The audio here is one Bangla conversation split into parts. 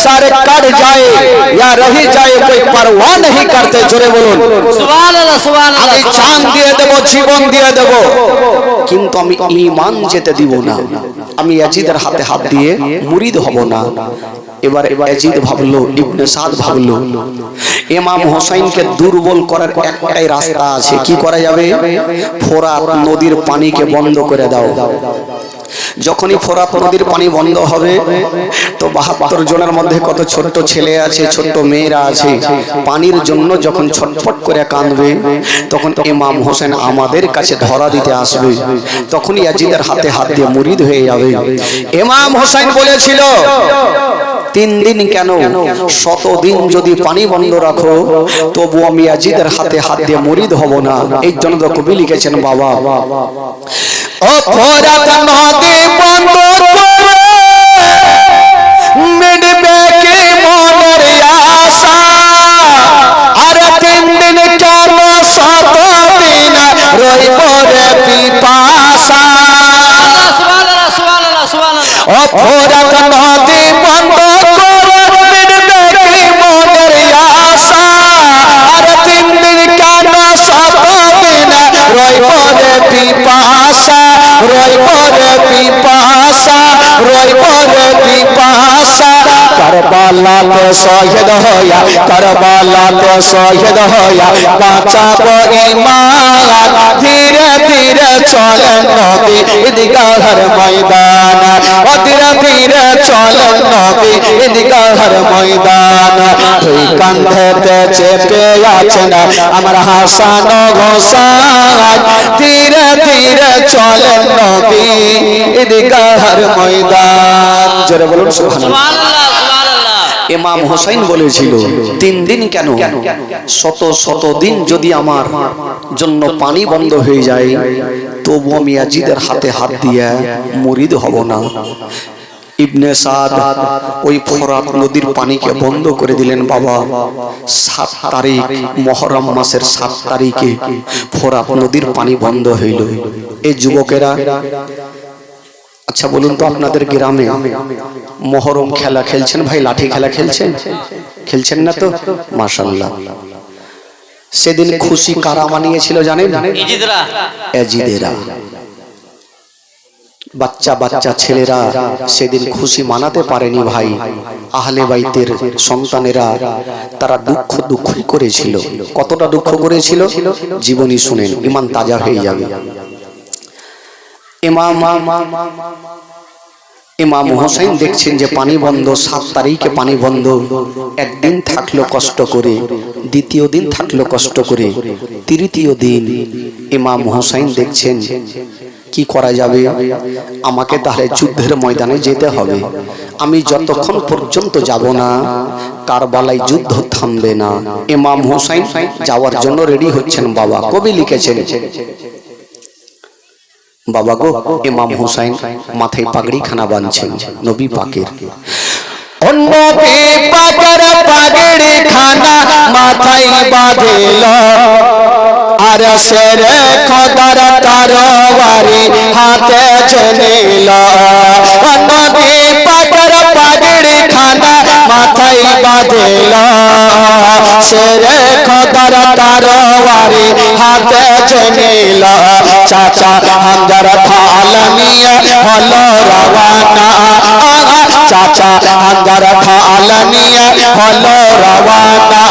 सर कट जाए या रही जाए कोई परवाह नहीं करते। जोरे बोलুন সুবহানাল্লাহ সুবহানাল্লাহ। আমি জান দিয়ে দেব, জীবন দিয়ে দেব, কিন্তু আমি ঈমান যেতে দিব না। আমি ইয়াজিদের হাতে হাত দিয়ে মুরিদ হব না। এবার ইয়াজিদ ভাবলো, ইবনে সাদ ভাবলো, ইমাম হোসেনকে দুর্বল করার একটাই রাস্তা আছে। কি করা যাবে? ফোরাত নদীর পানিকে বন্ধ করে দাও। যখনই ফোরাত নদীর পানি বন্ধ হবে তো ৭২ জনের মধ্যে কত ছোট্ট ছেলে আছে, ছোট্ট মেয়েরা আছে, পানির জন্য যখন ছটফট করে কাঁদবে তখন ইমাম হোসেন আমাদের কাছে ধরা দিতে আসবে, তখন ইয়াজিদের হাতে হাত দিয়ে মুরিদ হয়ে যাবে। ইমাম হোসেন বলেছিল ৩ দিন কেন ১০০ দিন যদি পানি বন্ধ রাখো তবু আমি ইয়াজিদের হাতে হাত দিয়ে মুরিদ হব না। এই জন্য তো কবি লিখেছেন বাবা, ও ফোরাত নদী বন্ধ করে মিটবে কি মনের আশা, আর ৩ দিন কেন ১০০ দিন রইব রে পিপাসা। সুবহানাল্লাহ সুবহানাল্লাহ সুবহানাল্লাহ। ও ফোরাত নদী বন্ধ করে মিটবে কি মনের আশা, আর ৩ দিন কেন ১০০ দিন রইব রে পিপাসা, রইব রে পিপাসা, রইব রে পিপাসা। কারবালাতে শহীদ হইয়া, কারবালাতে শহীদ হইয়া বাঁচাবো ঈমান, ধীরে ধীরে চলে নবী ঈদগাহের ময়দান, ও ধীরে ধীরে চলে নবী ঈদগাহের ময়দান। দুই কাঁধেতে চেপে আছেন আমার হাসান হোসেন, ধীরে ধীরে চলে নবী ঈদগাহের ময়দান। জোরে বলুন সুবহানাল্লাহ। সুবহানাল্লাহ সুবহানাল্লাহ। ইমাম হোসেন বলেছিল ৩ দিন কেন ১০০ দিন যদি আমার জন্য পানি বন্ধ হয়ে যায় তবু আমি ইয়াজিদের হাতে হাত দিয়ে মুরিদ হব না। ইবনে সাদ ওই ফোরাত নদীর পানিকে বন্ধ করে দিলেন বাবা। ৭ তারিখ মুহররম মাসের ৭ তারিখে ফোরাত নদীর পানি বন্ধ হইল। এই যুবকেরা, আচ্ছা বলুন তো আপনাদের গ্রামে মুহররম খেলা খেলছেন ভাই? লাঠি খেলা খেলছেন? খেলছেন না তো? মাশাআল্লাহ। সেদিন খুশি কারা মানিয়েছিল জানেন? ইজিদরা। ইয়াজিদেরা। বাচ্চা বাচ্চা ছেলেরা সেদিন খুশি মানাতে পারেনি ভাই। আহলে বাইতের সন্তানেরা তারা দুঃখই করেছিল। কতটা দুঃখ করেছিল জীবনী শুনেন, ঈমান তাজা হয়ে যাবে। ইমাম হোসেন দেখছেন যে পানি বন্ধ, ৭ তারিখে পানি বন্ধ। একদিন থাকলো কষ্ট করে, দ্বিতীয় দিন থাকলো কষ্ট করে, তৃতীয় দিন ইমাম হোসেন দেখছেন কি করা যাবে, আমাকে তাহলে যুদ্ধের ময়দানে যেতে হবে। আমি যতক্ষণ পর্যন্ত যাব না কারবালায় যুদ্ধ থামবে না। ইমাম হোসেন যাওয়ার জন্য রেডি হচ্ছেন বাবা। কবি লিখেছেন, বাবা গো, ইমাম হোসেন মাথায় পাগড়ি খানা বাঁধছেন নবী পাকের। নবী পাকের পাগড়ি খানা মাথায় বাঁধিল, আর শেরে খোদার তরবারি হাতে ঝুলিল। নবী পাকের পাগড়ি খানা মাথায় বাঁধিল, শেরে খোদার তরবারি হাতে ঝুলিল। চাচা হামদার ঢাল নিয়ে হলো রওয়ানা, চাচা হামদার ঢাল নিয়ে হলো রওয়ানা।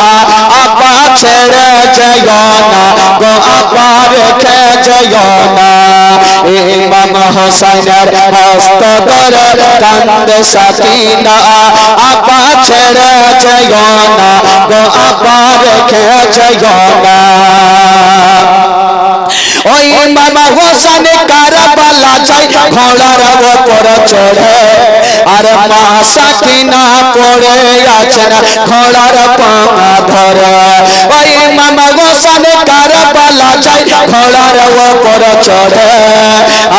আব্বা ছেড়ে যাইও না গো, আব্বা রেখে যাইও না। ইমাম হোসেনের হস্ত ধরে কান্দে সাকিনা, আব্বা ছেড়ে যাইও না গো, আব্বা রেখে যাইও না। ওই ইমাম হোসেন কারবালা যায় ঘোড়ার উপর চড়ে, আর মা সাকিনা পড়ে আছেন ঘোড়ার পা ধরে। ওই ইমাম হোসেন কারবালা যায় ঘোড়ার উপর চড়ে,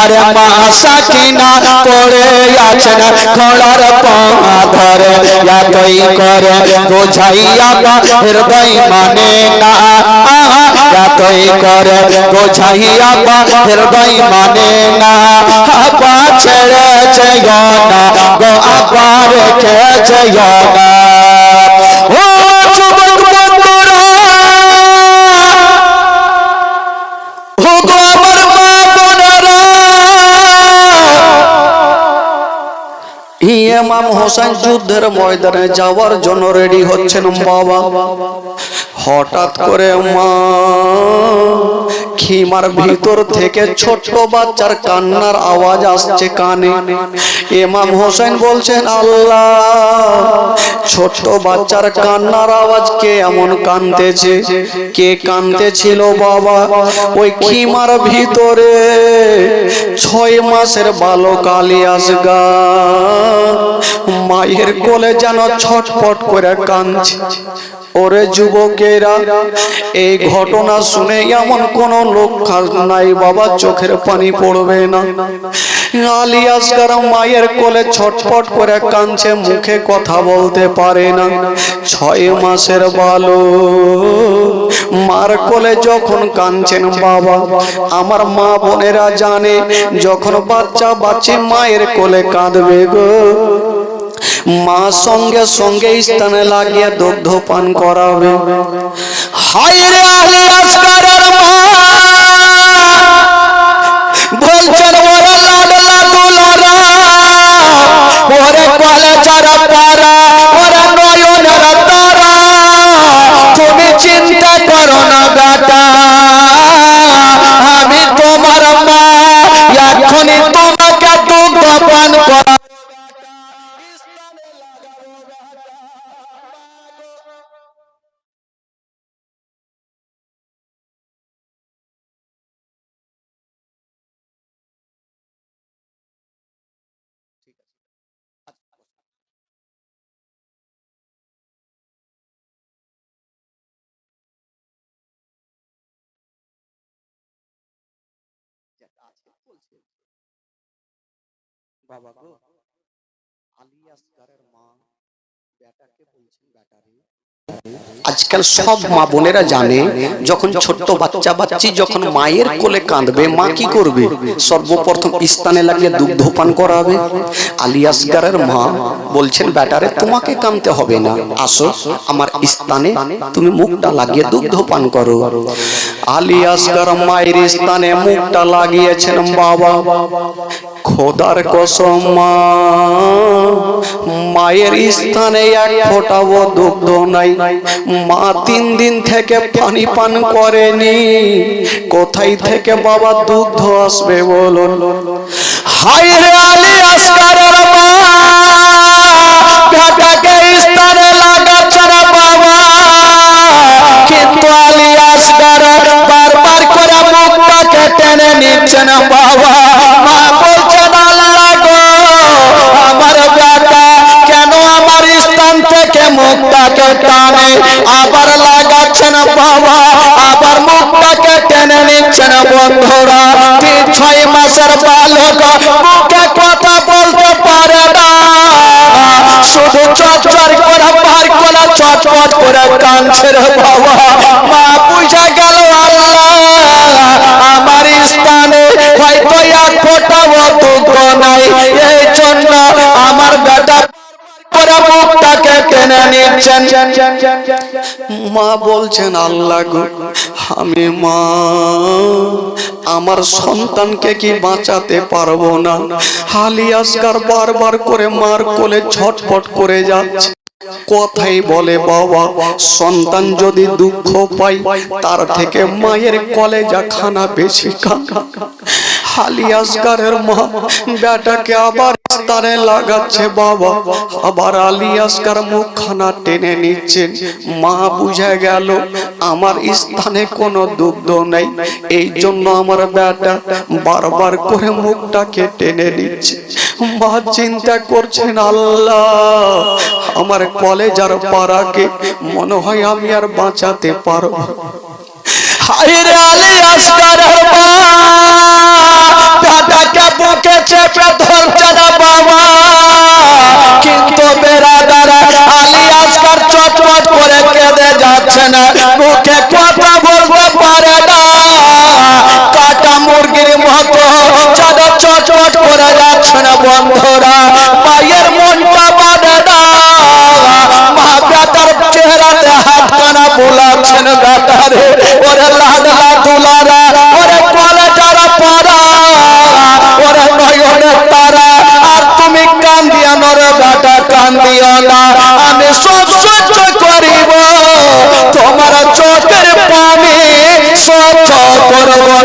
আর মা সাকিনা পড়ে আছেন ঘোড়ার পা ধরে। এতই করে বোঝাইয়া হৃদয় মানে না, এতই করে বোঝাইয়া বা হৃদয় মানে না আপা ছেড়েছে না গো আপা রেখেছে না ও যুবক বন্ধুরা ও গো আমার মা বোনেরা ইমাম হোসেন যুদ্ধের ময়দানে যাওয়ার জন্য রেডি হচ্ছেন বাবা হঠাৎ করে মা খিমার ভিতর থেকে ছোট্ট বাচ্চার কান্নার আওয়াজ আসছে কানে ইমাম হোসেন বলছেন আল্লাহ ছোট্ট বাচ্চার কান্নার আওয়াজ কে এমন কাঁদতেছে কে কাঁদতেছিল বাবা ওই খিমার ভিতরে 6 মাসের বালক আলিয়াস গা মায়ের কোলে যেন ছটফট করে কাঁদছে ওরে যুবকেরা এই ঘটনা শুনে এমন কোন লোক নাই বাবা চোখের পানি পড়বে না আলিয়াস গার মায়ের কোলে ছটফট করে কাঁদছে মুখে কথা বলতে পারে না 6 মাসের বালক মার কোলে যখন কাঁদছেন বাবা আমার মা বোনেরা জানে যখন বাচ্চা বাচ্চি মায়ের কোলে কাঁদবে গো মা সঙ্গে সঙ্গে স্থানে লাগিয়ে দুগ্ধ পান করাবে হায় রে আলিয়াস গারের মা বলছেন ওরে লাডলা দুলারা ওরে কলে যারা পারা ওরে নয়নের তারা তুমি চিন্তা করো না বেটা আমি তোমার মা এখনই তোমাকে দুগ্ধ পান করা বাবা গো আলিয়াস গারের মা বেটাকে বলছেন বেটারে আজকাল সব মা বোনেরা জানে যখন ছোট্ট বাচ্চা বাচ্চি যখন মায়ের কোলে কাঁদবে মা কি করবে সর্বপ্রথম স্থানে লাগিয়ে দুগ্ধ পান করাবে আলিয়াস গারের মা বলছেন বেটারে তোমাকে কাঁদতে হবে না আসো আমার স্থানে তুমি মুখটা লাগিয়ে দুগ্ধ পান করো আলিয়াস গার মায়ের স্থানে মুখটা লাগিয়েছেন বাবা খোদার কসম মা মায়ের স্থানে এক ফোঁটাও দুগ্ধ নাই মা 3 দিন থেকে পানি পান করেনি কোথায় থেকে বাবা দুগ্ধ আসবে বলুন হায় রে আলিয়াস গারের মা বেটাকে স্থানে লাগাচ্ছে না বাবা কিন্তু আলিয়াস গার বারবার করে মুখটাকে টেনে নিচ্ছেন বাবা মা বলছেন আল্লাহ গো আমার বেটা কেন আমার স্থান থেকে মুখটাকে টানে আবার লাগাচ্ছেন বাবা আবার মুখটাকে টেনে নিচ্ছেন বন্ধুরা 6 মাসের বালক মুখে কথা বলতে পারে না শুধু চটচট করে পার করে চটপট করে কাঁদছে রে বাবা মা বুঝা গেল আল্লাহ আমার স্থানে হয়তো এক ফোঁটাও দুগ্ধ নাই এই জন্য আমার বেটা করে মুখটাকে টেনে নিচ্ছেন মা বলছেন আল্লাহ গো আমি মা আমার সন্তানকে কি বাঁচাতে পারবো না আলিয়াস গার বারবার করে মার কোলে ছটফট করে যাচ্ছে কথাই বলে বাবা সন্তান যদি দুঃখ পায় তার থেকে মায়ের কলেজা খানা বেশি কাঁদে আলিয়াস গারের মা বেটাকে আবার স্থানে লাগাচ্ছে বাবা আবার আলিয়াস গার মুখখানা টেনে নিচ্ছেন মা বুঝে গেল আমার স্থানে কোনো দুগ্ধ নেই এই জন্য আমার বেটা বারবার করে মুখটাকে টেনে নিচ্ছে মা চিন্তা করছেন আল্লাহ আমার কলেজার পাড়াকে মনে হয় আমি আর বাঁচাতে পারবো হায় রে আলিয়াস গারের মা বেটাকে বুকে চেপে ধরছে না বাবা কিন্তু বেরাদার আলিয়াস গার চটপট করে কেঁদে যাচ্ছে না মুখে কথা বলতে পারে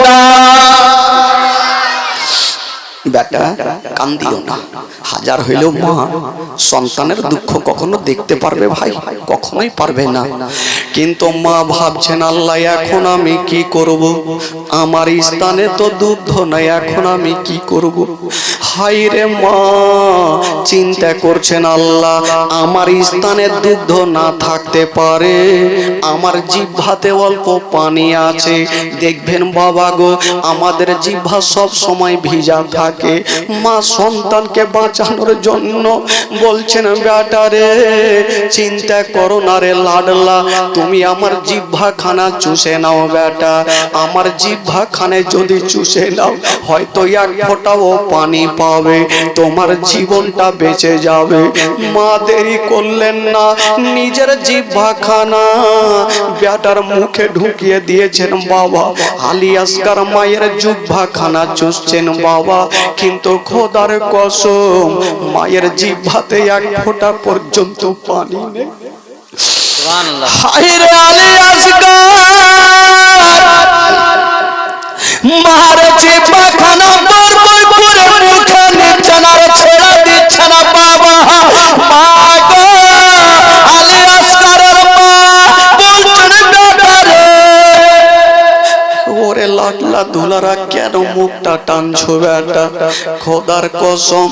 না। বেটা কান্দিও না, হাজার হইলেও মা সন্তানের দুঃখ কখনো দেখতে পারবে ভাই? কখনোই পারবে না। কিন্তু মা ভাবছেন আল্লাহ এখন আমি কি করব, আমার স্থানে তো দুধ নাই, এখন আমি কি করব? হাই রে মা চিন্তা করছেন আল্লাহ আমার স্থানে দুধ না থাকতে পারে, আমার জিহ্বাতে অল্প পানি আছে। দেখবেন বাবা গো আমাদের জিহ্বা সব সময় ভিজা থাকে। মা সন্তানকে বাঁচানোর জন্য বলছেন বেটা রে চিন্তা করো না রে লাডলা, তুমি আমার জিহ্বা খানা চুষে নাও বেটা। আমার জিহ্বা খানে যদি চুষে নাও হয়তো এক ফোঁটাও পানি পাবে, তোমার জীবনটা বেঁচে যাবে। মা দেরি করলেন না, নিজের জিহ্বা খানা বেটার মুখে ঢুকিয়ে দিয়েছেন বাবা। আলী আসগার মায়ের জিহ্বা খানা চুষছেন বাবা, কিন্তু খোদার কসম মায়ের জিহ্বাতে এক ফোঁটা পর্যন্ত পানি নেই। সুবহানাল্লাহ। হায় রে আলী আসগার মার জিহ্বা খানা বড় বড় করে মুখে নিচ্ছে না, ছেড়ে দিচ্ছে না বাবা। মা গো আলী আসগারের মা বলছেন বেটা রে ওরে লাডলা দুলারা কেন মুখটা টানছো বেটা? খোদার কসম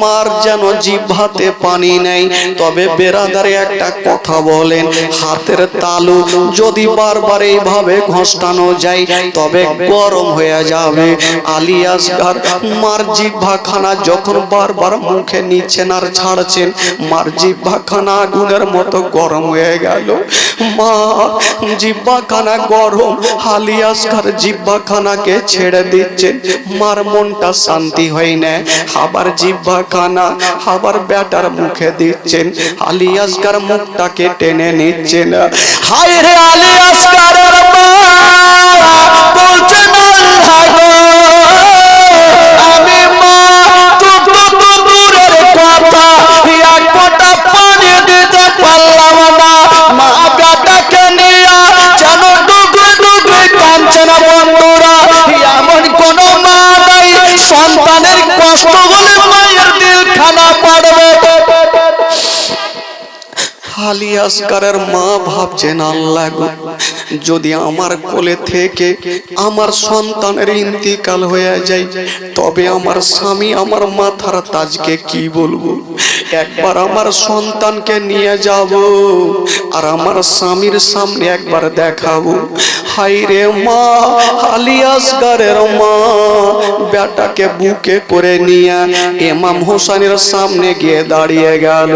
মার যেন জিহ্বাতে পানি নেই। তবে বেরাদারে একটা কথা বলেন, হাতের তালু যদি বারবার এইভাবে ঘষটানো যায় তবে গরম হয়ে যাবে। আলী আসগার মার জিহ্বা খানা যখন বারবার মুখে নিচ্ছেন আর ছাড়ছেন, মার জিহ্বা খানা আগুনের মতো গরম হয়ে গেল। মা জিহ্বা খানা গরম, আলী আসগার জিহ্বা খানাকে ছেড়ে দিচ্ছেন। মার মনটা শান্তি হয় না, আবার জিহ্বা খানা আবার বেটার মুখে দিচ্ছেন। আলী আসগার মুখটাকে টেনে নিচ্ছেন। হায় রে আলী আসগারের মা বলছেন আল্লাহ গো আমি মা তো দূরের কথা এক ফোঁটা পানি দিতে পারলাম না। মা বেটাকে নিয়ে যেন ডুবে ডুবে কাঁদছেন বন্ধুরা। এমন কোন মা নাই সন্তানের কষ্ট হলে মায়ের দিল খানা পাড়বে। আলী আসগারের মা ভাবছেন আল্লাহ গো যদি আমার কোলে থেকে আমার সন্তানের ইন্তিকাল হয়ে যায় তবে আমার স্বামী আমার মাথার তাজকে কি বলবো? একবার আমার সন্তানকে নিয়ে যাব আর আমার স্বামীর সামনে একবার দেখাবো। হাই রে মা আলী আসগারের মা বেটাকে বুকে করে নিয়ে ইমাম হোসেনের সামনে গিয়ে দাঁড়িয়ে গেল।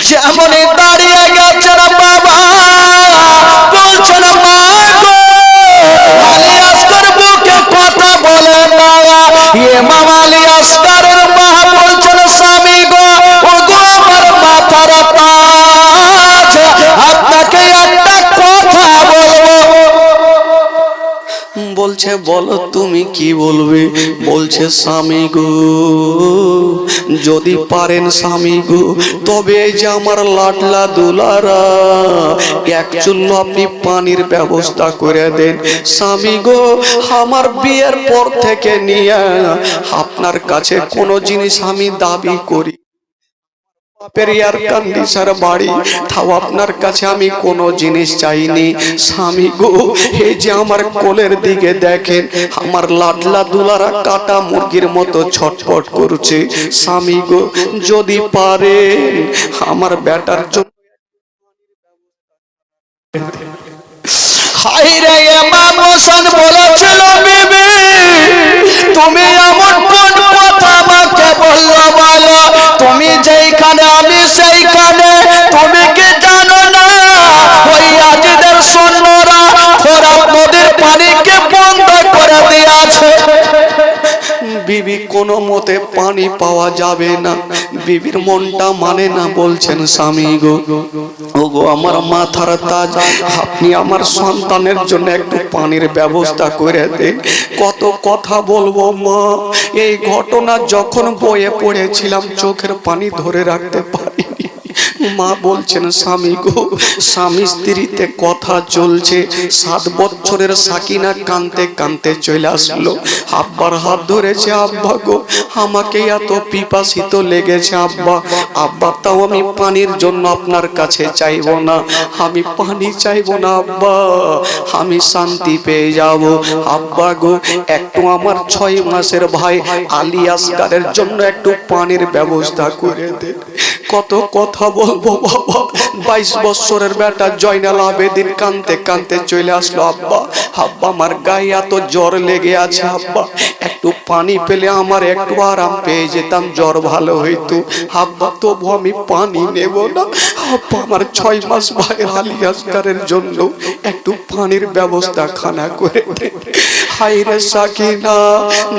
যেমনই দাঁড়িয়ে গেছেন বাবা বলছেন মা গো আলী আসগার বুকে কথা বলে না। ইমাম আলী আসগারের মা বলছেন স্বামী গো ও গো আমার মাথার তাজ, আপনাকে একটা কথা বলবো। বলছে বলো তুমি কি বলবে? বলছে স্বামী গো যদি পারেন স্বামী গো তবে এই যে আমার লাডলা দুলারা এক চুল্লু আপনি পানির ব্যবস্থা করে দেন। স্বামী গো আমার বিয়ের পর থেকে নিয়ে আপনার কাছে কোনো জিনিস আমি দাবি করি বাপের এয়ার কন্ডিশনার বাড়ি তাও আপনার কাছে আমি কোনো জিনিস চাইনি। স্বামী গো এই যে আমার কোলের দিকে দেখেন আমার লাডলা দুলারা কাটা মুরগির মতো ছটফট করছে। স্বামী গো যদি পারেন আমার বেটার জন্য হাই রে ইমাম হোসেন বলেছিল বিবি তুমি এমন কোন কথা আমাকে বললো বলো? তুমি যেইখানে আমি সেইখানে, তুমি কি জানো না ওই আজিদের সৈন্যরা ফোরাত নদীর পানিকে বন্ধ করে দিয়েছে। বিবি কোনো মতে পানি পাওয়া যাবে না, বিবির মনটা মানে না। বলছেন স্বামী গো ও গো আমার মাথার তাজ আপনি আমার সন্তানের জন্য একটু পানির ব্যবস্থা করে দেন। কত কথা বলবো মা, এই ঘটনা যখন বইয়ে পড়েছিলাম চোখের পানি ধরে রাখতে পারিনি। মা বলছেন স্বামী গো, স্বামী স্ত্রীতে কথা চলছে। 7 বছরের সাকিনা কাঁদতে কাঁদতে চলে আসলো, আব্বার হাত ধরেছে। আব্বা গো, আমাকে এত পিপাসিত লেগেছে আব্বা। আব্বা তাও আমি পানির জন্য আপনার কাছে চাইবো না, আমি পানি চাইবো না আব্বা, আমি শান্তি পেয়ে যাব। আব্বা গো, একটু আমার 6 মাসের ভাই আলী আসগারের জন্য একটু পানির ব্যবস্থা করে দে। কত কথা বলবো বাবা। 22 বছরের বেটা জয়নাল আবেদিন কাঁদতে কাঁদতে চলে আসলো। আব্বা, আব্বা আমার গায়ে এত জ্বর লেগে আছে আব্বা, একটু পানি পেলে আমার একটু আরাম পেয়ে যেতাম, জ্বর ভালো হইতো। আব্বা তবু আমি পানি নেব না আব্বা, আমার 6 মাস ভাই আলী আসগারের জন্য একটু পানির ব্যবস্থা খানা করে দে। হায়রে সাকিনা,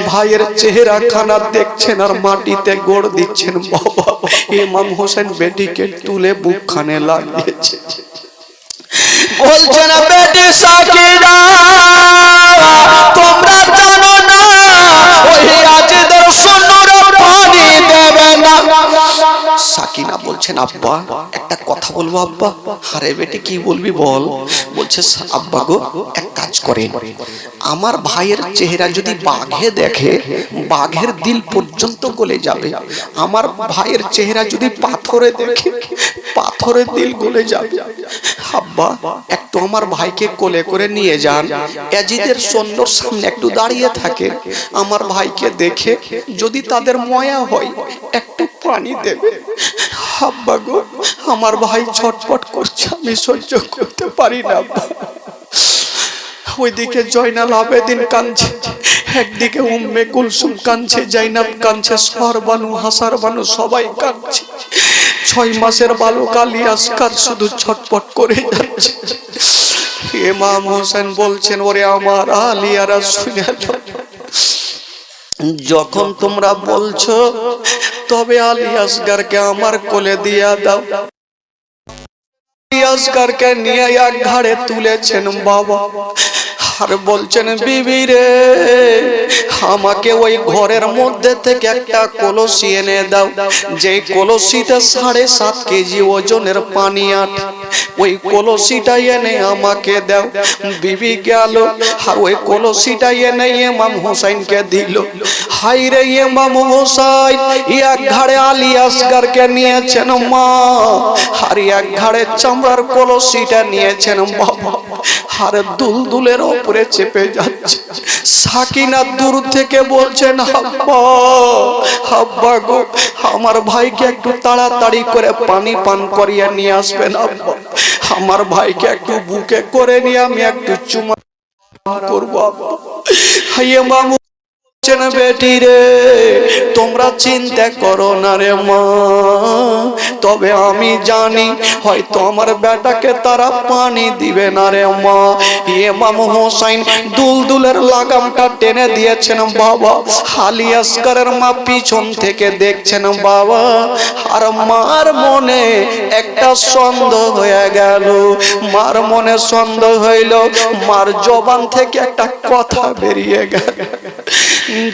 ভাইয়ের চেহারা খানা দেখছেন আর মাটিতে গোড় দিচ্ছেন বাবা। ইমাম হোসেন বেটিকে তুলে বুকখানে লাগিয়েছে, বলছেন বেটি সাকিনা, তোমরা জানো না ওই আজিদের সুন্নুরে পানি দেবে না। সাকিনা বলছেন আব্বা একটা কথা বলবো আব্বা। আরে বেটি কি বলবি বল। বলছে আব্বা গো, এক কাজ করেন, আমার ভাইয়ের চেহারা যদি বাঘে দেখে বাঘের দিল পর্যন্ত গলে যাবে, আমার ভাইয়ের চেহারা যদি পাথরে দেখে পাথরের দিল গলে যাবে। আব্বা একটু আমার ভাইকে কোলে করে নিয়ে যান, ইয়াজিদের সৈন্যর সামনে একটু দাঁড়িয়ে থাকে, আমার ভাইকে দেখে যদি তাদের ময়া হয় একটু পানি দেবে। আব্বা গো, আমার ভাই ছটফট করছে, আমি সহ্য করতে পারি না। ওইদিকে জয়নাল আবেদিন কাঁদছে, একদিকে উম্মে কুলসুম কাঁদছে, জাইনাব কাঁদছে, সরবানু হাসারবানু সবাই কাঁদছে। 6 মাসের বালক আলী আসগার শুধু ছটফট করে যাচ্ছে। ইমাম হোসেন বলছেন ওরে আমার আলিয়ারা শুনে নাও, যখন তোমরা বলছো তবে আলী আসগারকে আমার কোলে দিয়া দাও। আসগারকে নিয়ে এক ঘাড়ে তুলেছেন বাবা, আর বলছেন বিবি রে, আমাকে ওই ঘরের মধ্যে থেকে একটা কলসি এনে দাও, যে কলসিতে 7.5 কেজি ওজনের পানি আটে, ওই কলসিটা এনে আমাকে দাও। বিবি গেল আর ওই কলসিটা এনে ইমাম হোসেনকে দিল। হাই রে ইমাম হোসেন এক ঘাড়ে আলী আসগারকে নিয়েছেন মা, আর এক ঘাড়ে চামড়ার কলসিটা নিয়েছেন বাবা, আর দুলদুলের উপরে চেপে যাচ্ছে। সাকিনা দূর থেকে বলছেন আব্বা, আব্বা গো, আমার ভাইকে একটু তাড়াতাড়ি করে পানি পান করিয়ে নিয়ে আসবেন আব্বা, আমার ভাইকে একটু বুকে করে নিয়ে আমি একটু চুমা করবো আব্বা। হাইয়ে মামু বেটি রে, তোমরা চিন্তা করো না রে মা, তবে আমি জানি হয়তো আমার বেটাকে তারা পানি দিবে না রে মা। ইমাম হোসেন দুলদুলের লাগামটা টেনে দিয়েছেন বাবা, আলী আসগারের মা পিছন থেকে দেখছেন বাবা, আর মার মনে একটা সন্দেহ হয়ে গেল। মার মনে সন্দেহ হইল, মার জবান থেকে একটা কথা বেরিয়ে গেল,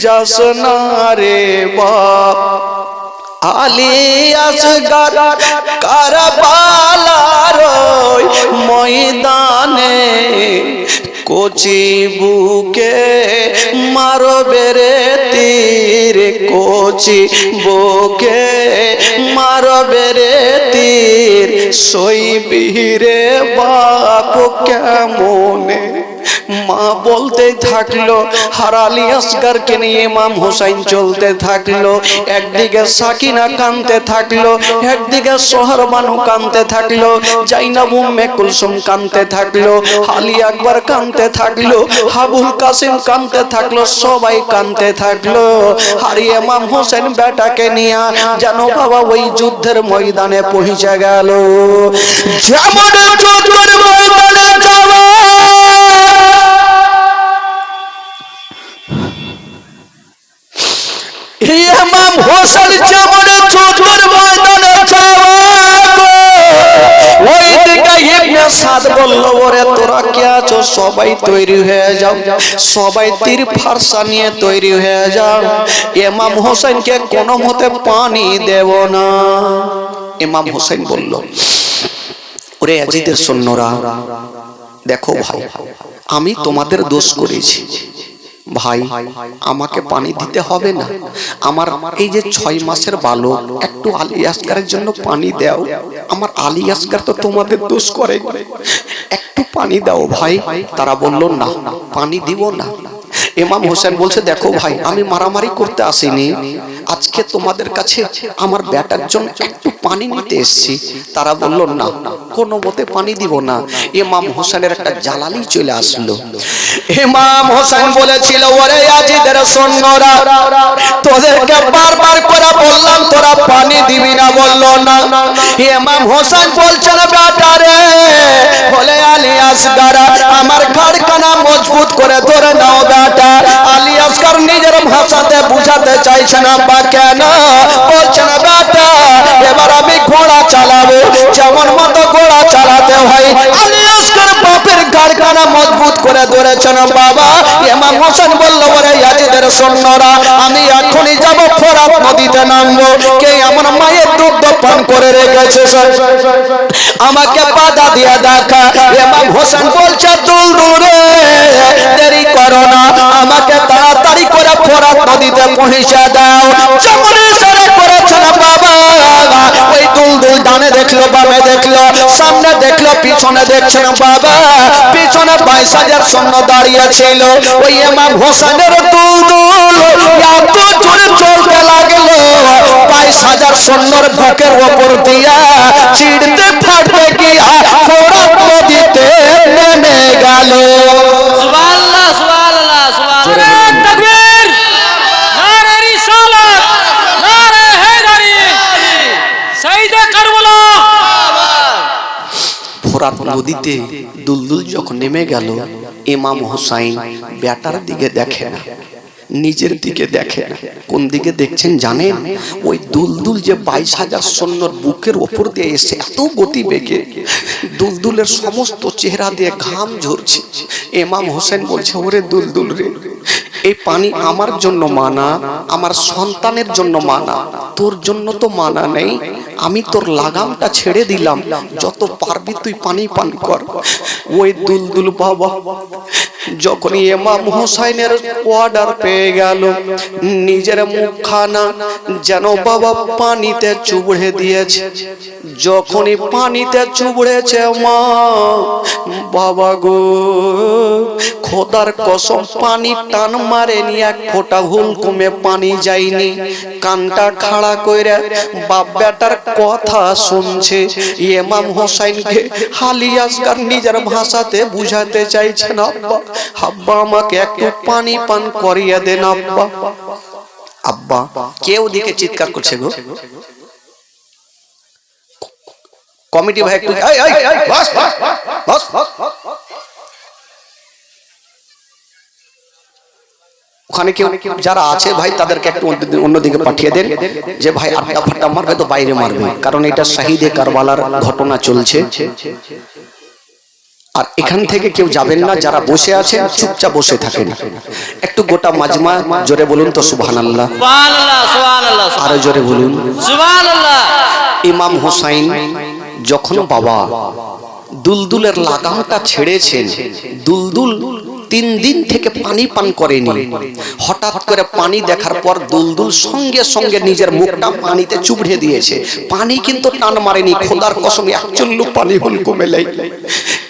যাস না রে বাপ, আলী আসগার কারবালার ময়দানে কোচি বুকে মারবে রে তীর, কোচি বুকে মারবে রে তীর, সইবি রে বাপ কেমনে। মা বলতে থাকলো, আর আলী আসগারকে নিয়ে ইমাম হোসেন চলতে থাকলো। একদিকে সাকিনা কাঁদতে থাকলো, একদিকে সোহরবানু কাঁদতে থাকলো, জাইনাব উম্মে কুলসুম কাঁদতে থাকলো, আলী আকবর কাঁদতে থাকলো, আবুল কাসিম কাঁদতে থাকলো, সবাই কাঁদতে থাকলো। আর ইমাম হোসেন বেটাকে নিয়ে যেন বাবা ওই যুদ্ধের ময়দানে পৌঁছে গেল। যেমন যুদ্ধের ময়দানে যাওয়া, ইমাম হোসেন যেমন যুদ্ধের ময়দানে যাওয়া, ওই দিকে ইবনে সাদ বলল ওরে তোরা কে আছো, সবাই তৈরি হয়ে যাও, সবাই তীর ফারসা নিয়ে তৈরি হয়ে যাও, ইমাম হোসেনকে কোনো মতে পানি দেব না। ইমাম হোসেন বলল, ওরে ইয়াজিদের সৈন্যরা, দেখো ভাই, আমি তোমাদের দোষ করেছি ভাই, আমাকে পানি দিতে হবে না, আমার এই যে 6 মাসের বালক, একটু আলী আসগারের জন্য পানি দাও, আমার আলী আসগার তো তোমাদের দোষ করে, একটু পানি দাও ভাই। তারা বলল না, পানি দিব না। ইমাম হোসেন বলছে, দেখো ভাই, আমি মারামারি করতে আসিনি, আজকে তোমাদের কাছে আমার বেটার জন্য একটু পানি নিতে এসেছি। তারা বলল না, কোনো মতে পানি দিব না। ইমাম হোসেনের একটা জ্বালালি চলে আসলো। ইমাম হোসেন বলেছিল, ওরে ইয়াজিদের সৈন্যরা, তোদেরকে বারবার করে বললাম তোরা পানি দিবি না, বললো না। ইমাম হোসেন বলছেন, বেটা রে, বলে আলী আসগার, আমার ঘাড়খানা মজবুত করে ধরে নাও বেটা। আলী আসগার নিজের ভাষাতে বুঝাতে চাইছে না, বা কেন বলছেন, বেটা এবার আমি ঘোড়া চালাবো, যেমন মতো ঘোড়া চালাতে হয়। আলী আসগার বাপের ঘাড়খানা মজবুত করে ধরেছেন বাবা। ইমাম হোসেন বলল, ওরে ইয়াজিদের সৈন্যরা, আমি এখনই যাব ফোরাত নদীতে নামবো, কে আমার মায়ের দুধ পান করে রেখেছে, আমাকে বাধা দিয়ে দেখা। ইমাম হোসেন বলছে, দুলদুলে দেরি করো না, আমাকে তাড়াতাড়ি করে ফোরাত নদীতে পৌঁছে দাও। যেমন ইশারা করেছেন বাবা, ওই দুলদুল ডানে দেখলো, বামে দেখলো, সামনে দেখলো, পিছনে দেখছেন বাবা। পিছনে 22,000 সৈন্য দাঁড়িয়ে ছিল। ওই ইমাম হোসেনের দুলদুল এত জোরে চলতে লাগলো, 22,000 সৈন্যর বুকের ওপর দিয়া চিড়তে ফাটতে গিয়া ফোরাত নদীতে নেমে গেল। সুবহানাল্লাহ, সুবহানাল্লাহ, সুবহানাল্লাহ। তাকবীর, নারে রিসালাত, নারে হায়দারি, শহীদে কারবালা। ফোরাত নদীতে দুলদুল যখন নেমে গেল, ইমাম হোসাইন বেটার দিকে দেখে না, নিজের দিকে দেখে না। কোন দিকে দেখছেন জানেন? ওই দুলদুল যে 22,000 সৈন্যর বুকের ওপর দিয়ে এসে এত গতি বেগে, দুলদুলের সমস্ত চেহারা দিয়ে ঘাম ঝরছে। ইমাম হোসেন বলছে, ওরে দুলদুল রে, এই পানি আমার জন্য মানা, আমার সন্তানের জন্য মানা, তোর জন্য তো মানা নেই। আমি তোর লাগামটা ছেড়ে দিলাম, যত পারবি তুই পানি পান কর। ওই দুলদুল বাবা যখন ইমাম হোসাইনের অর্ডার পেয়ে গেল, নিজের মুখখানা যেন বাবা পানিতে চুবড়ে দিয়েছে। যখনই পানিতে চুবড়েছে, মা বাবা গো, খোদার কসম পানি টান মারেনি, এক ফোঁটা হুলকুমে পানি যায়নি। কানটা খাড়া কইরা বাপ বেটার কথা শুনছে। ইমাম হোসাইনকে আলী আসগার নিজের ভাষাতে বুঝাতে চাইছেন, আব্বা আব্বা আমাকে একটু পানি পান করিয়ে দেন আব্বা। আব্বা কেউ দিকে চিৎকার করছে গো, কমিটি ভাই একটু বস বস বস, ওখানে কেউ যারা আছে ভাই তাদেরকে একটু অন্যদিকে পাঠিয়ে দেন, যে ভাই আড্ডা ফাড্ডা মারবে তো বাইরে মারবে, কারণ এটা শহীদে কারবালার ঘটনা চলছে। আর এখান থেকে কেউ যাবেন না, যারা বসে আছেন চুপচাপ বসে থাকেন। একটু গোটা মাজমা জোরে বলুন তো সুবহানাল্লাহ, সুবহানাল্লাহ, সুবহানাল্লাহ, আরো জোরে বলুন সুবহানাল্লাহ। ইমাম হোসাইন যখন বাবা দুলদুলের লাগামটা ছেড়েছেন, দুলদুল 3 দিন থেকে পানি পান করেনি। হঠাৎ করে পানি দেখার পর দুলদুল সঙ্গে সঙ্গে নিজের মুখটা পানিতে চুবড়ে দিয়েছে। পানি কিন্তু টান মারেনি, খোদার কসম এক চুল্লু পানি হুলকুমে লাই।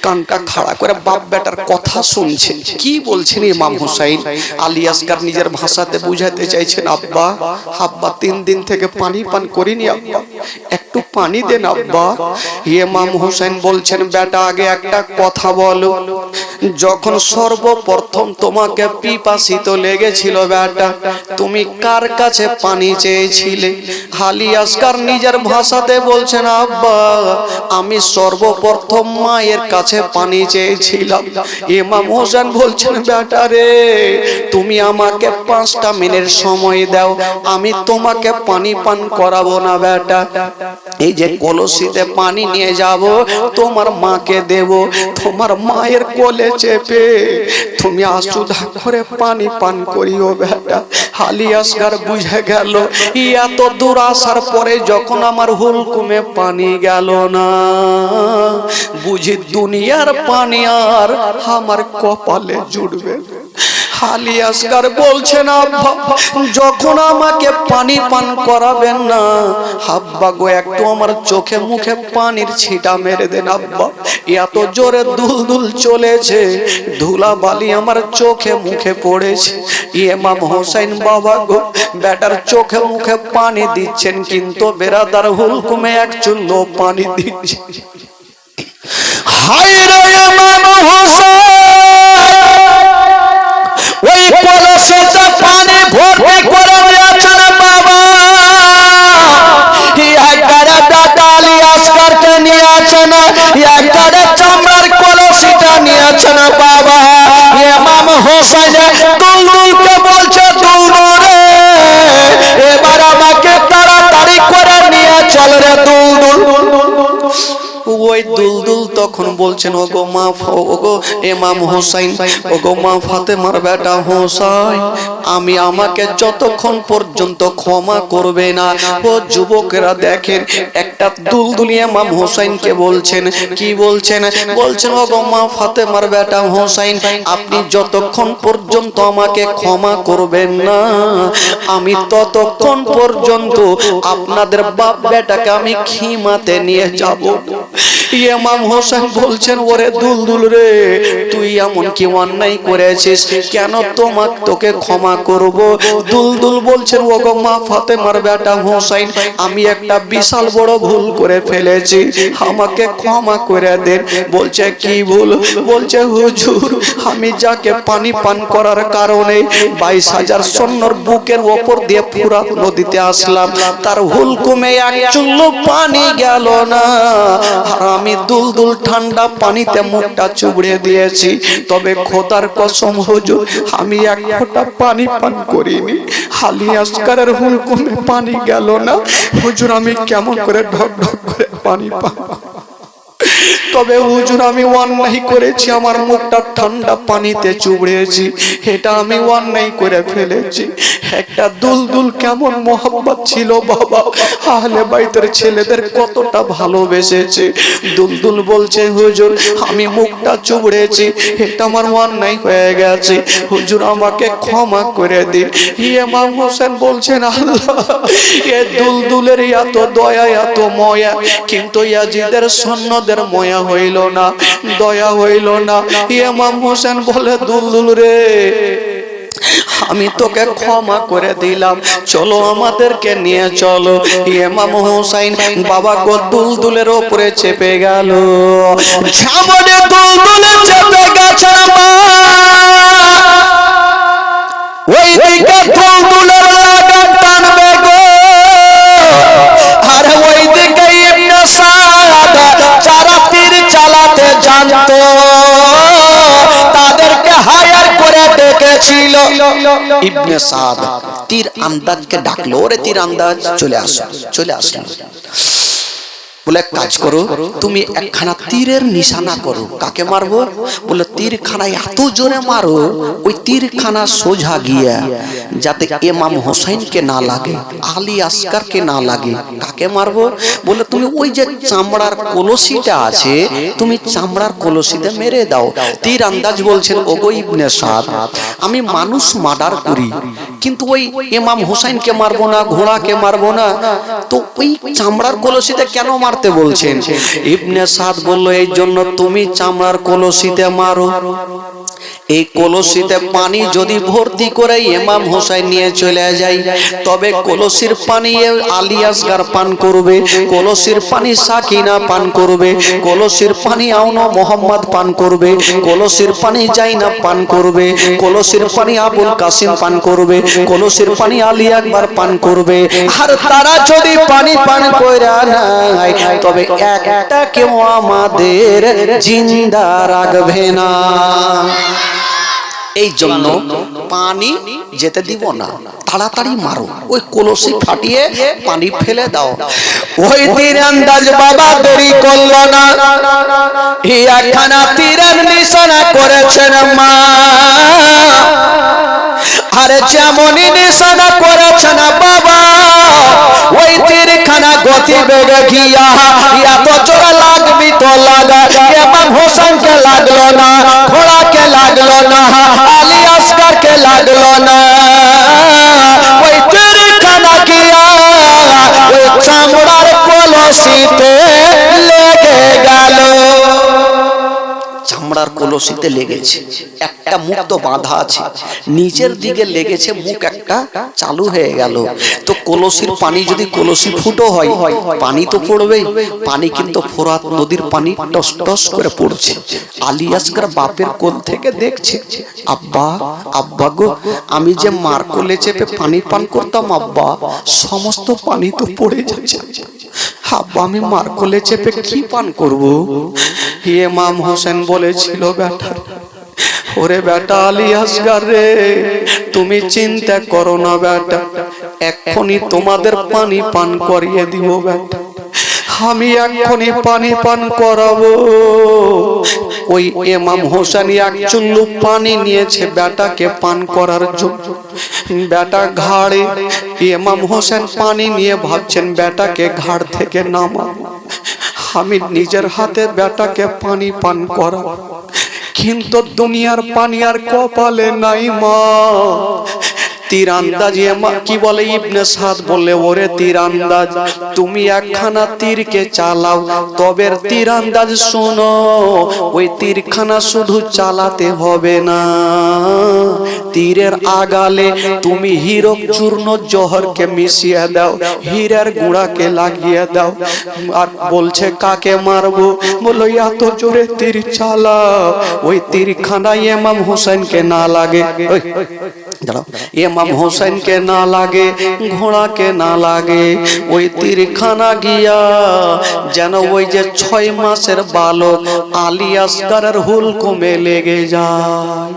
কানটা খাড়া করে বাপ বেটার কথা শুনছেন। কি বলছেন ইমাম হোসাইন? আলী আসগার নিজের ভাষাতে বুঝাতে চাইছেন, আব্বা আব্বা 3 দিন থেকে পানি পান করিনি আব্বা, একটু পানি দেন আব্বা। ইমাম হোসেন বলছেন, বেটা আগে একটা কথা বলো, যখন সর্বপ্রথম তোমাকে পিপাসিত লেগেছিল বেটা, তুমি কার কাছে পানি চেয়েছিলে? আলী আসগার নিজের ভাষাতে বলছেন, আব্বা আমি সর্বপ্রথম মায়ের কাছে পানি চেয়েছিলাম। ইমাম হোসেন বলছেন, বেটা রে তুমি আমাকে 5টা মিনিট সময় দাও, আমি তোমাকে পানি পান করাবো না বেটা। এই যে কলসিতে পানি নিয়ে যাব, তোমার মাকে দেব, তোমার মায়ের কোলে চেপে তুমি আশুধা করে পানি পান করিও বেটা। আলী আসগার বুঝে গেল এত দূর আসার পরে যখন আমার হুলকুমে পানি গেল না, বুঝি দুনিয়ার পানি আর আমার কপালে জুড়বে। আলী আসগার বলছেন আব্বা যখন আমাকে পানি পান করাবেন না, আব্বা গো একটু আমার চোখে মুখে পানির ছিটা মেরে দেন আব্বা। এত জোরে দুলদুল চলেছে, ধুলা বালি আমার চোখে মুখে পড়েছে। ইমাম হোসেন বাবা গো বেটার চোখে মুখে পানি দিচ্ছেন, কিন্তু বেরাদার হুলকুমে এক চুল্লো পানি দিচ্ছে। হায় রে ইমাম হোসেন, ওই কলসিতে পানি ভর্তি করে দিয়েছেন বাবা। একবারে দাদা আলী আসগারকে নিয়েছেন, একবারে চামড়ার কলসিটা নিয়েছেন বাবা। ইমাম হোসেন দুলদুলকে বলছে দুলদুল রে এবার আমাকে তাড়াতাড়ি করে নিয়ে চল রে দুলদুল। ওই দুলদুল তখন বলছেন ওগো মা, ওগো ইমাম হোসেন, ওগো মা ফাতেমার বেটা হোসেন, আমি আমাকে যতক্ষণ পর্যন্ত ক্ষমা করবে না। ও যুবকেরা দেখেন একটা দুলদুল ইমাম হোসেনকে বলছেন, কি বলছেন? বলছেন ওগো মা ফাতেমার বেটা হোসেন, আপনি যতক্ষণ পর্যন্ত আমাকে ক্ষমা করবেন না, আমি ততক্ষণ পর্যন্ত আপনাদের বাপ বেটাকে আমি খিমাতে নিয়ে যাব। ইমাম হোসেন বলছেন ওরে দুলদুল রে তুই এমন কি অন্যায় করেছিস, কেন তোকে ক্ষমা করব? দুলদুল বলছেন ওগো মা ফাতেমার বেটা হোসেন, আমি একটা বিশাল বড় ভুল করে ফেলেছি, আমাকে ক্ষমা করে দেন। বলছে কি ভুল? বলছে হুজুর আমি যাকে পানি পান করার কারণে 22,000 সৈন্যর বুকের ওপর দিয়ে ফুরাত নদীতে আসলাম, তার হুলকুমে এক চুল্লু পানি গেল না, আর আমি দুলদুল ঠান্ডা পানিতে মুখটা চুবড়ে দিয়েছি। তবে খোদার কসম হুজুর আমি এক ফোঁটা পানি পান করিনি। আলী আসগারের হুলকুমে পানি গেল না হুজুর, আমি কেমন করে ঢক ঢক করে পানি পান। তবে হুজুর আমি অন্যায় করেছি, আমার মুখটা ঠান্ডা পানিতে চুবড়েছি, এটা আমি অন্যায় করে ফেলেছি। একটা দুলদুল কেমন মোহাম্মত ছিল বাবা, আহলে বাইতের ছেলেদের কতটা ভালোবেসেছে। দুলদুল বলছে হুজুর আমি মুখটা চুবড়েছি, এটা আমার অন্যায় হয়ে গেছে, হুজুর আমাকে ক্ষমা করে দিন। ইমাম হোসেন বলছেন আল্লাহ এ দুলদুলের এত দয়া এত ময়া, কিন্তু ইয়াজিদের সৈন্যদের ময়া হইল না, দয়া হইল না। ইমাম হোসেন বলে দুলদুল রে আমি তোকে ক্ষমা করে দিলাম, চলো আমাদেরকে নিয়ে চলো। ইমাম হোসেন বাবা গো দুলদুলের উপরে চেপে গেল, ঝামনে দুলদুলে চেপে গেছে মা, ওই দিকে দুলদুলের লাগাম টানবে গো, আর ওই দিকে ইবনে সাদ যারা তীর চালাতে জানতো তাদেরকে হায়ার করে ডেকেছিল। ইবনে সাদ তীর আন্দাজকে ডাকলো, ওরে তীর আন্দাজ চলে আসো, চলে আসলো। বলে এক কাজ করো তুমি একখানা তীরের নিশানা করো, কাকে মারবো? বলে তীরখানা এত জোরে মারো ওই তীরখানা সোজা গিয়া যাতে ইমাম হোসেনকে না লাগে, আলী আসগারকে না লাগে। কাকে মারবো? বলে তুমি ওই যে চামড়ার কলসিটা আছে তুমি চামড়ার কলসিতে মেরে দাও। তীর আন্দাজ বলছেন ওগো ইবনে সাদ আমি মানুষ মার্ডার করি, কিন্তু ওই ইমাম হোসেনকে মারবো না, ঘোড়াকে মারবো না, তো ওই চামড়ার কলসিতে কেন মারতে বলছেন? ইবনে সাদ বলল এই জন্য তুমি চামড়ার কলসিতে মারো, এই কলসিতে পানি যদি ভর্তি করে ইমাম হোসেন নিয়ে চলে যায় তবে কলসির পানি আলী আসগার পান করবে, কলসির পানি সাকিনা পান করবে, কলসির পানি আউনো মোহাম্মদ পান করবে, কলসির পানি জাইনাব পান করবে, কলসির পানি আবুল কাসিম পান করবে, কলসির পানি আলী আকবর পান করবে। আর তারা যদি পানি পান করে নাই তবে একটা কেউ আমাদের জিন্দা রাখবে না। এই জন্য পানি যেতে দিব না, তাড়াতাড়ি মারো, ওই কলসি ফাটিয়ে পানি ফেলে দাও। ওই তীর আন্দাজ বাবা দেরি করলো না, একখানা তীরের নিশানা করেছেন মা, আরে যেমনই নিশানা করেছেন বাবা, ওই তীরখানা গতি বেগে গিয়া এত জোরে লাগবি তো লাগা, ইমাম হোসেনকে লাগলো না, ঘোড়াকে লাগলো না, আলী আসগরকে লাগলো না, ওই তীরখানা গিয়া ওই চামড়ার কলসিতে লেগে গেল। চামড়ার কলসিতে লেগেছে, একটা মুখ তো বাঁধা আছে, নিচের দিকে লেগেছে, মুখ একটা চালু হয়ে গেল। তো কলসির পানি যদি কলসি ফুটো হয়, পানি তো পড়বেই, পানি কিন্তু ফোরাত নদীর পানি টস টস করে পড়ছে। আলী আসগর বাপের কোল থেকে দেখছে, আব্বা আব্বা গো, আমি যে মার কোলে চেপে পানি পান করতাম আব্বা, সমস্ত পানি তো পড়ে যাচ্ছে আব্বা, আমি মার কোলে চেপে কি পান করব? ইমাম হোসেন বলেছিল, বেটা ওরে বেটা আলী আসগর রে, তুমি চিন্তা করো না বেটা, এক্ষুনি তোমাদের পানি পান করিয়ে দিব বেটা, আমি এক্ষুনি পানি পান করাবো। ওই ইমাম হোসেন এক চুল্লু পানি নিয়েছে বেটাকে পান করার জন্য। বেটা ঘাড়ে, ইমাম হোসেন পানি নিয়ে ভাবছেন বেটাকে ঘাড় থেকে নামা, আমি নিজের হাতে বেটাকে পানি পান করা, কিন্তু দুনিয়ার পানি আর কপালে নাই মা। তীরন্দাজ কি বলে, ইবনে সাদ বলে, ওরে তীরন্দাজ তুমি একখানা তীরকে চালাও, তবে তীরন্দাজ শোনো, ওই তীরখানা শুধু চালাতে হবে না, তীরের আগালে তুমি হীরক চূর্ণ জহরকে মিশিয়ে দাও, হীরের গুঁড়াকে লাগিয়ে দাও। আর বলছে কাকে মারবো? বলো এত জোরে তীর চালাও ওই তীরখানা ইমাম হোসেনকে না লাগে, ইমাম হোসেনকে না লাগে, ঘোড়াকে না লাগে, ওই তীরখানা গিয়া যেন ওই যে 6 মাসের বালক আলী আসগরের হুলকুমে লেগে যায়।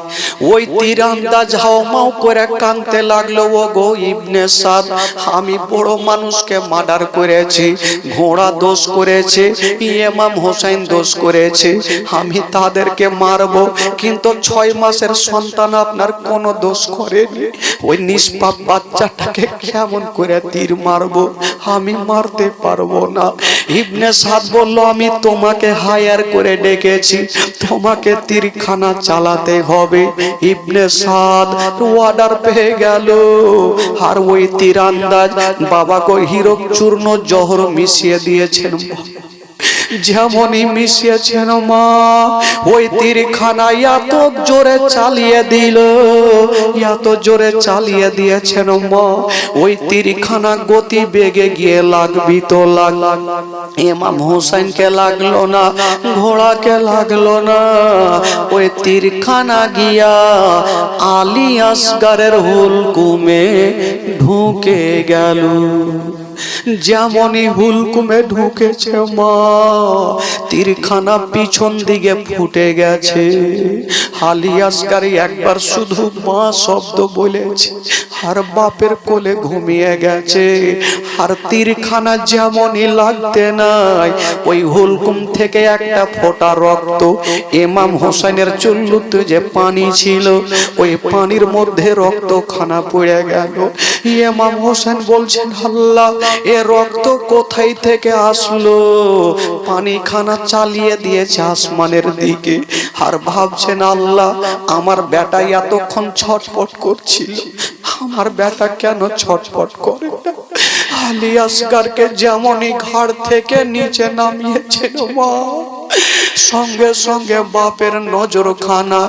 ওই তীরন্দাজ হাওমাও করে কাঁদতে লাগলো, ও গো ইবনে সাদ, আমি বড় মানুষকে মার্ডার করেছি, ঘোড়া দোষ করেছে, ইমাম হোসেন দোষ করেছে, আমি তাদেরকে মারবো, কিন্তু 6 মাসের সন্তান আপনার কোনো দোষ করেনি, ওই নিষ্পাপ বাচ্চাটাকে কেমন করে তীর মারবো? আমি মারতে পারবো না। ইবনে সাদ বলল, আমি তোমাকে হায়ার করে ডেকেছি, তোমাকে তীরখানা চালাতে হবে। ইবনে সাদ অর্ডার পেয়ে গেল, আর ওই তীরন্দাজ বাবাকে হীরক চূর্ণ জহর মিশিয়ে দিয়েছেন, যেমনই মিশিয়েছেন মা, ওই তীরখানা এত জোরে চালিয়ে দিল, এত জোরে চালিয়ে দিয়েছেন মা, ওই তীরখানা গতি বেগে গিয়ে লাগবি তো লাগ, ইমাম হোসেনকে লাগলো না, ঘোড়াকে লাগলো না, ওই তীরখানা গিয়া আলী আসগরের হুলকুমে ঢুকে গেল। যেমনই হুলকুমে ঢুকেছে মা, তীরখানা পিছন দিকে ফুটে গেছে। আলী আসগর একবার শুধু মা শব্দ বলেছে, আর বাপের কোলে ঘুমিয়ে গেছে। আর তীরখানা যেমনই লাগতে নাই, ওই হুলকুম থেকে একটা ফোঁটা রক্ত ইমাম হোসেনের চুল্লুতে যে পানি ছিল, ওই পানির মধ্যে রক্তখানা পড়ে গেল। ইমাম হোসেন বলছেন, আল্লাহ, এ রক্ত কোথায় থেকে আসলো? পানিখানা চালিয়ে দিয়েছে আসমানের দিকে। আর ভাবছেন, আল্লাহ, আমার বেটা এতক্ষণ ছটফট করছিল, আমার বেটা কেন ছটফট করে না? আলী আসগরকে যেমনই ঘাড় থেকে নিচে নামিয়েছেন মা, সঙ্গে সঙ্গে বাপের নজরখানা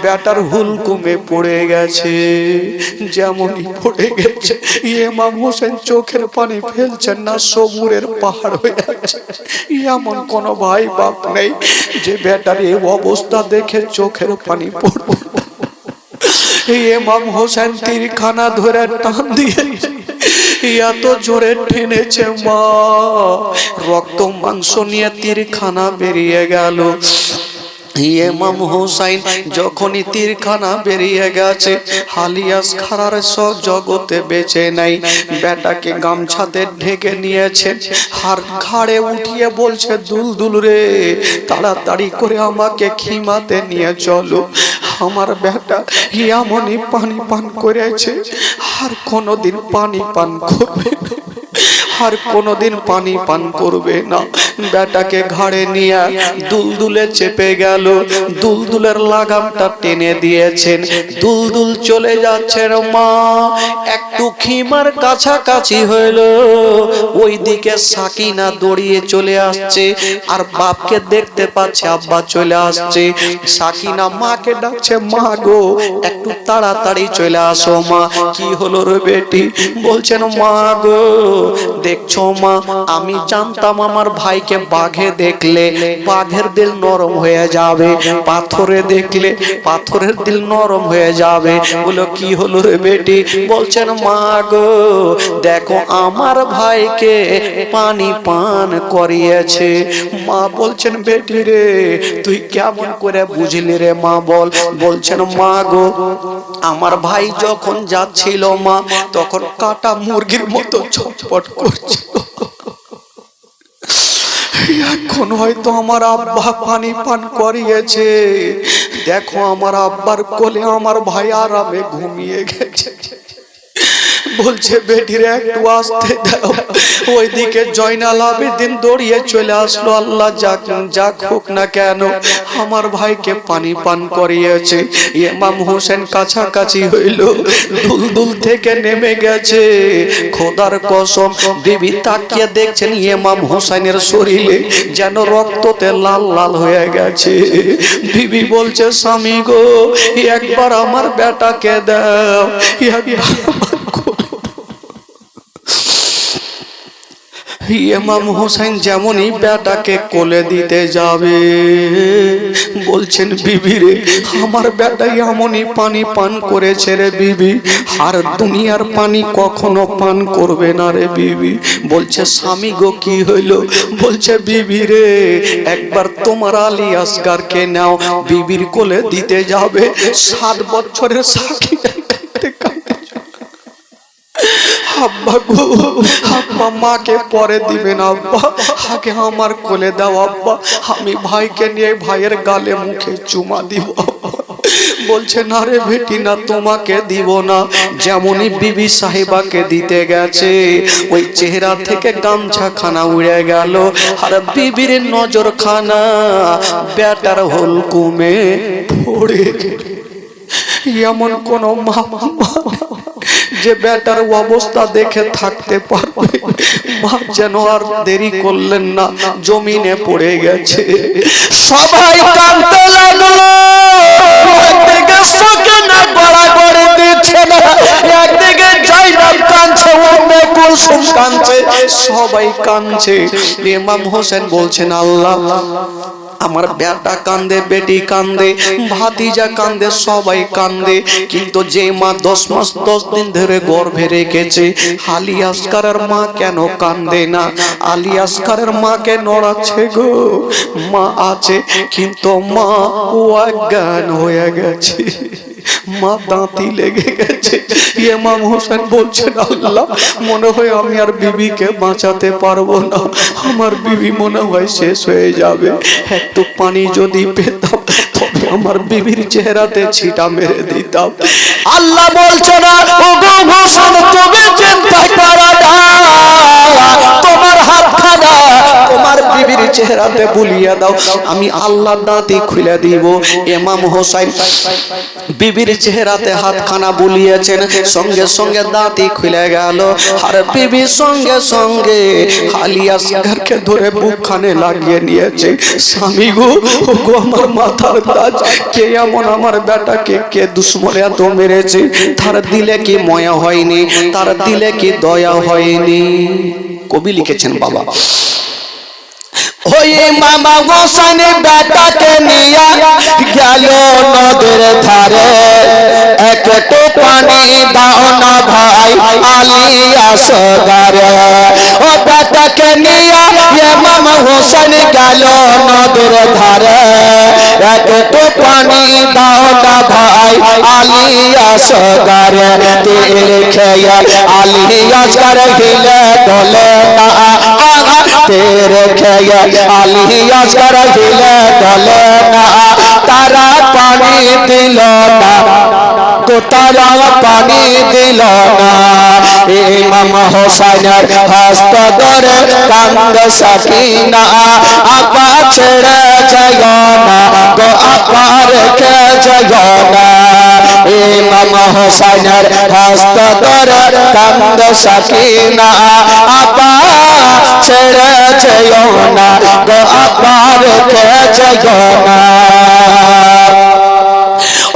বেটার হুলকুমে পড়ে গেছে। যেমনই পড়ে গেছে, ইমাম হোসেন চোখের পানি ফেলছেন না, সবুরের পাহাড় হয়ে যাচ্ছে। এমন কোন ভাই বাপ নেই যে বেটার এই অবস্থা দেখে চোখের পানি পড়বে। ইমাম হোসেন তীরখানা ধরে টান দিয়েছে, এত জোরে টেনেছে মা, রক্ত মাংস নিয়ে তীরখানা বেরিয়ে গেল। ইমাম হুসাইন যখনই তীরখানা বেরিয়ে গেছে, আলিয়াস খারার সব জগতে বেঁচে নাই। বেটাকে গামছাতে ঢেকে নিয়েছে, আর ঘাড়ে উঠিয়ে বলছে, দুলদুল রে, তাড়াতাড়ি করে আমাকে খিমাতে নিয়ে চলো। আমার বেটা এমনই পানি পান করেছে, আর কোনোদিন পানি পান করবে না, আর কোনোদিন পানি পান করবে না। বেটাকে ঘাড়ে নিয়ে দুলদুলে চেপে গেল, দুলদুলের লাগামটা টেনে দিয়েছেন, দুলদুল চলে যাচ্ছেন। মা একটু খিমার কাছাকাছি হইল, ওইদিকে সাকিনা দৌড়িয়ে চলে আসছে, আর বাপকে দেখতে পাচ্ছে আব্বা চলে আসছে। সাকিনা মাকে ডাকছে, মা গো একটু তাড়াতাড়ি চলে আসো মা। কি হলো রে বেটি? বলছেন, মা গো দেখছো মা, আমি জানতাম আমার ভাইকে বাঘে দেখলে বাঘের দিল নরম হয়ে যাবে, পাথরে দেখলে পাথরের দিল নরম হয়ে যাবে। বলো কি হলো রে বেটি? বলছেন, মা গো দেখো আমার ভাইকে পানি পান করিয়েছে। মা বলছেন, বেটি রে তুই কেমন করে বুঝলি রে মা বল? বলছেন, মা গো আমার ভাই যখন যাচ্ছিল মা, তখন কাটা মুরগির মতো ছটপট করছিল। এখন হয়তো আমার আব্বা পানি পান করিয়েছে, দেখো আমার আব্বার কোলে আমার ভাই আরামে ঘুমিয়ে গেছে। বলছে, বেটিরে একটু আসতে দাও। ওইদিকে জয়নাল আবেদিন দৌড়িয়ে চলে আসলো। আল্লাহ যাক হোক না কেন আমার ভাইকে পানি পান করিয়েছে। ইমাম হোসেন কাছাকাছি হইল, দুলদুল থেকে নেমে গেছে। খোদার কসম, বিবি তাকিয়ে দেখছেন ইমাম হোসেনের শরীরে যেন রক্ততে লাল লাল হয়ে গেছে। বিবি বলছে, স্বামী গো একবার আমার বেটাকে দাও, ইমাম হোসেন যেমনই বেটাকে কোলে দিতে যাবে, বলছেন, বিবি রে আমার বেটা এমনই পানি পান করেছে রে বিবি, আর দুনিয়ার পানি কখনো পান করবে না রে বিবি। বলছে, স্বামী গো কি হইল? বলছে, বিবি রে একবার তোমার আলী আসগারকে নাও, বিবির কোলে দিতে যাবে। 7 বছরের সাক্ষী আব্বা গো, আব্বা মাকে পরে দিবেন আব্বা, আগে আমার কোলে দাও আব্বা, আমি ভাইকে নিয়ে ভাইয়ের গালে মুখে চুমা দিব। বলছে, না রে বেটি না, তোমাকে দিব না। যেমনই বিবি সাহেবাকে দিতে গেছে, ওই চেহারা থেকে গামছা খানা উড়ে গেল, আর বিবির নজর খানা বেটার হলকুমে পড়ে গেল। এমন কোন মা যে বেটার অবস্থা দেখে থাকতে পারবে? মা যেন আর দেরি করলেন না, জমিনে পড়ে গেছে। সবাই কাঁদতে লাগলো, একদিকে সাকিনা গড়াগড়ি দিচ্ছে না, একদিকে জয়নাব কাঁদছে, উম্মে কুলসুম কাঁদছে, সবাই কাঁদছে। ইমাম হোসেন বলছেন, আল্লাহ আমার বেটা কান্দে, বেটি কান্দে, ভাতিজা কান্দে, সবাই কান্দে, কিন্তু যে মা 10 মাস 10 দিন ধরে গর্ভে রেখেছে, আলী আসগারের মা কেন কান্দে না? আলী আসগারের মাকে নড়াচ্ছে গো, মা আছে কিন্তু মা অজ্ঞান হয়ে গেছে, মা দাঁতি লেগে গেছে। ইমাম হোসেন বলছেন, আল্লাহ মনে হয় আমি আর বিবিকে বাঁচাতে পারবো না, আমার বিবি মনে হয় শেষ হয়ে যাবে। একটু পানি যদি পেতাম তবে আমার বিবির চেহারাতে ছিটা মেরে দিতাম। আল্লাহ বলছে না, ওগো হোসেন তুমি চিন্তা করো না, তোমার হাতখানা তোমার বিবির চেহারাতে বুলিয়ে দাও, আমি আল্লাহ দাঁতি খুলে দিব। ইমাম হোসেন বিবির চেহারাতে হাতখানা বুলিয়েছেন, সঙ্গে সঙ্গে দাঁতি খুলে গেল, আর বিবির সঙ্গে সঙ্গে আলী আসগারকে ধরে বুকখানে লাগিয়ে নিয়েছে। স্বামী গো, ওগো আমার মাথার তাজ, কে এমন আমার বেটাকে কে দুশ্মনে এত মেরেছে? তার দিলে কি ময়া হয়নি? তার দিলে কি দয়া হয়নি? কবি লিখেছেন বাবা, ওই মামা হোসেন বেটাকে নিয়ে গেল নদীর ধারে, একটু পানি দাও না ভাই আলিয়াস গারে। ও বেটাকে নিয়ে মামা হোসেন গেল নদীর ধারে, একটু পানি দাও না ভাই আলিয়াস গারে। তেল খেয়ে আলিয়াস গার হিলে ডলে না, তেরে খেয়ে আলিয়াস গার হিলে ডলে না। তারা পানি দিল না, তারা পানি দিল না। ইমাম হোসেনের হস্ত ধরে কান্দে সাকিনা, আপা ছেড়ে যায় না গো, আপা রেখে যায় না। ইমাম হোসেনের হস্ত ধরে কান্দে সাকিনা, আপা ছেড়ে যায় না গো, আপা রেখে যায় না।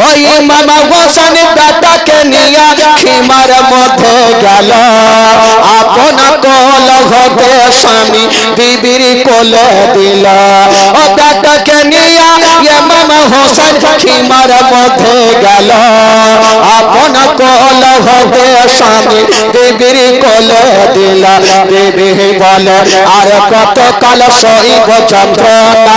ওই মামা হোসেন বেটাকে নিয়ে খিমার মধ্যে গেল, আপন কোল হতে স্বামী বিবির কোলে দিল। ও বেটাকে নিয়ে মামা হোসেন খিমার মধ্যে গেল, আপন কোল হতে স্বামী বিবির কোলে দিল। বিবি বলে আর কত কাল সইব যন্ত্রণা,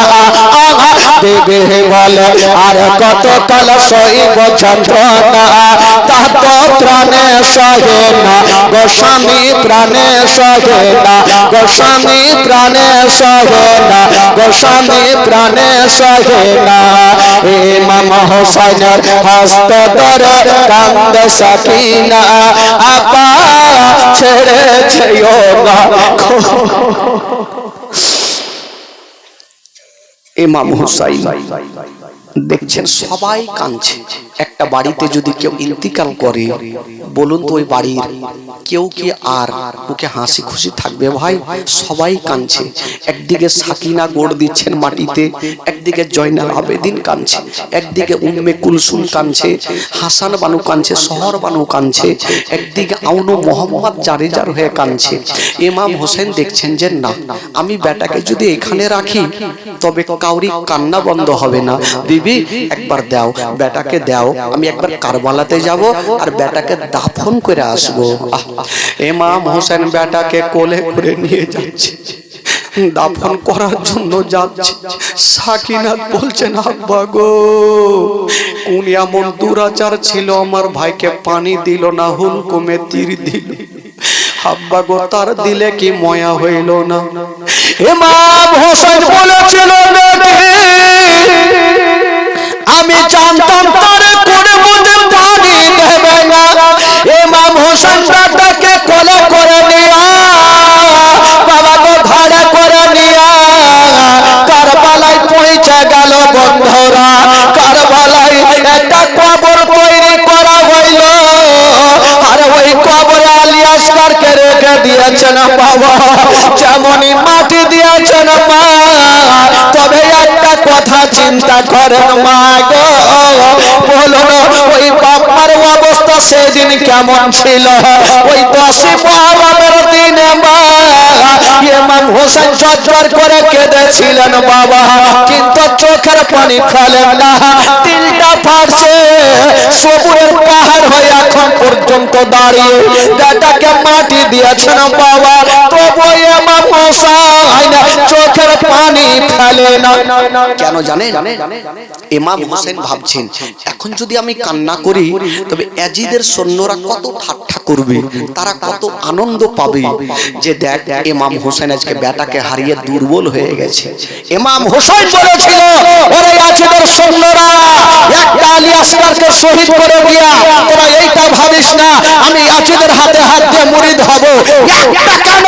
বিবি বলে আর কত কাল সইব যন্ত্রণা। তার তো প্রাণে সহে না গো স্বামী, প্রাণে সহে না গো স্বামী, প্রাণে সহে না গো স্বামী, প্রাণে সহে না। ইমাম হোসেনের হস্ত ধরে কান্দে সাকিনা, আপা ছেড়ে যেও না। ইমাম হুসাইন দেখছেন সবাই কাঁদছে। একটা বাড়িতে যদি কেউ ইন্তিকাল করে, বলুন তো ওই বাড়ির কেউ কি আর ওকে হাসি খুশি থাকবে ভাই? সবাই কাঁদছে। একদিকে সাকিনা গোড় দিচ্ছেন মাটিতে, একদিকে জয়নাল আবেদিন কাঁদছে, একদিকে উম্মে কুলসুম কাঁদছে, হাসান বানু কাঁদছে, শহর বানু কাঁদছে, একদিকে আউনু মোহাম্মদ জারেজার হয়ে কাঁদছে। ইমাম হোসেন দেখছেন যে না, আমি বেটাকে যদি এখানে রাখি তবে কাউরি কান্না বন্ধ হবে না। বিবি একবার দাও, বেটাকে দাও, আমি একবার কারবালাতে যাব আর বেটাকে দাফন করে আসবো। ইমাম হোসেন বেটাকে কোলে করে নিয়ে যাচ্ছে, দাফন করার জন্য যাচ্ছে। সাকিনাত বলছেন আব্বা গো, কোন এমন দুরাচার ছিল আমার ভাইকে পানি দিল না, হুলকুমে তীর দিল। আব্বা গো তার দিলে কি ময়া হইল না? ইমাম হোসেন বলেছিল আমি জানতাম তারে কোনে মধ্যে পানি দেবে না। ইমাম হোসেন বেটাকে কোলে করে নিয়া, বাবা গো ঘাড়ে করে নিয়া কারবালায় পৌঁছে গেল। বন্ধুরা, কারবালায় একটা কবর তৈরি করা হইল, আর ওই কবরে আলী আসগরকে রেখে দিয়েছেন বাবা। যেমনই মাটি দিয়েছেন মা, তবে একটা কথা চিন্তা করেন মা গো, বলুন ওই বাবার অবস্থা সেদিন কেমন ছিল? ওই 10 মুহররমের দিনে মা ইমাম হোসেন ঝরঝর করে কেঁদেছিলেন বাবা, কিন্তু চোখের পানি ফেলেন না। দিলটা ফাটছে, সবুরের পাহাড় হয়ে এখন পর্যন্ত দাঁড়িয়ে বেটাকে মাটি দিয়েছেন বাবা, তবু ইমাম হোসেন চোখের পানি ফেলে না। কেন জানেন? ইমাম হোসেন ভাবছেন এখন যদি আমি কান্না করি তবে ইয়াজিদের সৈন্যরা কত ঠাট্টা করবে, তারা কত আনন্দ পাবে যে দেখ ইমাম হোসেন আজকে বেটাকে হারিয়ে দুর্বল হয়ে গেছে। ইমাম হোসেন বলেছিল ওরে ইয়াজিদের সৈন্যরা একটা আলী আসগরকে শহীদ করে দিয়া তোরা এইটা ভাবিস না আমি ইয়াজিদের হাতে হাত দিয়ে মুরিদ হব। একটা কেন,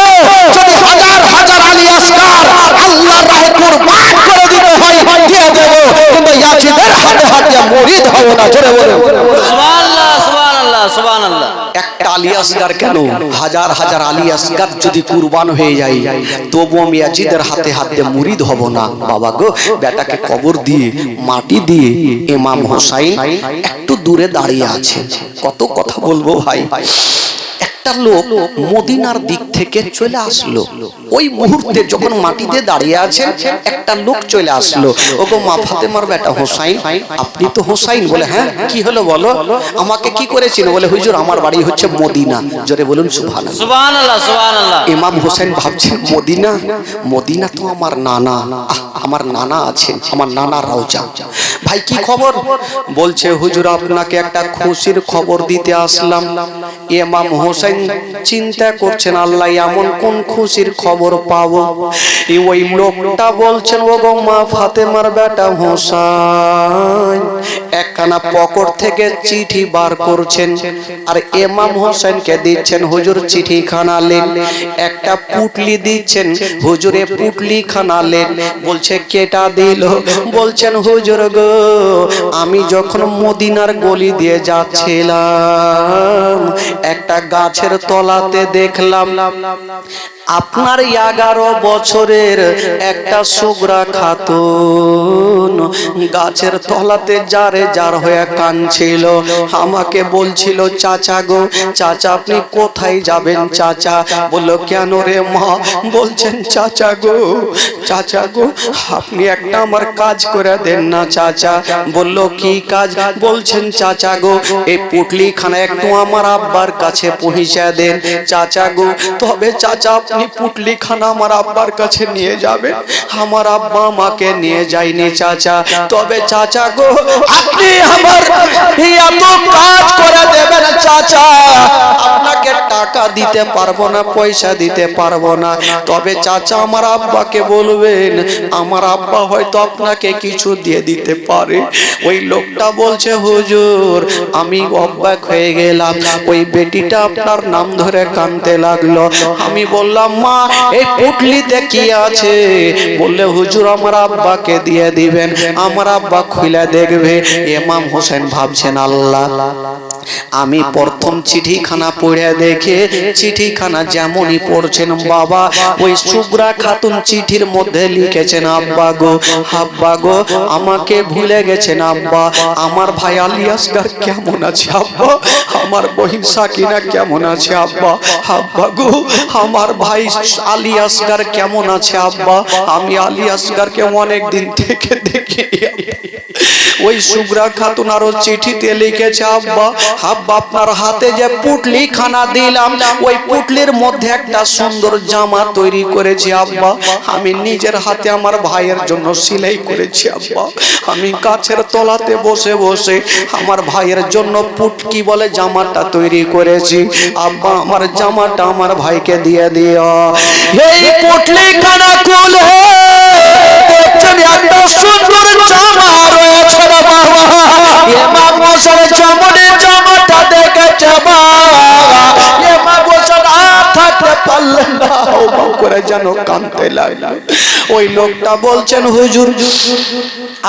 যদি হাজার হাজার আলী আসগর আল্লাহর রাহে কুরবান করে দিতে হয় দিয়ে দেব, কিন্তু ইয়াজিদের হাতে হাত দিয়ে মুরিদ হব না। জোরে বলে সুবহানাল্লাহ, সুবহানাল্লাহ, সুবহানাল্লাহ। একটা আলী আসগর কেন, হাজার হাজার আলী আসগর যদি কুরবান হয়ে যায় তবু আমি ইয়াজিদের হাতে হাত দিয়ে মুরিদ হব না। বাবা গো, বেটাকে কবর দিয়ে মাটি দিয়ে ইমাম হোসেন একটু দূরে দাঁড়িয়ে আছে। কত কথা বলবো ভাই, একটা লোক মদিনার দিক থেকে চলে আসলো। ওই মুহূর্তে যখন মাটিতে দাঁড়িয়ে আছেন একটা লোক চলে আসলো। ওগো মা ফাতেমার বেটা হোসাইন, আপনি তো হোসাইন? বলে হ্যাঁ। কি হলো বলো? আমাকে কি করেছিল? বলে হুজুর আমার বাড়ি হচ্ছে মদিনা। জোরে বলুন সুবহানাল্লাহ। সুবহানাল্লাহ সুবহানাল্লাহ। ইমাম হোসেন ভাবছেন মদিনা, মদিনা তো আমার নানা, আমার নানা আছেন, আমার নানা রওজা। ভাই কি খবর? বলছে হুজুর আপনাকে একটা খুশির খবর দিতে আসলাম। ইমাম হোসেন চিন্তা করছেন আল্লাহ এমন কোন খুশির খবর পাবো। ওই লোকটা বলছেন ওগো মা ফাতেমার বেটা হোসেন, একখানা পকেট থেকে চিঠি বার করছেন আর ইমাম হোসেনকে দিচ্ছেন। হুজুর চিঠি খানা লেন। একটা পুটলি দিচ্ছেন, হুজুরে পুটলি খানা লেন। বলছে কেটা দিল? বলছেন হুজুর গো আমি যখন মদিনার গলি দিয়ে যাচ্ছিলাম একটা গাছের তলাতে দেখলাম আপনার 11 বছরের একটা সুগরা খাতুন গাছের তলাতে জারে জার হয়ে কাঁদছিল। আমাকে বলছিল চাচা গো, চাচা আপনি কোথায় যাবেন চাচা? বলল কেন রে মা? বলছেন চাচা গো, চাচা গো আপনি একটা আমার কাজ করে দেন না চাচা। বলল কি কাজ? বলছেন চাচা গো এই পুটলি খানা একটু আমার আব্বার কাছে পৌঁছে দেন চাচা গো। তবে চাচা আপনি পুটলি খানা আমার আব্বার কাছে নিয়ে যাবেন। আমার আব্বা আমাকে নিয়ে যায়নি চাচা। তবে চাচা গো আপনি আমার এত কাজ করে দেবেন চাচা, আপনাকে টাকা দিতে পারবো না, পয়সা দিতে পারবো না। তবে চাচা আমার আব্বাকে বলবেন, আমার আব্বা হয়তো আপনাকে কিছু দিয়ে দিতে পারে। ওই লোকটা বলছে হুজুর আমি অবাক হয়ে গেলাম। ওই বেটিটা আপনার নাম ধরে কাঁদতে লাগলো। আমি বললাম মা এই পুটলিতে কি আছে? বললে হুজুর আমার আব্বাকে দিয়ে দিবেন, আমার আব্বা খুলে দেখবে। ইমাম হোসেন ভাবছেন আল্লাহ আমি প্রথম চিঠিখানা পড়ে দেখে চিঠিখানা যেমনই পড়ছেন বাবা ওই সুগরা খাতুন চিঠির মধ্যে লিখেছেন আব্বা গো, আব্বা গো আমাকে ভুলে গেছেন আব্বা। আমার ভাই আলী আসগার কেমন আছে আব্বা? আমার বহিন সাকিনা কেমন আছে আব্বা? আব্বা গো আমার ভাই আলী আসগার কেমন আছে আব্বা? আমি আলী আসগারকে অনেক দিন থেকে দেখি। ওই সুগরা খাতুন আরো চিঠিতে লিখেছে আব্বা, আব্বা আপনার হাতে যে পুটলি খানা দিলাম ওই পুটলির মধ্যে একটা সুন্দর জামা তৈরি করেছি আব্বা। আমি নিজের হাতে আমার ভাইয়ের জন্য সেলাই করেছি আব্বা। আমি গাছের তলাতে বসে বসে আমার ভাইয়ের জন্য পুটকি বলে জামাটা তৈরি করেছি আব্বা। আমার জামাটা আমার ভাইকে দিয়ে দিও। এই পুটলি খানা খুলে দেখছেন একটা সুন্দর জামা রয়েছে রে বাবা। ইমাম হোসেন জামানের জামাটা দেখেছে বাবা। ইমাম হোসেন আর থাকতে পারলেন না, ওমা করে যেন কাঁদতে লাগলো। ওই লোকটা বলছেন হুজুর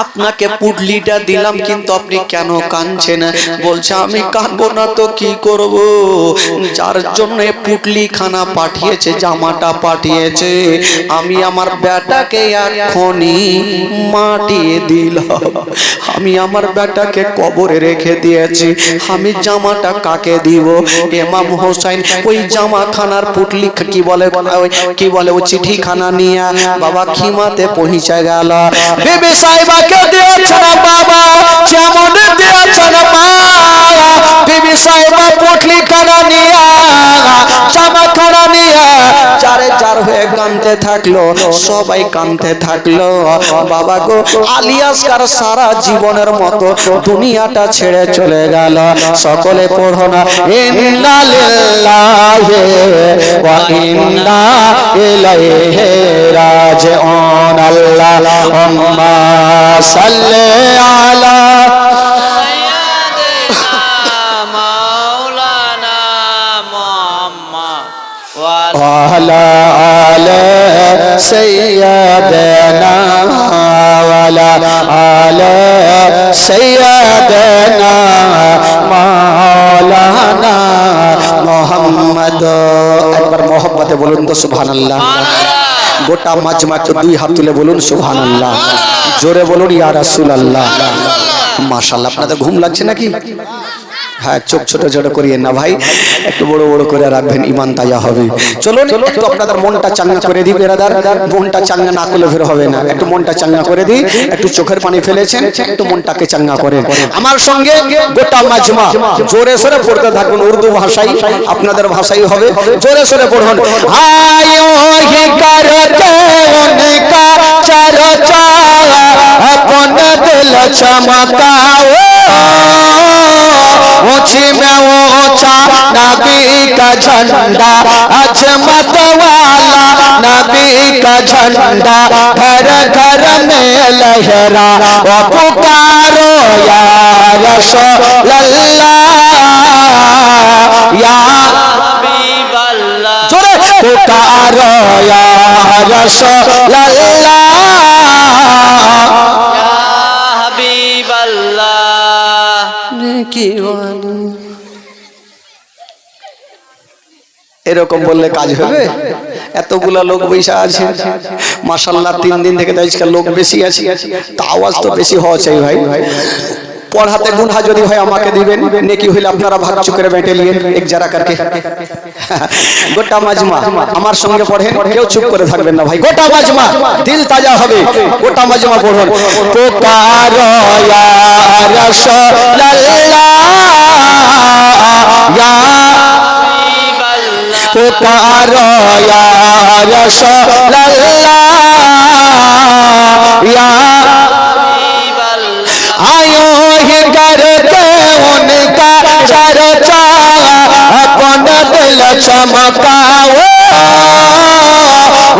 আপনাকে পুটলিটা দিলাম কিন্তু আপনি কেন কাঁদছেন? বলছে আমি কাঁদবো না তো কি করব, যার জন্য পুটলি খানা পাঠিয়েছে জামাটা পাঠিয়েছে আমি আমার বেটাকে এখনই মাটিয়ে দিলাম। আমি আমার বেটাকে কবরে রেখে দিয়েছি, আমি জামাটা কাকে দিব? ইমাম হোসেন ওই জামা খানার পুটলি কি বলে কি বলে ও চিঠি খানা নিয়ে বাবা খিমাতে পৌঁছে গেল। বিবি সাহেবাকে দিয়েছেন বাবা যেমন দিয়েছেন মা। বিবি সাহেবা পুটলি খানা নিয়ে জামা খানা নিয়ে চারে চার হয়ে কাঁদতে থাকলো, সবাই কাঁদতে থাকলো। বাবা গো আলী আসগার সারা জীবনের মতো দুনিয়াটা ছেড়ে চলে গেল। সকলে পড়ো না ইন্না লিল্লাহি ওয়া ইন্না ইলাইহি রাজিউন। আল্লাহুম্মা সাল্লি আলা وعلى آل سيدنا وعلى آل سيدنا مولانا محمد। একবার মহব্বতে বলুন তো সুবহানাল্লাহ। গোটা মাজমা একটু দুই হাত তুলে বলুন সুবহানাল্লাহ। জোরে বলুন ইয়া রাসূলুল্লাহ। মাশাআল্লাহ। আপনাদের ঘুম লাগছে নাকি? হ্যাঁ, চোখ ছোট ছোট করিয়েন না ভাই, একটু বড় বড় করে রাখবেন, ইমান তাজা হবে। চলুন একটু আপনাদের মনটা চাঙ্গা করে দিই বেরাদার, মনটা চাঙ্গা না করলে ফের হবে না, একটু মনটা চাঙ্গা করে দিই। একটু চোখের পানি ফেলেছেন, একটু মনটাকে চাঙ্গা করেন। আমার সঙ্গে গোটা মাজমা জোরে সোরে পড়তে থাকুন, উর্দু ভাষাই আপনাদের ভাষাই হবে, জোরে সোরে পড়ুন। আয়ো হি করতে উনকা চর্চা, अपन दिल चमकाओ, ऊंची में ऊंचा नबी का झंडा, अजमत वाला नबी का झंडा, घर घर में लहरा वो पुकारो या रसूल अल्लाह, या हबीब अल्लाह, जोरे पुकारो या रसूल अल्लाह, या हबीब अल्लाह। এরকম বললে কাজ হবে? এতগুলা লোক বৈশা আছে মাশাআল্লাহ, 3 দিন থেকে তো আজকাল লোক বেশি আছে, তা আওয়াজ তো বেশি হওয়া চাই ভাই। পড়াতে গুনহা যদি হয় আমাকে দিবেন, নেকি হইলে আপনারা ভাগ চুকের বেটে লিয়েন এক যারা করকে। গোটা মাজমা আমার সঙ্গে পড়েন, কেউ চুপ করে থাকবেন না ভাই। গোটা মাজমা দিল তাজা হবে, গোটা মাজমা পড়ুন। পুকারো ইয়া রাসূলুল্লাহ, ইয়া हबीब अल्लाह, पुकारो या रसूलल्लाह, या हबीब अल्लाह, आयो ही करते उनका चर्चा, अपन दिल चमकाओ,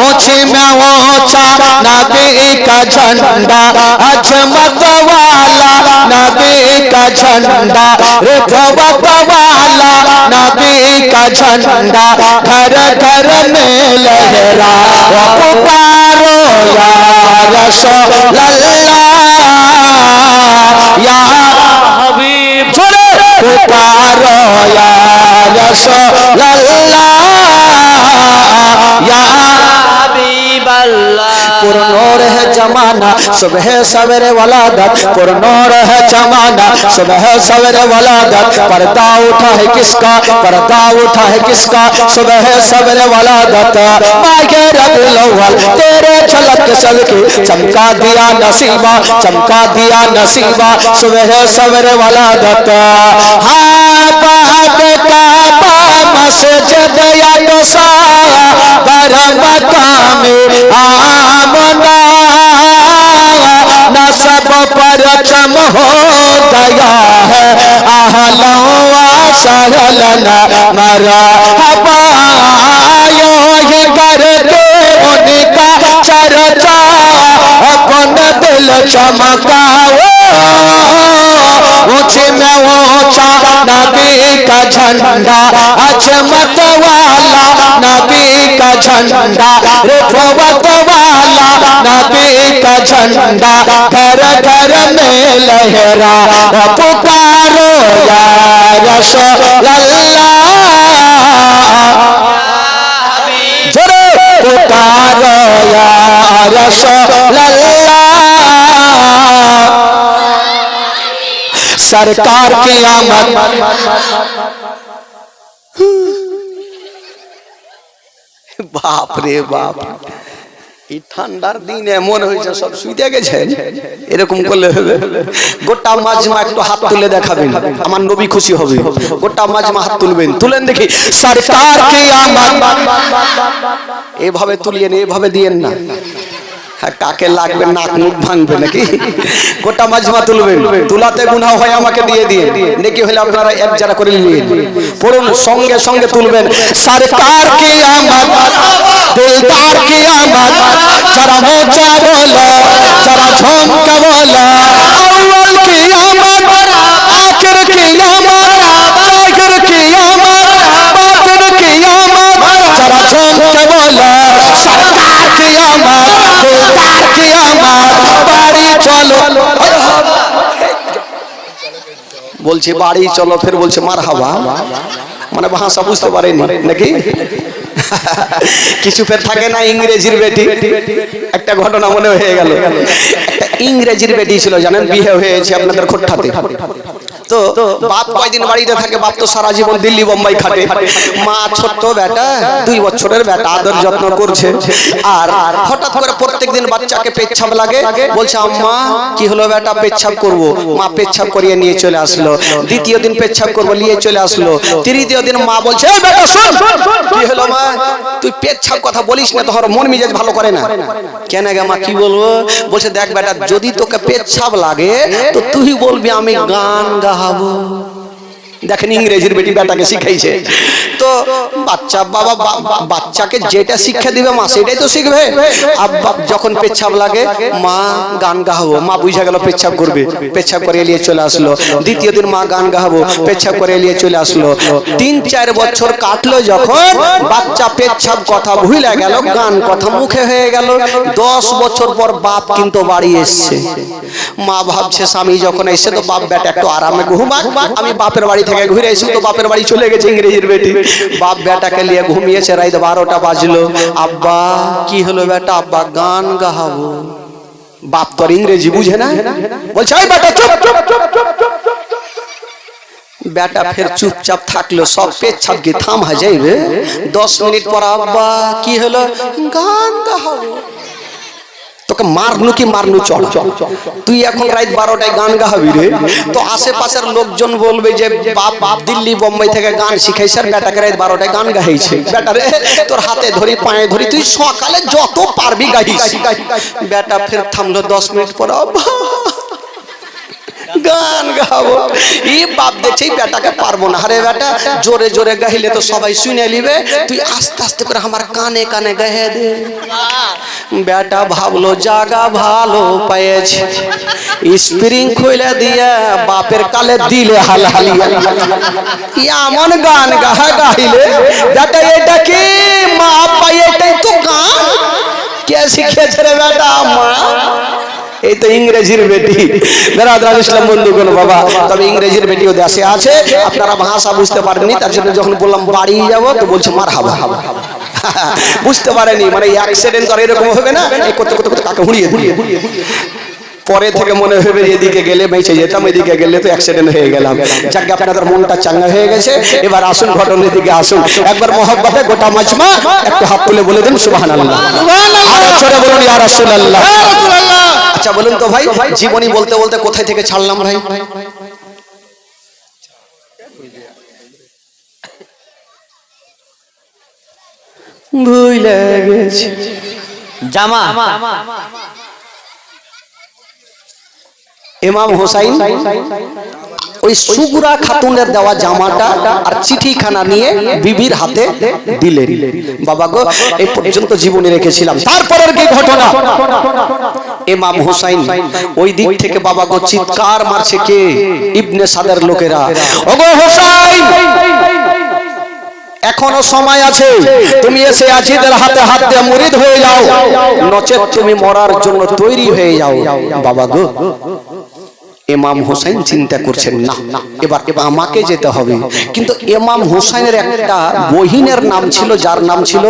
ऊंची में ऊंचा नबी का झंडा, अजमत वाला नबी का झंडा, रिफवत वाला नबी का झंडा, घर घर में लहरा वो पुकारो या रसूल अल्लाह, या हबीब जोरे पुकारो या रसूल अल्लाह, या हबीब अल्लाह। पुरनूर है जमाना सुबह सवेरे वलादत, पुरनूर है जमाना सुबह सवेरे वलादत, पर्दा उठा है किसका, पर्दा उठा है किसका, सुबह सवेरे वलादत, माहे रबीउल अव्वल तेरे झलक के सदके चमका दिया नसीबा, चमका दिया नसीबा, सुबह सवेरे वलादत। हाँ बाप का मस्जिद या तो साया बर मकाम आमना, नसब पर चम हो गया है, आहलों व सहलन मरहबा, यो ही करके उनका चर्चा, अपन दिल चमकाओ, ऊंची में ऊंचा नबी का झंडा, अजमत वाला नबी का झंडा, रिफवत वाला नबी का झंडा, घर घर में लहरा वो पुकारो या रसूल अल्लाह, जोरे पुकारो या रसूल अल्लाह, सरकार की आमद। বাপ রে বাপ, এই ঠান্ডার দিনে এমন হয়েছে সব শুইতে গেছে, এরকম করলে হবে? গোটা মাজমা একটু হাত তুলে দেখাবেন, আমার নবী খুশি হবে। গোটা মাজমা হাত তুলবেন, তুলেন দেখি। সরকার কি আমদ, এভাবে তুলিয়েন, এভাবে দিয়েন না, কাকে লাগবে নাক মুখ ভাঙবে নাকি? গোটা মাজমা তুলবেন, তুলাতে গুনাহ হয় আমাকে দিয়ে দিয়ে, নাকি হলে আপনারা এক যারা করে নিয়ে পড়ুন, সঙ্গে সঙ্গে তুলবেন। সরকার কি আমদ, দিলদার কি আমদ, যারা মোচা বলো, যারা ঝমকা বলো, আউয়াল কি আমদ, আখির কি আমদ, আখির কি আমদ, বাতিন কি আমদ, যারা ঝমকা বলো, সরকার কি আমদ, দিলদার কি আমদ, বাড়ি চলো, বলছে বাড়ি চলো, ফের বলছে মারহাবা, মানে ভাষা বুঝতে পারেনি নাকি? কিছু ফের থাকে না ইংরেজির বেটি। একটা ঘটনা মনে হয়ে গেল, একটা ইংরেজির বেটি ছিল জানেন, বিয়ে হয়েছে আপনাদের খোট্টাতে। তো বাপ কয়দিন বাড়িতে থাকে? বাপ তো সারা জীবন দিল্লি বোম্বাই খাটে। মা ছোট্ট বেটা, 2 বছরের বেটা, আদর যত্ন করছে। আর হঠাৎ করে প্রত্যেকদিন বাচ্চাকে পেচ্ছাপ লাগে, বলছে আম্মা কি হলো বেটা? পেচ্ছাপ করব। মা পেচ্ছাপ করিয়ে নিয়ে চলে আসলো। দ্বিতীয় দিন পেচ্ছাপ করবো, নিয়ে চলে আসলো। তৃতীয় দিন মা বলছে এই বেটা শোন, কি হলো মা? তুই পেচ্ছাপ কথা বলিস না, তোর মন মেজাজ ভালো করে না। কেন গে মা, কি বলবো? বলছে দেখ বেটা, যদি তোকে পেচ্ছাপ লাগে তো তুই বলবি আমি গান গাবো। দেখেন ইংরেজির বেটি বেটাকে শিখাইছে। তো বাচ্চা বাবা বাচ্চাকে যেটা শিক্ষা দিবে মা সেটাই তো শিখবে। আব্বা যখন পেচ্ছাপ লাগে মা গান গাবো, মা বুঝে গেল পেচ্ছাপ করবে, পেচ্ছাপ করে এলিয়ে চলে আসলো। দ্বিতীয় দিন মা গান গাবো, পেচ্ছাপ করে এলিয়ে চলে আসলো। 3-4 বছর কাটলো, যখন বাচ্চা পেচ্ছাপ কথা ভুলে গেল, গান কথা মুখে হয়ে গেল। 10 বছর পর বাপ কিন্তু বাড়ি এসছে। মা ভাবছে স্বামী যখন এসে তো বাপ বেটা একটু আরামে ঘুমাক, আমি বাপের বাড়ি থেকে ঘুরে এসে তো বাপের বাড়ি চলে গেছে ইংরেজির বেটি। বাপ বেটাকে নিয়ে ঘুমিয়েছে, রাত 12টা বাজলো। আব্বা কি হলো বেটা? আব্বা গান গাবো। বাপ তো আর ইংরেজি বুঝে না, বলছে এই বেটা চুপ। বেটা ফের চুপচাপ থাকলো। সব পেচ্ছাপ কি থামা যাইবে? 10 মিনিট পর আব্বা কি হলো? গান গাবো। তোকে মারনু কি মারনু? চল তুই এখন রাত 12টায় গান গাবি রে, তো আশেপাশের লোকজন বলবে যে বাপ দিল্লি বোম্বাই থেকে গান শিখাইছে আর বেটাকে রাত 12টায় গান গাইছে। বেটা রে তোর হাতে ধরি পায়ে ধরি, তুই সকালে যত পারবি গাইস। বেটা ফের থামলো। 10 মিনিট পর আব্বা গান গাবো। এই বাপ দেখছে বেটাকে পারবো না। আরে বেটা জোরে জোরে গাইলে তো সবাই শুনে নিবে, তুই আস্তে আস্তে করে আমার কানে কানে গায়ে দে। বেটা ভাবলো জাগা ভালো পেয়েছে, স্প্রিং খুলে দিয়া বাপের কালে দিলে হালহালিয়া। এমন গান গাইলে বেটা এটা কি মা আব্বা এটাই তো গান? কে শিখেছে রে বেটা? মা। এই তো ইংরেজির বেটি। বেরাদার ইসলাম বন্ধুগণ বাবা, তবে ইংরেজির বেটিও দেশে আছে। আপনারা ভাষা বুঝতে পারেননি, তার জন্য যখন বললাম বাড়ি যাবো তো বলছে মারহাবা। বুঝতে পারেনি, মানে অ্যাক্সিডেন্ট করে এরকম হবে না, এই করতে করতে করতে কাকে হুড়িয়ে দিই। পরে থেকে মনে হবে এদিকে গেলে বেঁচে যেতাম, এদিকে গেলে তো অ্যাক্সিডেন্ট হয়ে গেলাম। যাকে আপনাদের মনটা চাঙ্গা হয়ে গেছে, এবার আসুন ঘটনার দিকে আসুন। একবার মহব্বতে গোটা মাজমা একটু হাত তুলে বলে দিন সুবহানাল্লাহ। আরো জোরে বলুন ইয়া রাসূলুল্লাহ। আচ্ছা বলুন তো ভাই, জীবনী বলতে বলতে কোথায় থেকে ছাড়লাম ভাই? ভুলে গেছি জামা। ইমাম হুসাইন ওই সুগুরা খাতুনের দেওয়া জামাটা আর চিঠিখানা নিয়ে বিবির হাতে দিলেন। বাবা গো এই পর্যন্ত জীবনে রেখেছিলাম। তারপরের কি ঘটনা? ইমাম হুসাইন ওই দিক থেকে বাবা গো চিৎকার মারছে কে? ইবনে সাদের লোকেরা, ওগো হুসাইন এখনো সময় আছে, তুমি এসে ইয়াজিদের হাতে হাত দিয়ে মুরিদ হয়ে যাও, নচেত তুমি মরার জন্য তৈরি হয়ে যাও। বাবা গো ইমাম হুসাইন চিন্তা করছেন না, এবার আমাকে যেতে হবে। কিন্তু ইমাম হুসাইনের একটা বহিনের নাম ছিল, যার নাম ছিল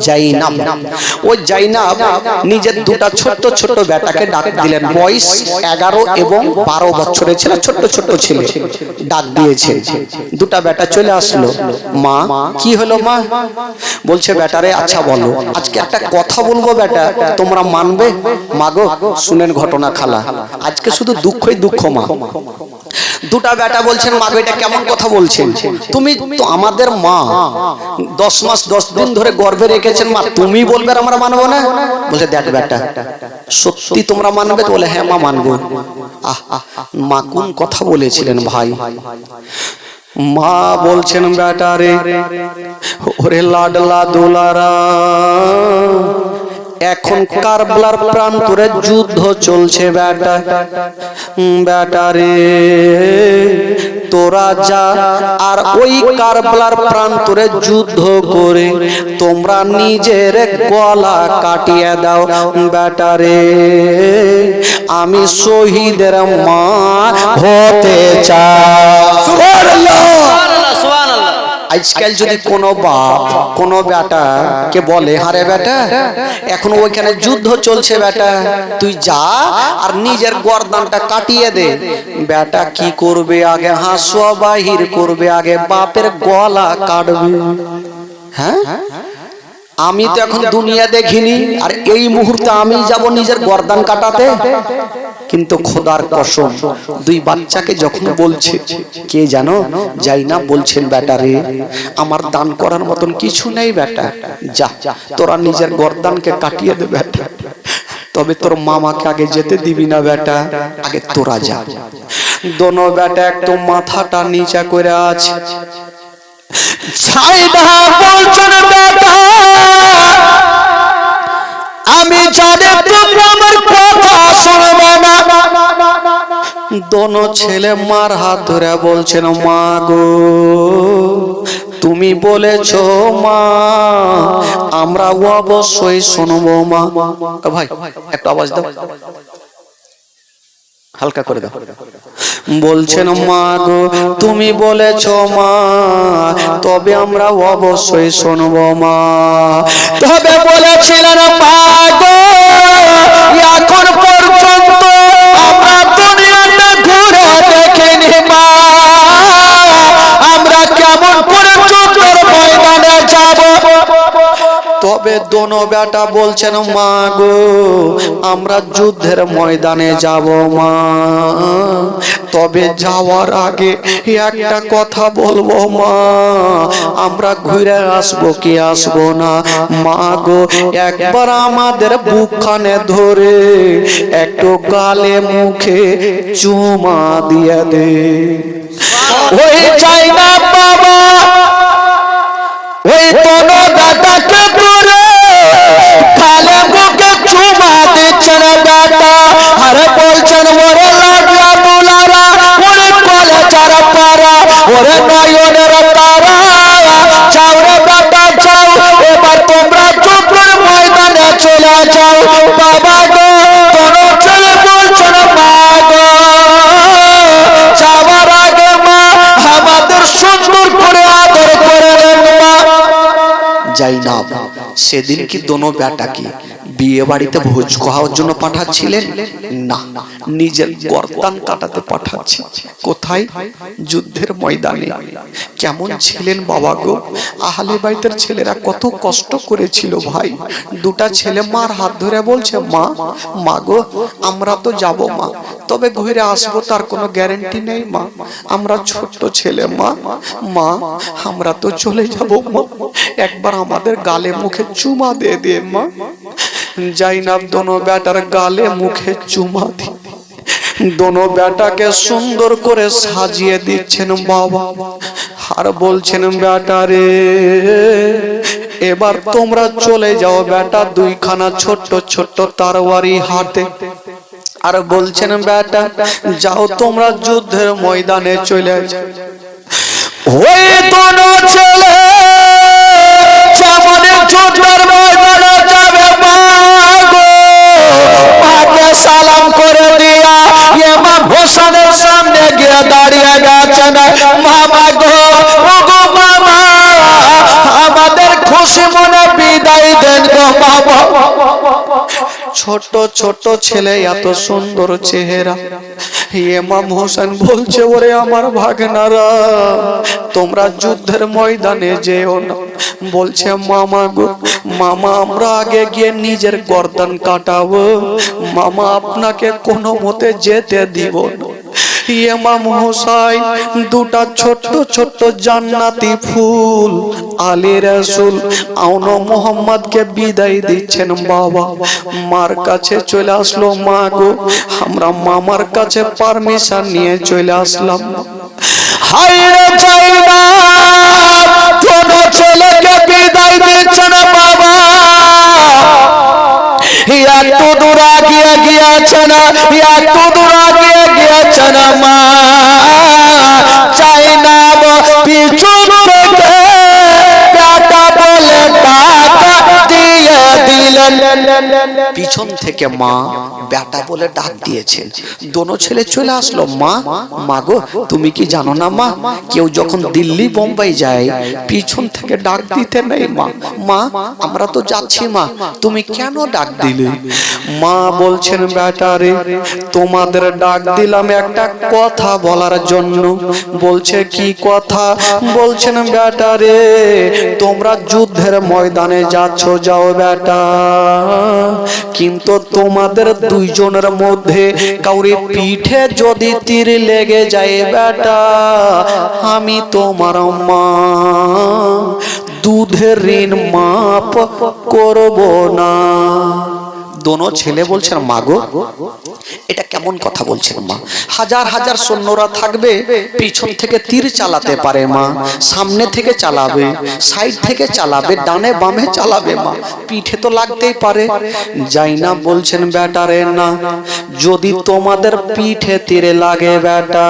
জাইনাব। ওই জাইনাব নিজের 2টা ছোট্ট ছোট্ট বেটাকে ডাক দিলেন। বয়স 11 এবং 12 বছরের ছিল, ছোট্ট ছোট্ট ছেলে। ডাক দিয়েছেন, 2টা বেটা চলে আসলো। মা কি হলো মা? বলছে বেটারে আচ্ছা বলো, আজকে একটা কথা বলবো বেটা, তোমরা মানবে? মাগো শুনেন ঘটনা খালা, আজকে শুধু দুঃখই দুঃখ মা। 2টা বেটা বলছেন মাগো এটা কেমন কথা বলছেন? তুমি তো আমাদের মা, 10 মাস 10 দিন ধরে গর্ভে রেখেছেন মা, তুমি বলবে আর আমরা মানবো না? বলছে দেখ বেটা সত্যি তোমরা মানবে? তো বলে হ্যাঁ মা মানবো। মা কোন কথা বলেছিলেন ভাই? মা বলছেন বেটারে ওরে লাডলা দুলারা, এখন কারবালার প্রান্তরে যুদ্ধ চলছে বেটা, বেটারে তোরা যা আর ওই কারবালার প্রান্তরে যুদ্ধ করে তোমরা নিজের গলা কাটিয়ে দাও বেটারে, আমি শহীদের মা হতে চাই। আজকাল যদি কোনো বাপ কোনো বেটা কে বলে হারে বেটা এখন ওইখানে যুদ্ধ চলছে বেটা তুই যা আর নিজের গর্দানটা কাটিয়ে দে, বেটা কি করবে আগে হাসুয়া বাহির করবে, আগে বাপের গলা কাটবে। হ্যাঁ, আমি তো এখন দুনিয়া দেখিনি আর এই মুহূর্তে আমি যাব নিজের গর্দান কাটাতে। কিন্তু খোদার কসম দুই বাচ্চাকে যখন বলছে কে জানো যাই না বলছেন বেটা রে আমার দান করার মতন কিছু নেই বেটা, যা তোরা নিজের গর্দানকে কাটিয়ে দে বেটা, তবে তোর মামাকে আগে যেতে দিবি না বেটা, আগে তোরা যা। দোনো বেটা একদম মাথাটা নিচা করে আছে। আমি জানি তুমি আমার কথা শুনবে না। দোনো ছেলে মার হাত ধরে বলছেন মা গো তুমি বলেছো মা আমরা অবশ্যই শুনবো মা। ভাই একটা আওয়াজ দাও, হালকা করে দাও। বলছেন মা গো তুমি বলেছো মা তবে আমরা অবশ্যই শুনবো মা। তবে বলেছিলেন মা গো এখন পর্যন্ত আমরা দুনিয়াটা ঘুরে দেখিনি মা, আমরা কেমন করে যুদ্ধের ময়দানে যাব। তবে দোনো বেটা বলছেন মা গো আমরা যুদ্ধের ময়দানে যাব মা, তবে যাওয়ার আগে একটা কথা বলবো মা আমরা ঘুরে আসবো কি আসবো না। মা গো একবার আমাদের বুকখানে ধরে একটু গালে মুখে চুমা দিয়ে দে। ওই চাই না বাবা ওই দোনো বেটাকে ধরে গালে মুখে চুমা দিচ্ছেন বেটা আর বলছেন ওরে লাগলা দুলারা ওরে কলেজার পারা ওরে নয়নের তারা যাও রে বেটা যাও এবার তোমরা যুদ্ধের ময়দানে চলে যাও। বাবা গো তোর ছেলে বলছেন মা গো যাওয়ার আগে মা আমাদের সুন্দর করে আদর করে নেন মা। যাই না সেদিন কি দোনো বেটা কি বিয়ে বাড়িতে ভোজ খাওয়ার জন্য পাঠাচ্ছিলেন না, নিজের গর্দান কাটাতে পাঠাচ্ছে। কোথায়? যুদ্ধের ময়দানে। কেমন ছিলেন বাবা গো, আহলে বাইতের ছেলেরা কত কষ্ট করেছিল ভাই। দুটা ছেলে মার হাত ধরে বলছে মা মা গো আমরা তো যাব মা, তবে ঘুরে আসবো তার কোনো গ্যারান্টি নেই মা, আমরা ছোট্ট ছেলে মা মা আমরা তো চলে যাব মা, একবার আমাদের গালে মুখে চুমা দিয়ে দে মা। জাইনাব দোনো বেটার গালে মুখে চুমা দি দোনো বেটাকে সুন্দর করে সাজিয়ে দিচ্ছেন বাবা আর বলছেন বেটা রে এবার তোমরা চলে যাও বেটা দুইখানা ছোট্ট ছোট্ট তরবারি হাতে। আর বলছেন বেটা যাও তোমরা যুদ্ধের ময়দানে চলে যাও। ওই দোনো ছেলে যেমন যুদ্ধের ময়দানে যাবে মাকে সালাম করে দিয়া ইমাম হোসেনের সামনে গিয়ে দাঁড়িয়ে গেছেন মামা গো ওগো মামা আমাদের খুশি মনে বিদায় দেন গো বাবা। ছোট ছোট ছেলে এত সুন্দর চেহারা। ইমাম হোসেন বলছে ওরে আমার ভাগনারা তোমরা যুদ্ধের ময়দানে যেও না। বলছে মামা গো মামা আমরা আগে গিয়ে নিজের গর্দান কাটাবো, মামা আপনাকে কোনো মতে যেতে দিব না। ইমাম হোসেন দুটা ছোট্ট ছোট্ট জান্নাতি ফুল আলী রাসূল আউনো মোহাম্মদকে বিদায় দিচ্ছেন বাবা। মার কাছে চলে আসলো মা গো আমরা মামার কাছে পারমিশন নিয়ে চলে আসলাম। হায়রে যাইনা কোন ছেলেকে বিদায় দিচ্ছেন বাবা, একটু দূর আগিয়ে গিয়েছেন একটু দূর আগিয়ে গিয়েছেন মা চাই না পিছু থেকে বেটা বলে টাকা দিয়ে দিল দিলেন। পিছন থেকে মা বেটা বলে ডাক দিয়েছেন। দোনো ছেলে চলে আসলো। মা, মাগো তুমি কি জানো না মা, কেউ যখন দিল্লি বোম্বাই যায় পিছন থেকে ডাক দিতে নেই মা। মা, আমরা তো যাচ্ছি মা, তুমি কেন ডাক দিলে? মা বলছেন, বেটা রে, তোমাদের ডাক দিলাম একটা কথা বলার জন্য। বলছে কি কথা? বলছেন, বেটা রে, তোমরা যুদ্ধের ময়দানে যাচ্ছ, যাও বেটা, কিন্তু তোমাদের দুইজনের মধ্যে কাউরি পিঠে যদি তীর লেগে যায় বেটা, আমি তোমার মা দুধের ঋণ মাপ করব না। দোনো ছেলে বলছেন, মাগো এটা কেমন কথা বলছেন মা? হাজার হাজার সৈন্যরা থাকবে, পিছন থেকে তীর চালাতে পারে মা, সামনে থেকে চালাবে, সাইড থেকে চালাবে, ডানে বামে চালাবে মা, পিঠে তো লাগতেই পারে। যাই না বলছেন, বেটা রে না, যদি তোমাদের পিঠে তীরে লাগে বেটা,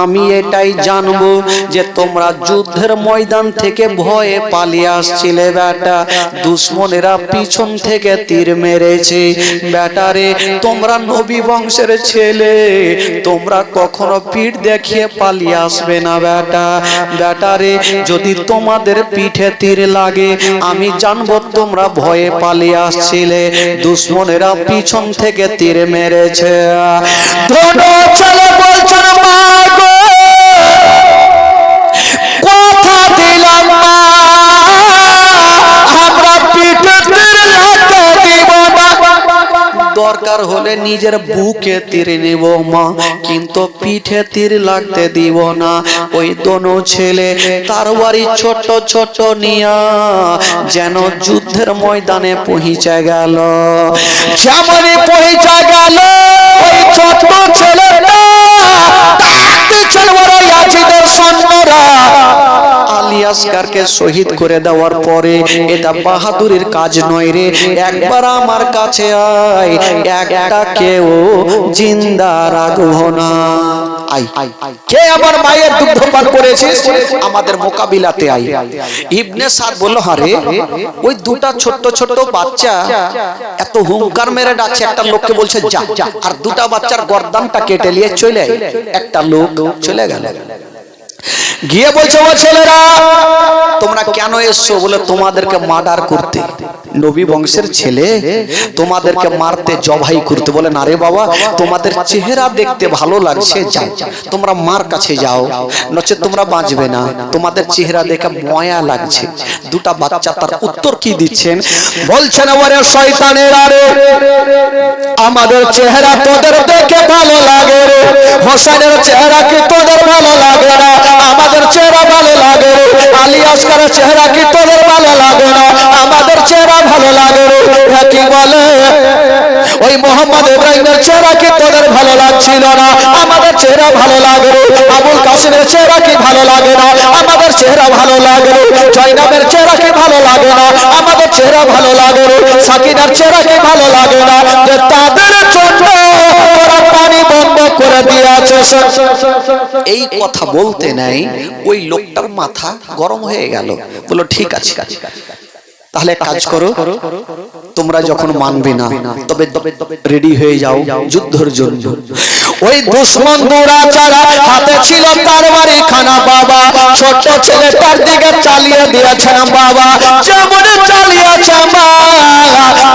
আমি এটাই জানবো যে তোমরা যুদ্ধের ময়দান থেকে ভয়ে পালিয়ে আসছিলে বেটা, দুশ্মনেরা পিছন থেকে তীর মেরেছে বেটা রে, তোমরা নবী বংশের ছেলে, তোমরা কখনো পিঠ দেখিয়ে পালিয়ে আসবে না বেটা। বেটা রে, যদি তোমাদের পিঠে তীর লাগে আমি জানবো তোমরা ভয়ে পালিয়ে আসছিলে, দুশ্মনেরা পিছন থেকে তীর মেরেছে। দোনো ছেলে বলছেন, মা গো কথা দিলাম মা, আমরা পিঠে তীর লাগতে দিব না, দরকার হলে নিজের বুকে তীর নিব মা, কিন্তু পিঠে তীর লাগতে দিব না। ওই দোনো ছেলে তরবারি ছোট ছোট নিয়া যেন যুদ্ধের ময়দানে পৌঁছে গেল। যেমনই পৌঁছে গেল ওই ছোট ছেলেটা আলী আসগারকে শহীদ করে দেওয়ার পরে, এটা বাহাদুরের কাজ নয় রে, একবার আমার কাছে আয়, একটা কেউ জিন্দা রাখবো না। আই, কে আমার মায়ের দুগ্ধ পান করেছিস, আমাদের মোকাবিলাতে আই। ইবনে সাদ বলল, আরে ওই দুটা ছোট ছোট বাচ্চা এত হুঙ্কার মেরে ডাকছে, একটা লোককে বলছে যা, আর দুটা বাচ্চার গর্দানটা কেটে নিয়ে চলে, একটা লোক চলে গেল, গিয়ে বলছে, ও ছেলেরা তোমরা কেন এসছো? বলে তোমাদেরকে মার্ডার করতে, নবী বংশের ছেলে, তোমাদেরকে মারতে, জবাই করতে। বলে না রে বাবা, তোমাদের চেহারা দেখতে ভালো লাগছে, যাও তোমরা মার কাছে যাও, নচেত তোমরা বাঁচবে না, তোমাদের চেহারা দেখে মায়া লাগছে। দুটা বাচ্চা তার উত্তর কি দিচ্ছেন? বলছেন, ওরে শয়তানেরা রে, আমাদের চেহারা তোদের দেখে ভালো লাগে রে, হোসেনের চেহারা কি তোদের ভালো লাগে না? আমাদের চেহারা ভালো লাগে রে। আলী আসগারের চেহারা কি তোদের ভালো লাগে না? আমাদের চেহারা ভালো লাগে রে। কি বলে, ওই মোহাম্মদ ইব্রাহিমের চেহারা কি তোদের ভালো লাগছিল না? আমাদের চেহারা ভালো লাগে রে। আবুল কাসিমের চেহারা কি ভালো লাগে না? আমাদের চেহারা ভালো লাগে রে। জয়নাবের চেহারা কি ভালো লাগে না? আমাদের চেহারা ভালো লাগে রে। সাকিনার চেহারা কি ভালো লাগে না? যে তাদের জন্য ওরা পানি বন্ধ করে দিয়েছে। এই কথা বলতে নাই, ওই লোকটার মাথা গরম হয়ে গেল। বললো ঠিক আছে, তাহলে কাজ করো, তোমরা যখন মানবে না তবে রেডি হয়ে যাও যুদ্ধের জন্য। ওই দুশ্মন দুরাচার হাতে ছিল তরবারি খানা বাবা, ছোট ছেলেটার দিকে চালিয়ে দিয়েছেন বাবা, যেমন চালিয়েছে মা,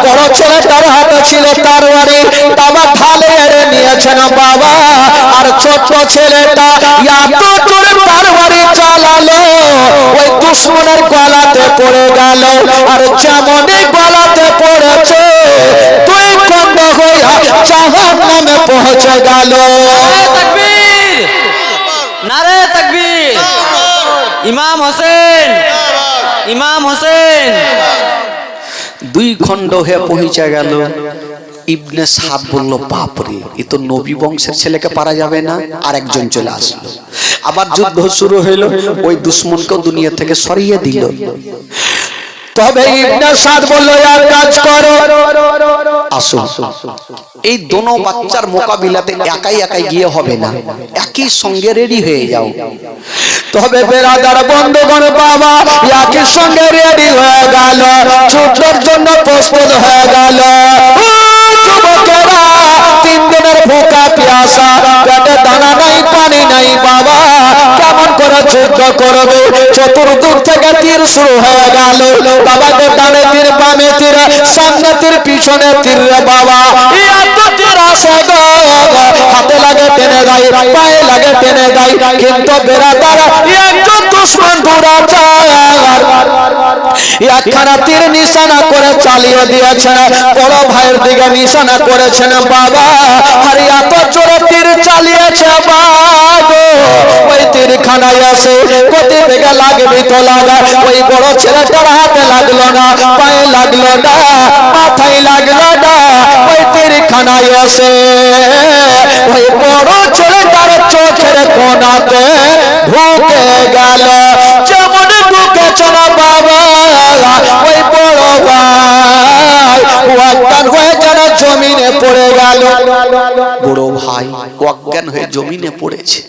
বড় ছেলেটার হাতে ছিল তরবারি, বাবা ঢালে এড়ে নিয়েছেন বাবা, আর ছোট ছেলেটা এত জোরে তরবারি চালালো ওই দুশ্মনের গলাতে পড়ে গেল, আর যেমনই গলাতে পড়েছে দুই খণ্ড হইয়া জাহান্নামে পৌঁছে গেল। তাকবীর, নারে তাকবীর। ইমাম হোসেন, ইমাম হোসেন দুই খণ্ড হয়ে পৌঁছে গেল। ইবনে সাদ বলল, বাপরে, এ তো নবী বংশের ছেলেকে পারা যাবে না। আর একজন চলে আসলো, আবার যুদ্ধ শুরু হইলো, ওই দুশ্মনকেও দুনিয়া থেকে সরিয়ে দিল। তবে ইবনে সাদ বলল, আর কাজ করো, আসো, এই দোনো বাচ্চার মোকাবিলাতে একাই একাই গিয়ে হবে না, একই সঙ্গে রেডি হয়ে যাও। তবে বেরাদার বন্ধুগণ বাবা একই সঙ্গে রেডি হয়ে গেল, ছুটার জন্য প্রস্তুত হয়ে গেল। যুবকেরা 3 দিনের ভোকা পিয়াসা, পেটে দানা নাই পানি নাই বাবা, কেমন করে যুদ্ধ করবে? চতুর্দিক থেকে তীর শুরু হয়ে গেল। বাবাকে ডানে তীর, বামে তীর, সামনে তীর, পিছনে তীর রে বাবা। এত তীর আসে গো, হাতে লাগে টেনে দেয়, পায়ে লাগে টেনে দেয়, কিন্তু বেরাদার একজন দুশমন দুরাচার একখানা তীর নিশানা করে চালিয়ে দিয়েছেন, বড় ভাইয়ের দিকে নিশানা করেছেন বাবা। আর এত জোরে তীর চালিয়েছে বাবা, ওই তীর খানায় আসে কোথা থেকে লাগবে তো লাগা, ওই বড় ছেলেটার হাতে লাগলো না, পায়ে লাগলো না, মাথায় লাগলো না, ওই তীর খানায় আসে ওই বড় ছেলেটার চোখের কোণাতে ঢুকে গেল। যেমন ঢুকেছে না বাবা, ওই বড় ভাই অজ্ঞান হয়ে যেন জমিনে পড়ে গেল। বড় ভাই অজ্ঞান হয়ে জমিনে পড়েছে।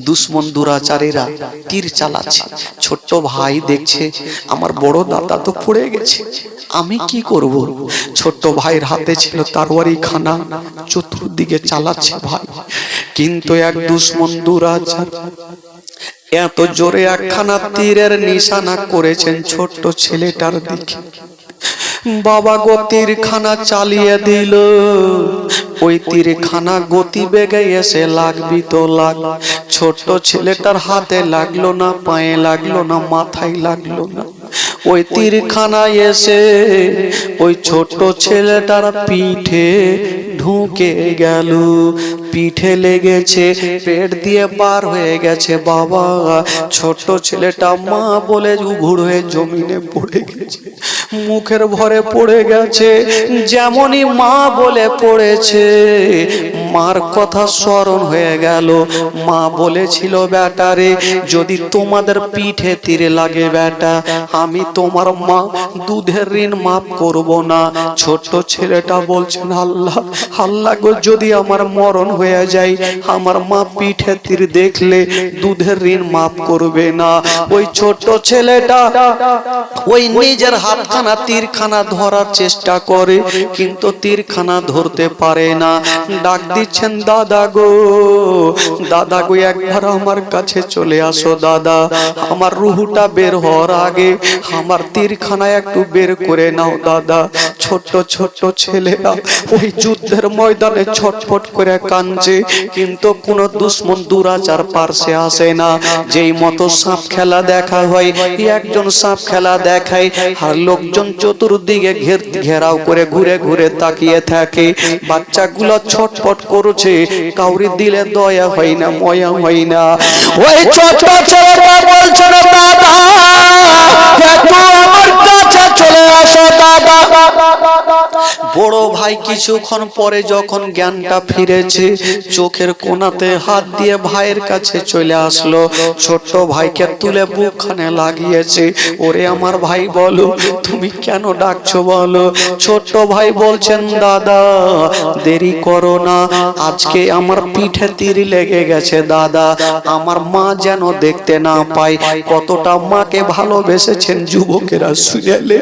দুশ্মন দুরাচারীরা তীর চালাচ্ছে। ছোট্ট ভাই দেখছে আমার বড় দাদা তো পড়ে গেছে, আমি কি করব? ছোট্ট ভাইয়ের হাতে ছিল তরবারি খানা, চতুর্দিকে চালাচ্ছে ভাই, কিন্তু এক দুশ্মন দুরাচার এত জোরে একখানা তীরের নিশানা করেছেন ছোট্ট ছেলেটার দিকে। বাবা গো তীরখানা চালিয়ে দিল, ওই তীরখানা গতি বেগে এসে লাগবি তো লাগ, ছোট্ট ছেলেটার হাতে লাগলো না, পায়ে লাগলো না, মাথায় লাগলো না, ওই তীরখানা এসে ওই ছোট্ট ছেলেটার পিঠে ঢুকে গেল। পিঠে লেগেছে, পেট দিয়ে পার হয়ে গেছে বাবা। ছোট্ট ছেলেটা মা বলে উঘুর হয়ে জমিনে পড়ে গেছে, মুখের ভরে পড়ে গেছে। যেমনই মা বলে পড়েছে, মার কথা স্মরণ হয়ে গেল। মা বলেছিল, বেটারে যদি তোমাদের পিঠে তীরে লাগে বেটা, আমি তোমার মা দুধের ঋণ মাফ করব না। ছোট্ট ছেলেটা বলছেন, আল্লাহ আল্লাহ গো, যদি আমার মরণ হয়ে যায়, আমার মা পিঠে তীর দেখলে দুধের ঋণ মাফ করবে না। ওই ছোট্ট ছেলেটা ওই নিজের হাতখানা তীরখানা ধরার চেষ্টা করে, কিন্তু তীরখানা ধরতে পারে না। ডাক দিচ্ছেন, দাদা গো, দাদা গো, একবার আমার কাছে চলে আসো দাদা, আমার রুহুটা বের হওয়ার আগে আমার তীরখানা একটু বের করে নাও দাদা। ছোট্ট ছোট্ট ছেলেরা ওই যুদ্ধের ময়দানে ছটফট করে কাঁদছে, কিন্তু কোন দুশ্মন দুরাচার পার্শ্বে আসে না। যেই মতো সাপ খেলা দেখা হয়, একজন সাপ খেলা দেখায়, আর লোকজন চতুর্দিকে ঘেরাও করে ঘুরে ঘুরে তাকিয়ে থাকে। বাচ্চাগুলো ছটফট করছে, কাউরি দিলে দয়া হয় না, ময়া হয় না। ওই ছোট ছেলেটা বলছে, দাদা একটু আমার কাছে চলে আসো দাদা। বড় ভাই কিছুক্ষণ পরে যখন জ্ঞানটা ফিরেছে, চোখের কোণাতে হাত দিয়ে ভাইয়ের কাছে চলে আসলো। ছোট্ট ভাইকে তুলে বুকখানে লাগিয়েছে। ওরে আমার ভাই বলো, তুমি কেন ডাকছো বলো? ছোট্ট ভাই বলছেন, দাদা দেরি করো না, আজকে আমার পিঠে তীর লেগে গেছে দাদা, আমার মা যেন দেখতে না পায়। কতটা মাকে ভালোবেসেছেন যুবকেরা শুনেলে,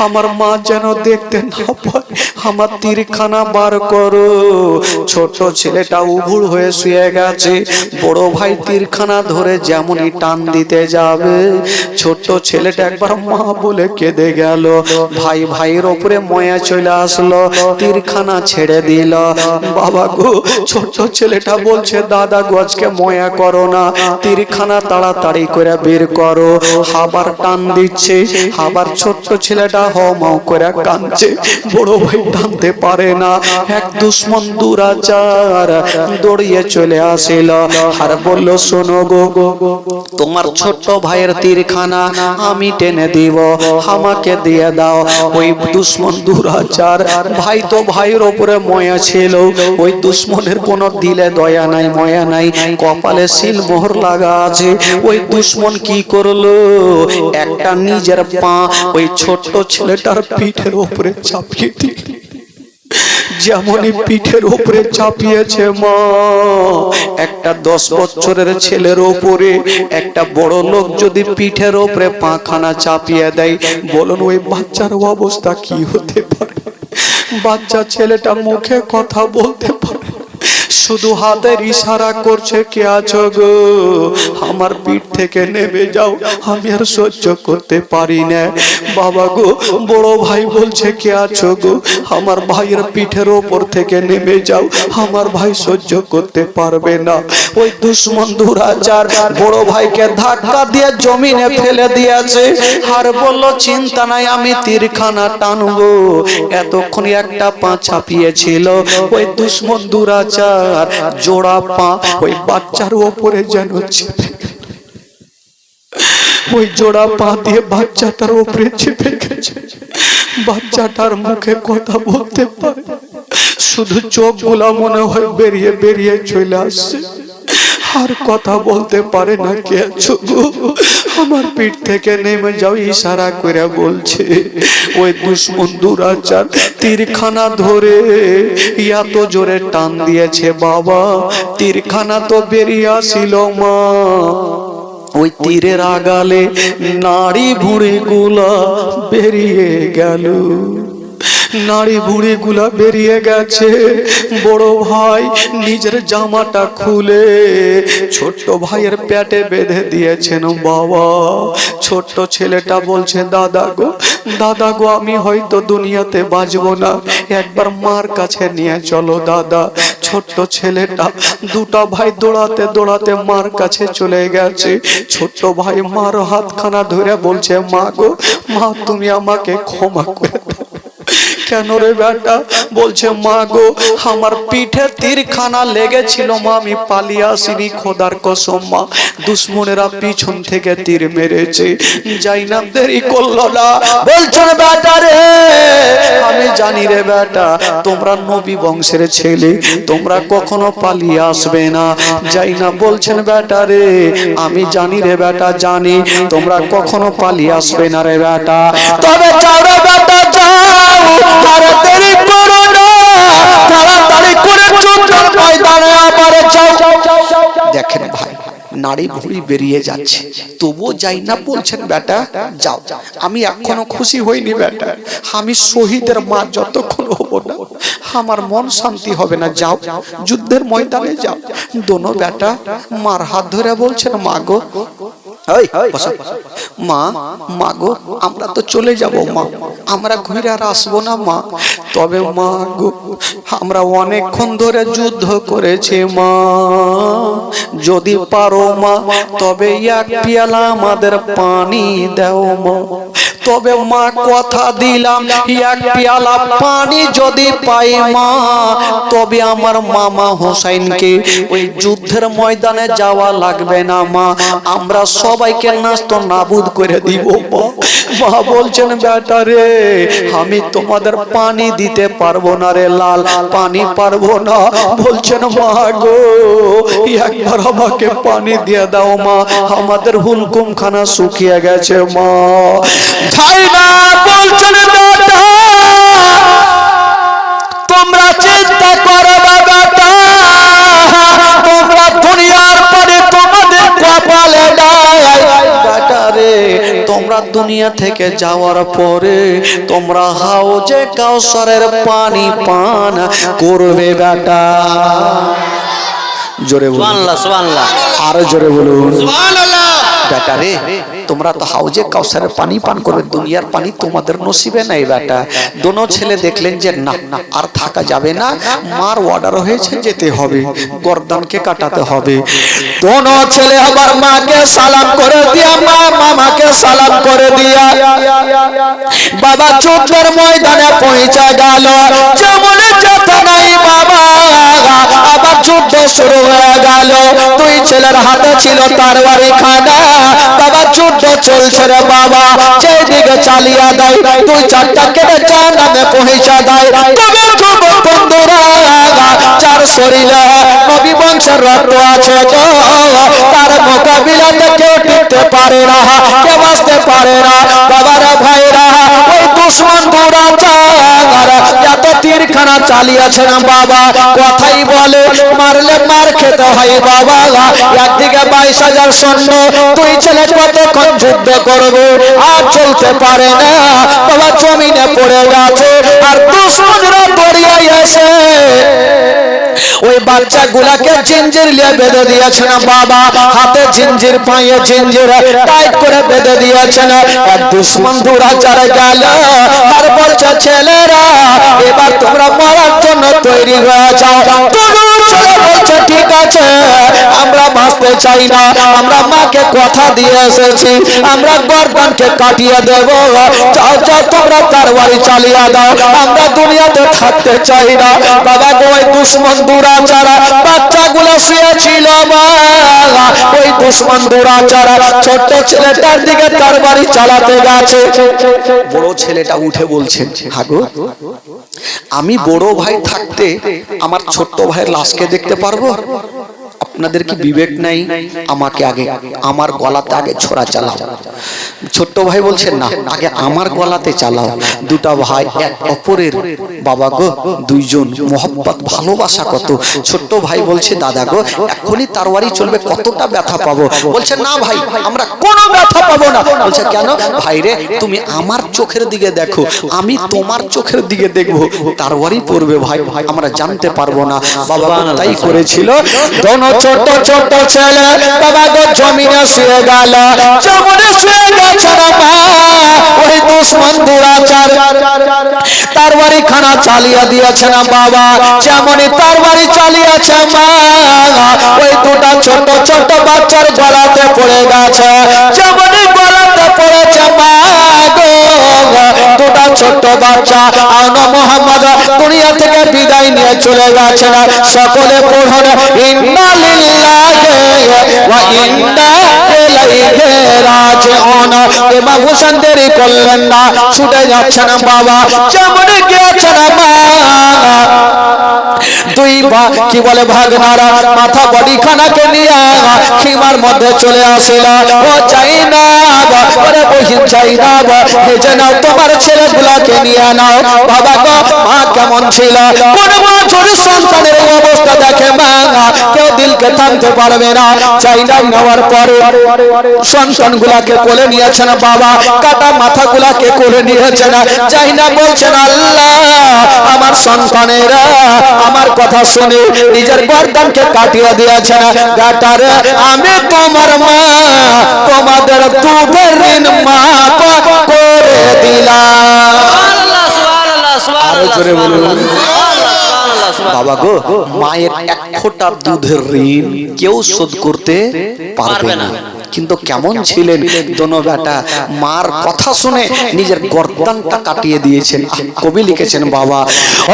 আমার মা যেন দেখতে না পায়, আমার তীরখানা বার করো। ছোট ছেলেটা উভুর হয়ে শুয়ে গেছে। বড় ভাই তীরখানা ধরে যেমনই টান দিতে যাবে, ছোট ছেলেটা একবার মা বলে কেঁদে গেল। ভাই ভাইয়ের ওপরে ময়া চলে আসলো, তীরখানা ছেড়ে দিল। বাবা গো, ছোট ছেলেটা বলছে, দাদা গো, আজকে ময়া করো না, তীরখানা তাড়াতাড়ি করে বের করো। আবার টান দিচ্ছে, আবার ছোট্ট ছেলেটা হাও করে কাঁদছে। বড় ভাই টানতে পারে না। এক দুশ্মন দুরাচার দৌড়িয়ে চলে আসিল আর বলল, শোনো গো, তোমার ছোট্ট ভাইয়ের তীরখানা আমি টেনে দিব, আমাকে দিয়ে দাও। ওই দুশ্মন দুরাচার, ভাই তো ভাইয়ের ওপরে ময়া ছিল, ওই দুশ্মনের কোনো দিলে দয়া নাই, ময়া নাই, কপালে সিল মোহর লাগা আছে। ওই দুশ্মন কি করলো, একটা নিজের পা ওই ছোট্ট ছেলেটার পিঠের ওপরে চাপিয়ে দিল। যেমনই পিঠের উপরে চাপিয়েছে মা, একটা 10 বছরের ছেলের উপরে একটা বড় লোক যদি পিঠের উপরে পাখানা চাপিয়ে দেয়, বলুন ওই বাচ্চার অবস্থা কি হতে পারে? বাচ্চা ছেলেটা মুখে কথা বলতে পারে, শুধু হাতের ইশারা করছে, কে আছো গো, আমার পিঠ থেকে নেমে যাও, আমি আর সহ্য করতে পারি না। বাবা গো, বড় ভাই বলছে, কে আছো গো, আমার ভাইয়ের পিঠের ওপর থেকে নেমে যাও, আমার ভাই সহ্য করতে পারবে না। ওই দুশ্মন দুরাচার বড় ভাইকে ধাক্কা দিয়ে জমিনে ফেলে দিয়েছে, আর বলল, চিন্তা নাই, আমি তীরখানা টানবো। এতক্ষণে একটা পা ছাপিয়েছিল, ওই দুশ্মন দুরাচার জোড়া পা ওই বাচ্চার উপরে যেন চেপে গেল। ওই জোড়া পা দিয়ে বাচ্চাটার উপরে চেপে গেছে। বাচ্চাটার মুখে কথা বলতে পারে, শুধু চোখ গুলা মনে হয় বেরিয়ে বেরিয়ে চলে আসছে, আর কথা বলতে পারে না। কে আছো গো, আমার পিঠ থেকে নেমে যাও, ইশারা করে বলছে। ওই দুশ্মন দুরাচার তীরখানা ধরে এত জোরে টান দিয়েছে বাবা, তীরখানা তো বেরিয়ে আসিল মা। ওই তীরের আগালে নাড়ি ভুঁড়ি গুলা বেরিয়ে গেল, নাড়ি ভুঁড়ি গুলা বেরিয়ে গেছে। বড় ভাই নিজের জামাটা খুলে ছোট্ট ভাইয়ের পেটে বেঁধে দিয়েছেন বাবা। ছোট্ট ছেলেটা বলছে, দাদা গো, দাদা গো, আমি হয়তো দুনিয়াতে বাঁচবো না, একবার মার কাছে নিয়ে চলো দাদা। ছোট্ট ছেলেটা, দুটা ভাই দৌড়াতে দৌড়াতে মার কাছে চলে গেছে। ছোট্ট ভাই মার হাতখানা ধরে বলছে, মা গো, মা, তুমি আমাকে ক্ষমা করে দাও। কেন রে বেটা? বলছে, মা গো, আমার পিঠে তীরখানা লেগেছিল মা, আমি পালিয়ে আসিনি, খোদার কসম মা, দুশ্মনেরা পিছন থেকে তীর মেরেছে, যাই না, দেরি করলো না। বলছো বেটা রে, আমি জানি রে বেটা, তোমরা নবী বংশের ছেলে, তোমরা কখনো পালিয়ে আসবে না, যাই না। বলছেন বেটা রে, আমি জানি রে বেটা, জানি তোমরা কখনো পালিয়ে আসবে না রে বেটা, তবে যাও রে বেটা, যাও, আর দেরি করো না, তাড়াতাড়ি করে যুদ্ধের ময়দানে আবার যাও। দেখেন ভাই, নাড়ি ভুঁড়ি বেরিয়ে যাচ্ছে, তবুও যাই না। বলছেন বেটা যাও, আমি এখনো খুশি হইনি বেটা, আমি শহীদের মা যতক্ষণ হব না আমার মন শান্তি হবে না, যাও, যুদ্ধের ময়দানে যাও। দোনো বেটা মার হাত ধরে বলছেন, মা গো, মা, মা গো, আমরা তো চলে যাব মা, আমরা ঘুরে আর আসবো না মা, তবে মা গো, আমরা অনেকক্ষণ ধরে যুদ্ধ করেছি মা, যদি পারো মা, তবে এক পেয়ালা আমাদের পানি দাও মা। তবে মা, কথা দিলাম, এক পেয়ালা পানি যদি পাই মা, তবে আমার মামা হোসেনকে ওই যুদ্ধের ময়দানে যাওয়া লাগবে না মা, আমরা সবাইকে নাস্ত নাবুদ করে দিব মা। মা বলছেন, বেটা রে, আমি তোমাদের পানি দিতে পারবো না রে লাল, পানি পারবো না। বলছেন, মা গো, একবার আমাকে পানি দিয়ে দাও মা, আমাদের হুলকুম খানা শুকিয়ে গেছে মা। যাই না। বলছেন, বেটা, তোমরা চিন্তা করো না বেটা, তোমরা দুনিয়ার পরে তোমাদের কপালে নাই বেটা রে, তোমরা দুনিয়া থেকে যাওয়ার পরে তোমরা হাউজে কাউসারের পানি পান করবে বেটা। জোরে বলুন সুবহানাল্লাহ, সুবহানাল্লাহ, আরো জোরে বলুন সুবহানাল্লাহ। বেটা রে, তোমরা তো হাউজে কাউসারের পানি পান করবে, দুনিয়ার পানি তোমাদের নসিবে নাই বেটা। দোনো ছেলে দেখলেন যে না, আর থাকা যাবে না, মার অর্ডার হয়েছে, যেতে হবে, গর্দানকে কাটাতে হবে। দোনো ছেলে আবার মাকে সালাম করে দিয়া, মা মামাকে সালাম করে দিয়া বাবা যুদ্ধের ময়দানে পৌঁছে গেল। যেমন যেতে নাই বাবা, আবার যুদ্ধ শুরু হয়ে গেল। দুই ছেলের হাতে ছিল তরবারি খানা, বাবা যুদ্ধ চলছে রে বাবা, যেদিকে চালিয়ে দেয় দুই চারটা কেটে জাহান্নামে পৌঁছে দেয়। তবে যুবক বন্ধুরা, যার শরীরে নবী বংশের রক্ত আছে গো, তার মোকাবিলাতে কেউ টিকতে পারে না, কেউ বাঁচতে পারে না। বাবারা ভাইরা, ওই দুশ্মন দুরাচার এত তীরখানা চালিয়েছেন বাবা। কথাই বলে মারলে মার খেতে হয় বাবা। একদিকে 22,000 সৈন্য, তুই ছেলে কতক্ষণ যুদ্ধ করবে? আর চলতে পারে না বাবা, জমিনে পড়ে গেছে। আর দুশমনরা দৌড়িয়ে এসে ওই বাচ্চাগুলাকে জিঞ্জির দিয়ে বেঁধে দিয়েছেন বাবা। হাতে জিঞ্জির, পায়ে জিঞ্জির টাইট করে বেঁধে দিয়েছেন। আর দুশমন দুরাচার গেল আর বলছে ছেলেরা এবার তোমরা মরার জন্য তৈরি হয়ে যাও। ছেলে বলছে ঠিক আছে, আমরা বাঁচতে চাই না, আমরা মাকে কথা দিয়ে এসেছি, আমরা গর্দানকে কাটিয়ে দেব। যাও যাও তোমরা তরবারি চালিয়ে দাও, আমরা দুনিয়াতে থাকতে চাই না। বাবা গো, ওই দুশমন দুরাচারা বাচ্চাগুলো শুয়েছিল বাবা, ওই দুশমন দুরাচারা ছোট্ট ছেলেটার দিকে তরবারি চালাতে গেছে। বড় ছেলেটা উঠে বলছেন, হাগো আমি বড় ভাই থাকতে আমার ছোট্ট ভাইয়ের লাশকে দেখতে পারবো? আপনাদের কি বিবেক নাই? আমাকে আগে আমার গলাতে আগে ছোড়া চালাও। ছোট্ট ভাই বলছেন না, আগে আমার গলাতে চালাও। দুটা ভাই এক অপরের বাবা গো, দুইজন মোহব্বত ভালোবাসা কত। ছোট্ট ভাই বলছে দাদা গো এখনই তরবারি চলবে, কতটা ব্যথা পাবো? বলছে না ভাই আমরা কোনো ব্যথা পাবো না। বলছে কেন? ভাই রে তুমি আমার চোখের দিকে দেখো, আমি তোমার চোখের দিকে দেখবো, তরবারি পড়বে ভাই, আমরা জানতে পারবো না। বাবা তাই করেছিল। দোনো ছোট ছোট ছেলে বাবা গো জমিনে শুয়ে গেল। জমিনে শুয়ে গেছে মা, ওই দুশমন দুরাচার তরবারি খানা চালিয়ে দিয়েছে না বাবা। যেমনই তরবারি চালিয়েছে মা, ওই দুটা ছোট ছোট বাচ্চার গলাতে পড়ে গেছে। যেমনই গলাতে পড়েছে মা গো, দুটা ছোট বাচ্চা আনো মোহাম্মদ দুনিয়া থেকে বিদায় নিয়ে চলে গেছে। সকলে পড়ুন ইন্না লিল্লাহি ওয়া ইন্না ইলাইহি রাজিউন। ইমাম হোসেন দেরি করলেন না, ছুটে যাচ্ছেন বাবা। যেমন গিয়েছেন মা, দুই কি বলে ভাগনারা মাথা বডি খানাকে নিয়ে খিমার মধ্যে চলে আসিল। ও চাই না ওরে বহিন চাই না, ভেজে নাও তোমার ছেলেগুলাকে নিয়ে নাও। বাবা গো মা কেমন ছিল? কোন মা ছোট সন্তানের অবস্থা দেখে মা কেউ দিলকে থামতে পারবে না। চাই না নেওয়ার পরে সন্তানগুলাকে কোলে নিয়েছেন বাবা, কাটা মাথাগুলাকে কোলে নিয়েছেন। চাই না বলছেন আল্লাহ আমার সন্তানেরা আমার কথা শুনে নিজের গর্দানকে কাটিয়ে দিয়েছেন। গাটারে আমি তোমার মা, তোমাদের দুধের ঋণ মাফ করে দিলাম। আরো জোরে বলুন বাবা গো, মায়ের এক ফোঁটা দুধের ঋণ কেউ শোধ করতে পারবে না। কিন্তু কেমন ছিলেন দোনো বেটা, মার কথা শুনে নিজের গর্দানটা কাটিয়ে দিয়েছেন। কবি লিখেছেন বাবা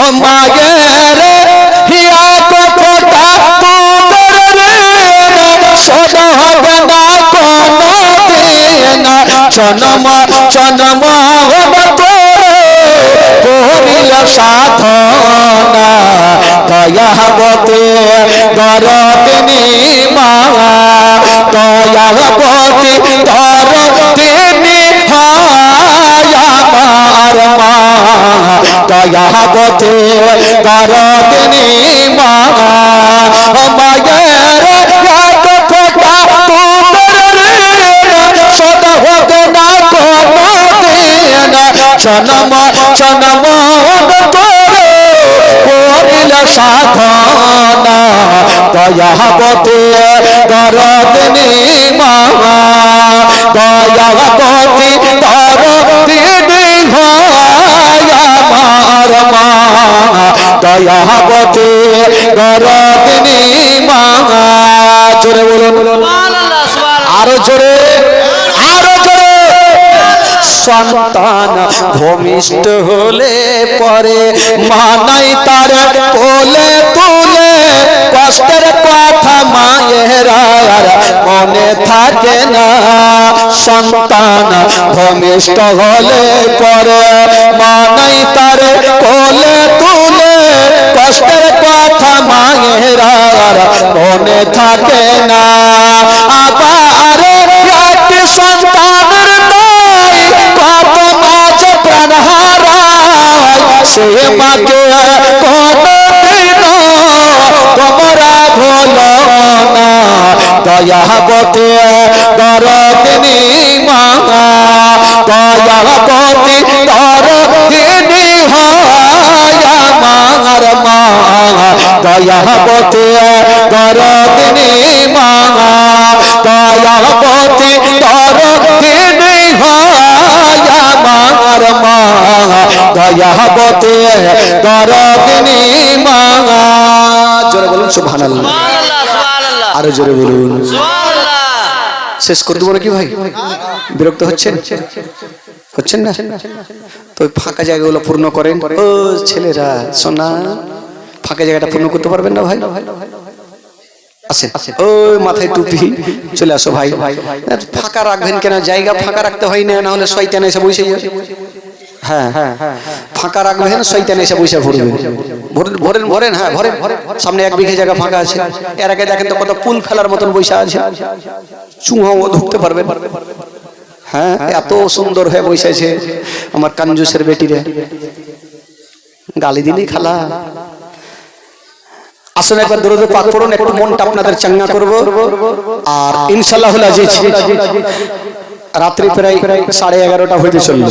ও মায়ের হিয়া ফোঁটা দুধের ঋণ শোধ হবে না কোনদিন, জন্ম জন্ম হবে করিল সাধনা, দয়াবতী দরদিনী মা, দয়াবতী দরদিনী আমার মা, দয়াবতী দরদিনী মা। মায়ের এক ফোঁটা দুধের ঋণ শোধ হবে না কোনদিন, জন্ম জন্ম করিল সাধনা, দয়াবতী দরদিনী মা, দয়াবতী দরদিনী আমার মা, দয়াবতী দরদিনী মা। জোরে বলুন আরো জোরে, আরো জোরে। সন্তান ভূমিষ্ঠ হলে পরে মানাই তার কোলে তুলে, কষ্টের কথা মায়ের আর মনে থাকে না। সন্তান ভূমিষ্ঠ হলে পরে মানাই তার কোলে তুলে, কষ্টের কথা মায়ের আর মনে থাকে না। আবার একটি সন্তানের কত মাঝে প্রাণ হারায়, সে মাকে দয়াবতী দরদিনী মা দয়াবতী দরদিনী হয় আমার মা দয়াবতী দরদিনী মা দয়াবতী দরদিনী হয় আমার মা দয়াবতী দরদিনী মা জোরে বলুন সুবহানাল্লাহ সুবহানাল্লাহ সুবহানাল্লাহ আরো জোরে বলুন সুবহানাল্লাহ শেষ করে দেবো নাকি ভাই বিরক্ত হচ্ছেন হচ্ছেন না তো ওই ফাঁকা জায়গাগুলো পূর্ণ করেন ও ছেলেরা সোনা ফাঁকা জায়গাটা পূর্ণ করতে পারবেন না ভাই আসেন ওই মাথায় টুপি চলে আসো ভাই ফাঁকা রাখবেন কেন জায়গা ফাঁকা রাখতে হয় না হলে শয়তান এসে বসে যাবে হ্যাঁ ফাঁকা রাখবেন শয়তান এসে বসে ভরবে ভরেন ভরেন হ্যাঁ ভরেন সামনে 1 বিঘা জায়গা ফাঁকা আছে এর আগে দেখেন তো কত পুল ফেলার মতন বসে আছে চুহাও ঢুকতে পারবেন হ্যাঁ এত সুন্দর হয়ে বসেছে আমার কাঞ্জুসের বেটিরে গালি দিলেই খালা আসলে একবার দরুদ পাক পড়ুন একটু মনটা আপনাদের চাঙ্গা করব আর ইনশাআল্লাহুল আজিজ রাত্রি প্রায় 11:30 হইতে চলল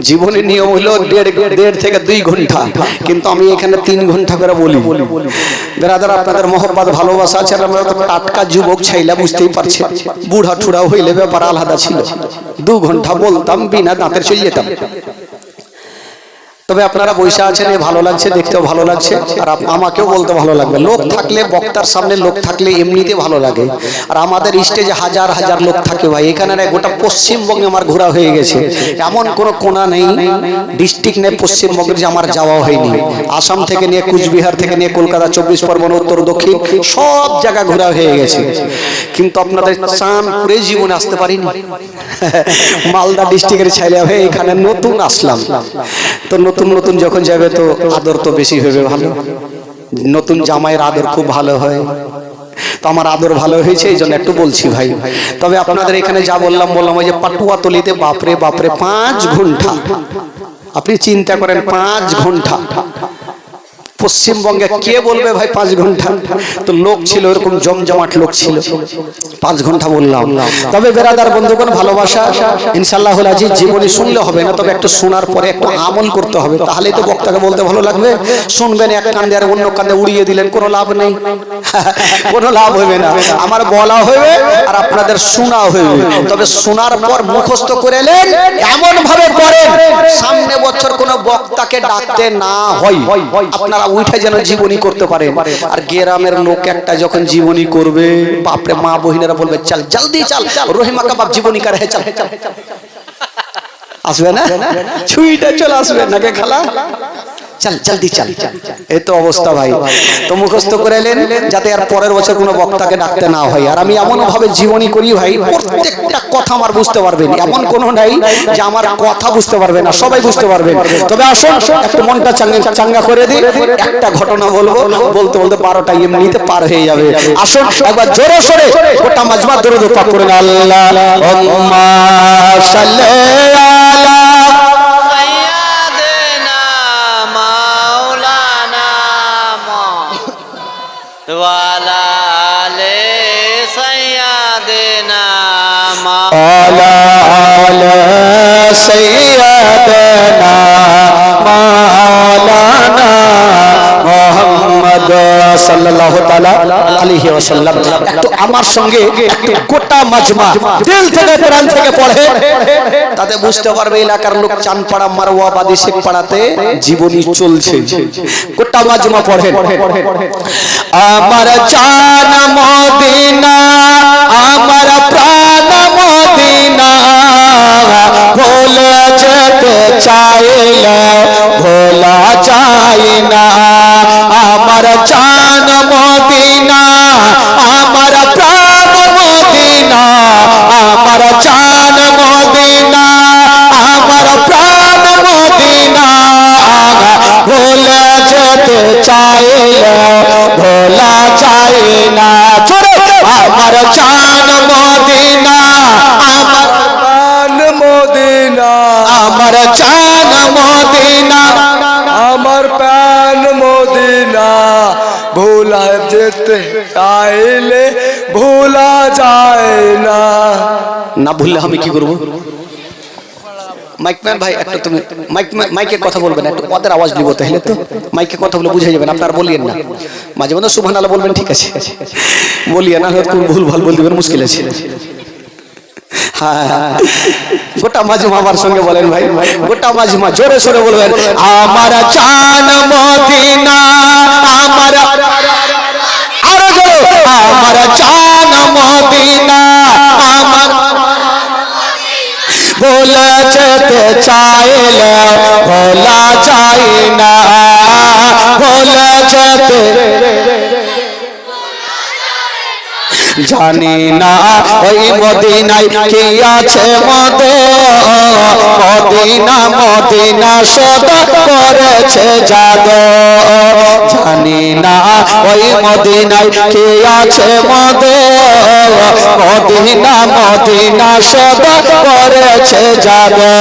জীবনের নিয়ম হলো 1.5 থেকে 2 ঘন্টা কিন্তু আমি এখানে 3 ঘন্টা করে বলি ব্রাদার আপনাদের মহব্বত ভালোবাসা আছে আর আমরা তো টাটকা যুবক ছাইলা বুঝতেই পারছেন বুড়া ঠুড়া হইলে ব্যাপার আলাদা ছিল 2 ঘন্টা বলতাম বিনা দাঁতের চলে যেতাম তবে আপনারা বৈশা আছেন ভালো লাগছে দেখতেও ভালো লাগছে আর আমাকেও বলতে ভালো লাগবে লোক থাকলে বক্তার সামনে লোক থাকলে এমনিতে ভালো লাগে আর আমাদের স্টেজে হাজার হাজার লোক থাকে ভাই এখানে গোটা পশ্চিমবঙ্গে আমার ঘোরা হয়ে গেছে এমন কোনো কোণা নেই ডিস্ট্রিক্ট নেই পশ্চিমবঙ্গের যে আমার যাওয়া হয়নি আসাম থেকে নিয়ে কুচবিহার থেকে নিয়ে কলকাতা 24 পরগনা উত্তর দক্ষিণ সব জায়গা ঘোরা হয়ে গেছে কিন্তু আপনাদের চান করে জীবনে আসতে পারিনি মালদা ডিস্ট্রিক্টের ছেলে হয়ে এখানে নতুন আসলাম তো নতুন নতুন যখন যাবে তো আদর তো বেশি হবে ভালো নতুন জামাইয়ের আদর খুব ভালো হয় তো আমার আদর ভালো হয়েছে এই জন্য একটু বলছি ভাই তবে আপনাদের এখানে যা বললাম ওই যে পাটুয়াতলিতে বাপরে বাপরে 5 ঘন্টা আপনি চিন্তা করেন 5 ঘন্টা পশ্চিমবঙ্গে কে বলবে ভাই 5 ঘন্টা তো লোক ছিল এরকম জমজমাট লোক ছিল 5 ঘন্টা বললাম তবে বেরাদার বন্ধুগণ ভালোবাসা ইনশাআল্লাহুল আজিজ জীবনে শুনলে হবে না তবে একটু শোনার পরে একটু আমল করতে হবে তাহলেই তো বক্তাকে বলতে ভালো লাগবে শুনবেন এক কান্দে আর অন্য কান্দে উড়িয়ে দিলেন কোনো লাভ নেই কোনো লাভ হবে না আমার বলা হবে আর আপনাদের শোনা হবে তবে শোনার পর মুখস্থ করে নেন এমন ভাবে করেন সামনে বছর কোনো বক্তাকে ডাকতে না হয় আপনারা উঠে যেন জীবনী করতে পারেন আর গ্রামের লোক একটা যখন জীবনী করবে বাপরে মা বহিনেরা বলবে চল জলদি চল রহিমা কাবাব জীবনী করে চল আসবে না ছুইটা চলে আসবে নাকি খালা চল জলদি চল এই তো অবস্থা ভাই তো মুখস্থ করে নেন যাতে আর পরের বছর কোনো বক্তাকে ডাকতে না হয় আর আমি এমন ভাবে জীবনী করি ভাই প্রত্যেকটা কথা আমার বুঝতে পারবেন এমন কোনো নাই যে আমার কথা বুঝতে পারবে না সবাই বুঝতে পারবেন তবে আসুন একটু মনটা চাঙ্গা করে দিই একটা ঘটনা বলবো বলতে বলতে 12টা এমনিতে পার হয়ে যাবে আসুন একবার জোরে সোরে গোটা মাজমা দরুদ পাক করেন আল্লাহুম্মা সাল্লি আলা वाला ले सैयदना आला आला सैयदना मौलाना मुहम्मद সাল্লাল্লাহু তাআলা আলাইহি ওয়াসাল্লাম একটু আমার সঙ্গে একটু গোটা মাজমা দিল থেকে প্রাণ থেকে পড়ে তাতে বুঝতে পারবে এলাকার লোক চানপাড়া মারওয়াবাদী শেখ পাড়াতে জীবনী চলছে গোটা মাজমা পড়েন আমার জান মদিনা আমার প্রাণ মদিনা ভুলে যেতে চাইলে ভোলা যায় না আমার জান মদিনা আমার প্রাণ মদিনা আমার জান মদিনা আমার প্রাণ মদিনা ভুলে যেতে চাইলে ভোলা যায় না আমার জান মদিনা আমার প্রাণ মদিনা আমার জান মদিনা আমার প্রাণ যেতে চাইলে ভোলা যায় না। না ভুললে আমি কি করবো? মাইকম্যান ভাই একটু তুমি মাইকে কথা বলবেন, একটু ওদের আওয়াজ দিব, তাহলে তো মাইকে কথা বলে বুঝে যাবেন। আপনারা বলিয়েন না, মাঝে মধ্যে সুবহানাল্লাহ বলবেন, ঠিক আছে বলিয়ে না, হয়তো কোন ভুল ভাল বল দিবেন, মুশকিল আছে। হ্যাঁ, গোটা মাজমা আমার সঙ্গে বলেন ভাই, গোটা মাজমা জোরে সোরে বলবেন, আমার জান মদিনা, আমার আরো জোরে, আমার জান মদিনা, আমার ভোলা যেতে চাইলে ভোলা যায় না, ভোলা যেতে জানি না ওই মদিনায় কি আছে মদ, মদিনা মদিনা সদা করেছে জাদু, জানি না ওই মদিনায় কি আছে মদ, মদিনা মদিনা সদা করেছে জাদু,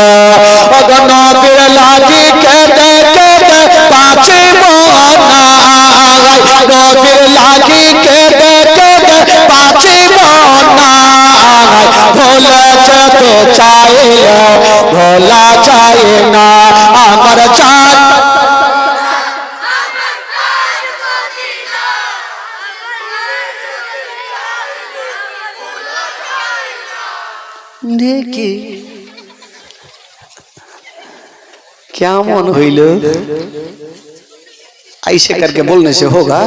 নবীর লাগি কেটে কেটে বাঁচিব না, নবীর লাগি কেটে কেটে বাঁচিব না, ভোলা যেতে চাইলে ভোলা যায় না, আমার জান দেখি কেমন হইল, ऐसे करके बोलने से होगा,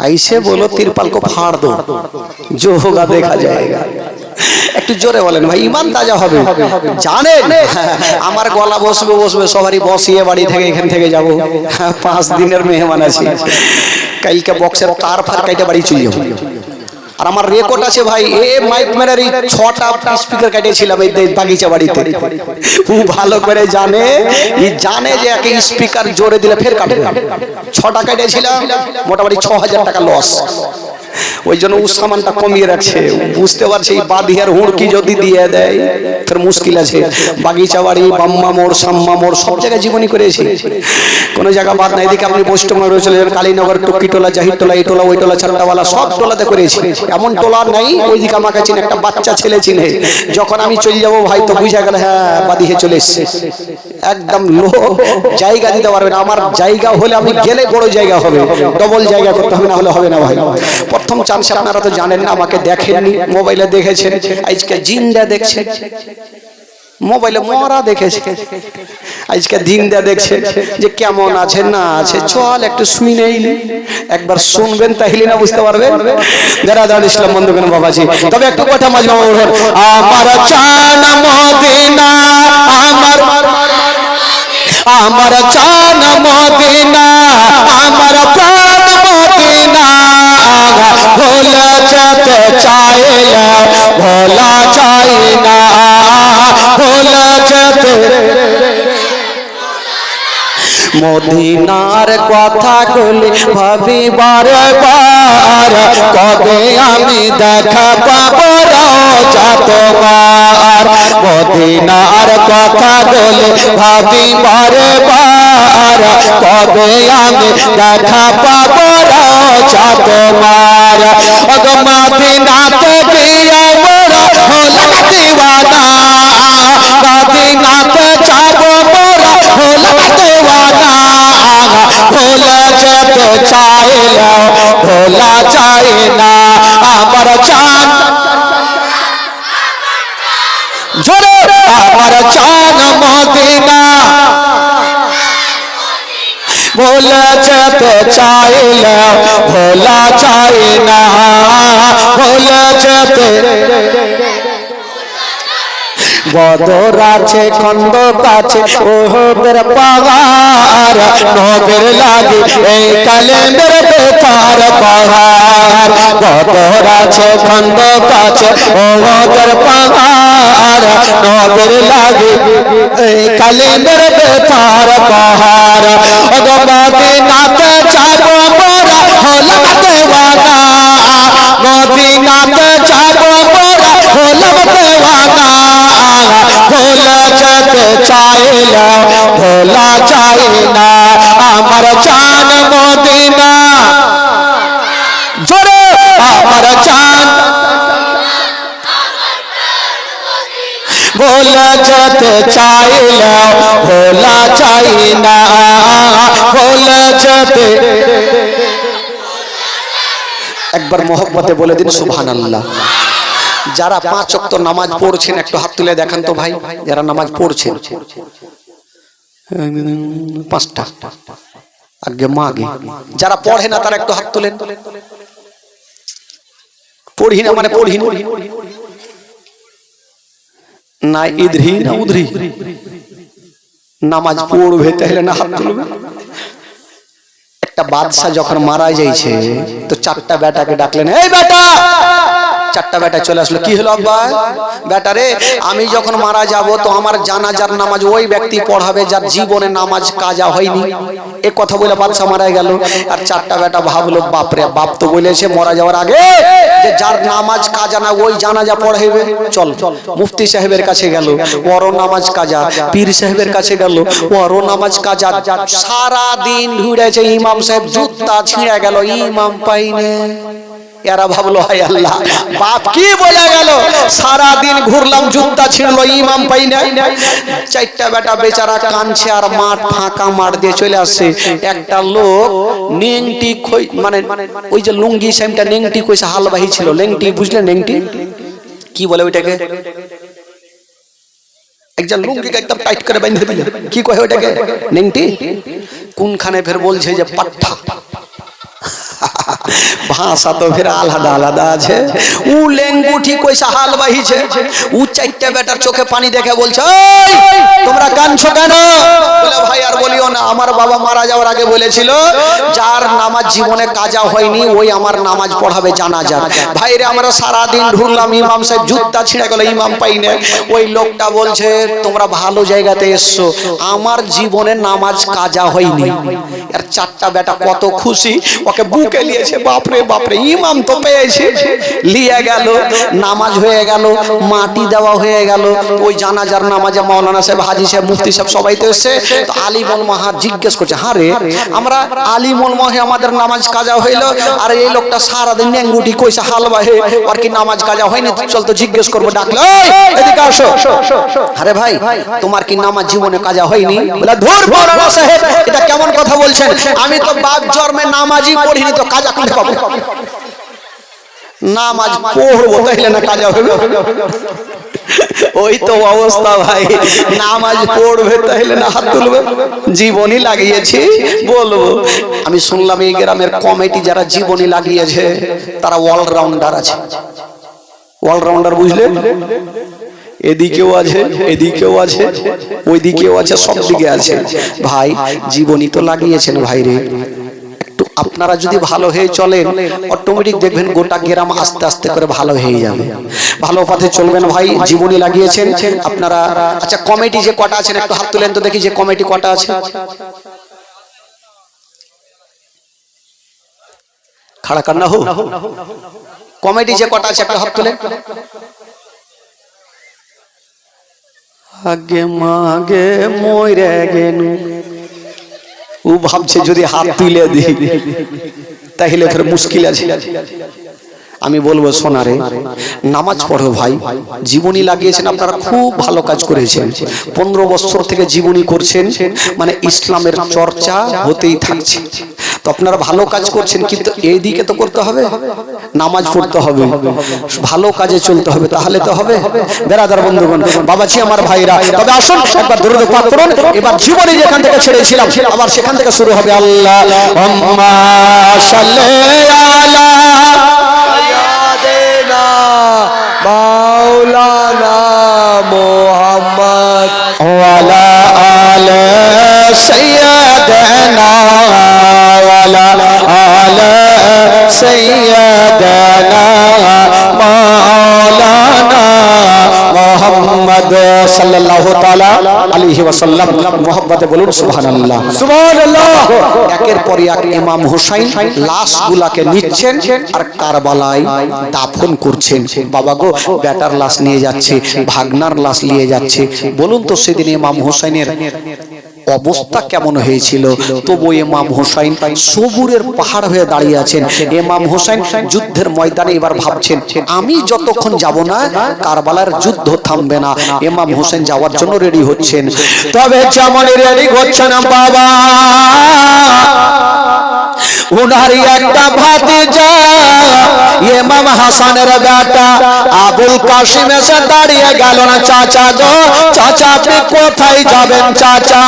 ऐसे बोलो तिरपाल को फाड़ दो, जो होगा देखा जाएगा। একটু জোরে বলেন ভাই, ইমান তাজা হবে। জানেন আমার গলা বসবে বসবে, সবারই বসিয়ে বাড়ি থেকে এখান থেকে যাব, 5 দিনের মেহমান আছি, কালকে বক্সের তার ফার কাইটে বাড়ি চলে যাব। আর আমার রেকর্ড আছে ভাই, এ মাইক মেরার 6টা স্পিকার কাটিয়েছিলাম এই বাগিচা বাড়িতে। ও ভালো করে জানে, জানে যে এক স্পিকার জোরে দিলে ফের কাটবে। 6টা কাটিয়েছিলাম, মোটামুটি 6000 টাকা লস। ওই জন্য ও সামানটা কমিয়ে রাখছে, বুঝতে পারছে এই বাদিয়ার হুড়কি যদি দিয়ে দেয় ফের মুশকিল আছে। বাগিচা বাড়ি, বাম্মা মোড়, সাম্মা মোড় সব জায়গায় জীবনী করেছি, কোনো জায়গা বাদ নাই। এদিকে আপনি বৈষ্ণব চলে যান, কালীনগর, টুকিটোলা, জাহিরটোলা, এই টোলা, ওই টোলা, ছাট্টাওয়ালা সব টোলাতে করেছি। এমন টোলা নাই ওইদিকে আমাকে চিনে, একটা বাচ্চা ছেলে চিনে। যখন আমি চলে যাবো ভাই তো বুঝা গেল হ্যাঁ বাদিহে চলে এসছে। একদম লো জায়গা দিতে পারবে না, আমার জায়গা হলে আমি গেলে বড় জায়গা হবে, ডবল জায়গা করতে হবে, না হলে হবে না ভাই। প্রথম চান্সে আপনারা তো জানেন না, আমাকে দেখেননি, মোবাইলে দেখেছেন, আজকে জিন্দা দেখছেন, মোবাইলে মরা দেখেছে, আজকে জিন্দা দেখছে যে কেমন আছে না আছে। চল একটু শুই নেই, একবার শুনবেন তাহলে না বুঝতে পারবেন। যারা দাঁড় ইসলাম বন্ধু কেন বাবাজি, তবে একটু কথা মাঝে বলবেন, আমার চান মদিনা, আমার আমার চান মদিনা, আমার প্রাণ মদিনা, ভোলা যেতে চাইলে ভোলা যায় না, ভোলা যেতে মদিনার কথা গুলি ভাবি বারে বার, কবে আমি দেখা পাবো রোজা তোমার, মদিনার কথা গুলি ভাবি বারে বার, কবে আমি দেখা পাবো রোজা তোমার, মদিনাতে গিয়ে মোরা হলাম দিওয়ানা, মদিনাতে যাবো মোরা হলাম দিওয়ানা, ভোলা যেতে চাইলে ভোলা যায় না, আমার চান জোরে, আমার চান মদিনা, ভোলা যেতে চাইলে ভোলা যায় না, ভোলা যেতে বদর আছে খন্দক আছে ওহদের পাহাড়, নবীর লাগি এই কালেমের বেতার পাহাড়, বদর আছে খন্দক আছে ওহদের পাহাড়, নবীর লাগি এই কালেমের বেতার পাহাড়, মদিনাতে যাবো মোরা হলাম দেওয়ানা, মদিনাতে যাবো মোরা হলাম দেওয়ানা, ভোলা যেতে চাইলে ভোলা যায় না, আমার চান মদিনা, ভুলে যেতে চাইলেও ভোলা চাই না, ভুলে যেতে। একবার মহব্বতে বলে দিন সুবহানাল্লাহ। যারা 5 ওয়াক্ত নামাজ পড়ছেন একটু হাত তুলে দেখান তো ভাই, যারা নামাজ পড়ছেন 5টা আগে মাগে। যারা পড়ে না তারা একটু হাত তুলেন। পড়ি না মানে পড়ি না, ইধরি না উধরি। নামাজ পড়বে তাহলে না হাত তুলবে। একটা বাদশা যখন মারা যাইছে তো 4টা বেটাকে ডাকলেন, এই বেটা। 4টা বেটা চলে আসলো, কি হলো আব্বা? বেটা রে, আমি যখন মারা যাব তো আমার জানাজার নামাজ ওই ব্যক্তি পড়াবে যার জীবনে নামাজ কাজা হয়নি। এ কথা বলে বাদশা মারা গেল। আর 4টা বেটা ভাবলো, বাপরে বাপ তো বলেছে মরা যাওয়ার আগে যে যার নামাজ কাজা না ওই জানাজা পড়াইবে। চল মুফতি সাহেবের কাছে গেল, ওরও নামাজ কাজা। পীর সাহেবের কাছে গেল, ওরও নামাজ কাজা। সারা দিন ঘুরেছে, ইমাম সাহেব জুতা ছিঁড়ে গেল, ইমাম পাইনে। এরা ভাবলো হায় আল্লাহ, বাপ কি বলে গেল, সারা দিন ঘুরলাম জুতা ছিঁড়লো, ইমাম পাই না। 4টা বেটা বেচারা কাঁদছে আর মাঠ ফাঁকা, মাঠ দিয়ে চলে আসছে। একটা লোক নেংটি মানে ওই যে লুঙ্গি সেমটা নেংটি কইছে হালবাহি ছিল, লেংটি বুঝলেন? নেংটি কি বলে ওইটাকে? একজন লুঙ্গিকে একদম টাইট করে বেঁধে দিলে কি কয় ওইটাকে? নেংটি। কোনখানে ফের বলছে যে পাঠা। ভাষা তো ফের আলাদা আলাদা আছে। ও লেঙ্গুটি কইসা হাল বাহিছে। ও 4টা বেটার চোখে পানি দেখে বলছে, এই তোমরা কাঁদছো কেন? বলে ভাই আর বলিও না, আমার বাবা মারা যাওয়ার আগে বলেছিল যার নামাজ জীবনে কাজা হয়নি ওই আমার নামাজ পড়াবে জানাজা। ভাই রে, আমরা সারা দিন ঢুকলাম, ইমাম সাহেব জুতা ছিঁড়ে গেল, ইমাম পাই না। ওই লোকটা বলছে তোমরা ভালো জায়গাতে এসছো, আমার জীবনে নামাজ কাজা হয়নি। আর 4টা বেটা কত খুশি, ওকে বুকে নিয়েছে। বাপরে বাপরে, ইমাম তো পেয়েছে। লিয়ে গেল, নামাজ হয়ে গেল, মাটি দেওয়া হয়ে গেল। ওই জানাজার নামাজে মাওলানা সাহেব, হাজি সাহেব, মুফতি সাহেব সবাই তো এসছে। তো আলিমুল মাহার জিজ্ঞেস করছে, হ্যাঁ রে, আমরা আলিমুল মাহে আমাদের নামাজ কাজা হইলো, আর এই লোকটা সারাদিন নেঙ্গুটি কইসা হাল বাহে, আর কি নামাজ কাজা হয়নি? চল তো জিজ্ঞেস করবো। ডাকলো, এদিকে আসো। আরে ভাই, তোমার কি নামাজ জীবনে কাজা হয়নি? বলে ধুর মাওলানা সাহেব, এটা কেমন কথা বলছেন? আমি তো বাপ জন্মে নামাজই পড়িনি, তো কাজা কোন পাবো? নামাজ পড়বো তাইলে না কাজা হবে? ওই তো অবস্থা ভাই, নামাজ পড়বে তাইলে না হাত তুলবে। জীবনী লাগিয়েছি বলবো। আমি শুনলাম এই গ্রামের কমিটি যারা জীবনী লাগিয়েছে তারা অলরাউন্ডার আছে। অলরাউন্ডার বুঝলে? এদিকেও আছে, এদিকেও আছে, ওইদিকেও আছে, সব দিকে আছে। ভাই জীবনী তো লাগিয়েছেন ভাই রে। আপনারা যদি ভালো হয়ে চলেন অটোমেটিক দেখবেন গোটা গ্রাম আস্তে আস্তে করে ভালো হয়ে যাবে। ভালো পথে চলবেন ভাই, জীবনী লাগিয়েছেন আপনারা। আচ্ছা, কমিটি যে কটা আছেন একটু হাত তুলেন তো দেখি, যে কমিটি কটা আছে? খাড়া কান্না হো। কমিটি যে কটা আছে একটু হাত তুলেন। আগে মাগে মরে গেনু। ও ভাবছে যদি হাত তুলে দিই তাহলে ফের মুশকিল আছে। আমি বলবো সোনারে, নামাজ পড়ো ভাই। জীবনী লাগিয়েছেন আপনারা, খুব ভালো কাজ করেছেন। 15 বছর থেকে জীবনী করছেন, মানে ইসলামের চর্চা হতেই থাকছে। তো আপনারা ভালো কাজ করছেন, কিন্তু এই দিকে তো করতে হবে, নামাজ পড়তে হবে, ভালো কাজে চলতে হবে, তাহলে তো হবে। বেরাদার বন্ধুগণ, বাবাজি আমার ভাইরা, তবে আসুন একবার দরুদ পাক করুন। এবার জীবনী যেখান থেকে ছেড়েছিলাম আবার সেখান থেকে শুরু হবে। আল্লাহুম্মা সাল্লি আলা সাইয়্যিদিনা মাওলানা মুহাম্মদ ওয়া আলা আলি সাইয়্যিদিনা ওয়া আলা আলি সাইয়্যিদিনা মাওলানা মুহাম্মদ সাল্লাল্লাহু তাআলা আলাইহি ওয়াসাল্লাম। মুহাব্বতে বলুন সুবহানাল্লাহ, সুবহানাল্লাহ। একের পর এক ইমাম হুসাইন লাশগুলোকে নিচ্ছেন আর কারবালায় দাফন করছেন। বাবা গো, বেটার লাশ নিয়ে যাচ্ছে, ভাগনার লাশ নিয়ে যাচ্ছে। বলুন তো সেদিন ইমাম হুসাইনের অবস্থা কেমন হয়েছিল। তবু ইমাম হোসেন সবুরের পাহাড় হয়ে দাঁড়িয়ে আছেন। ইমাম হোসেন যুদ্ধের ময়দানে এবার ভাবছেন, আমি যতক্ষণ যাব না কারবালার যুদ্ধ থামবে না। ইমাম হোসেন যাওয়ার জন্য রেডি হচ্ছেন। তবে যেমন রেডি হচ্ছেন বাবা, উনারই একটা ভাতিজা ইমাম হাসানের বেটা আবুল কাসিম এসে দাঁড়িয়ে গেল না। চাচা গো, চাচা আপনি কোথায় যাবেন চাচা?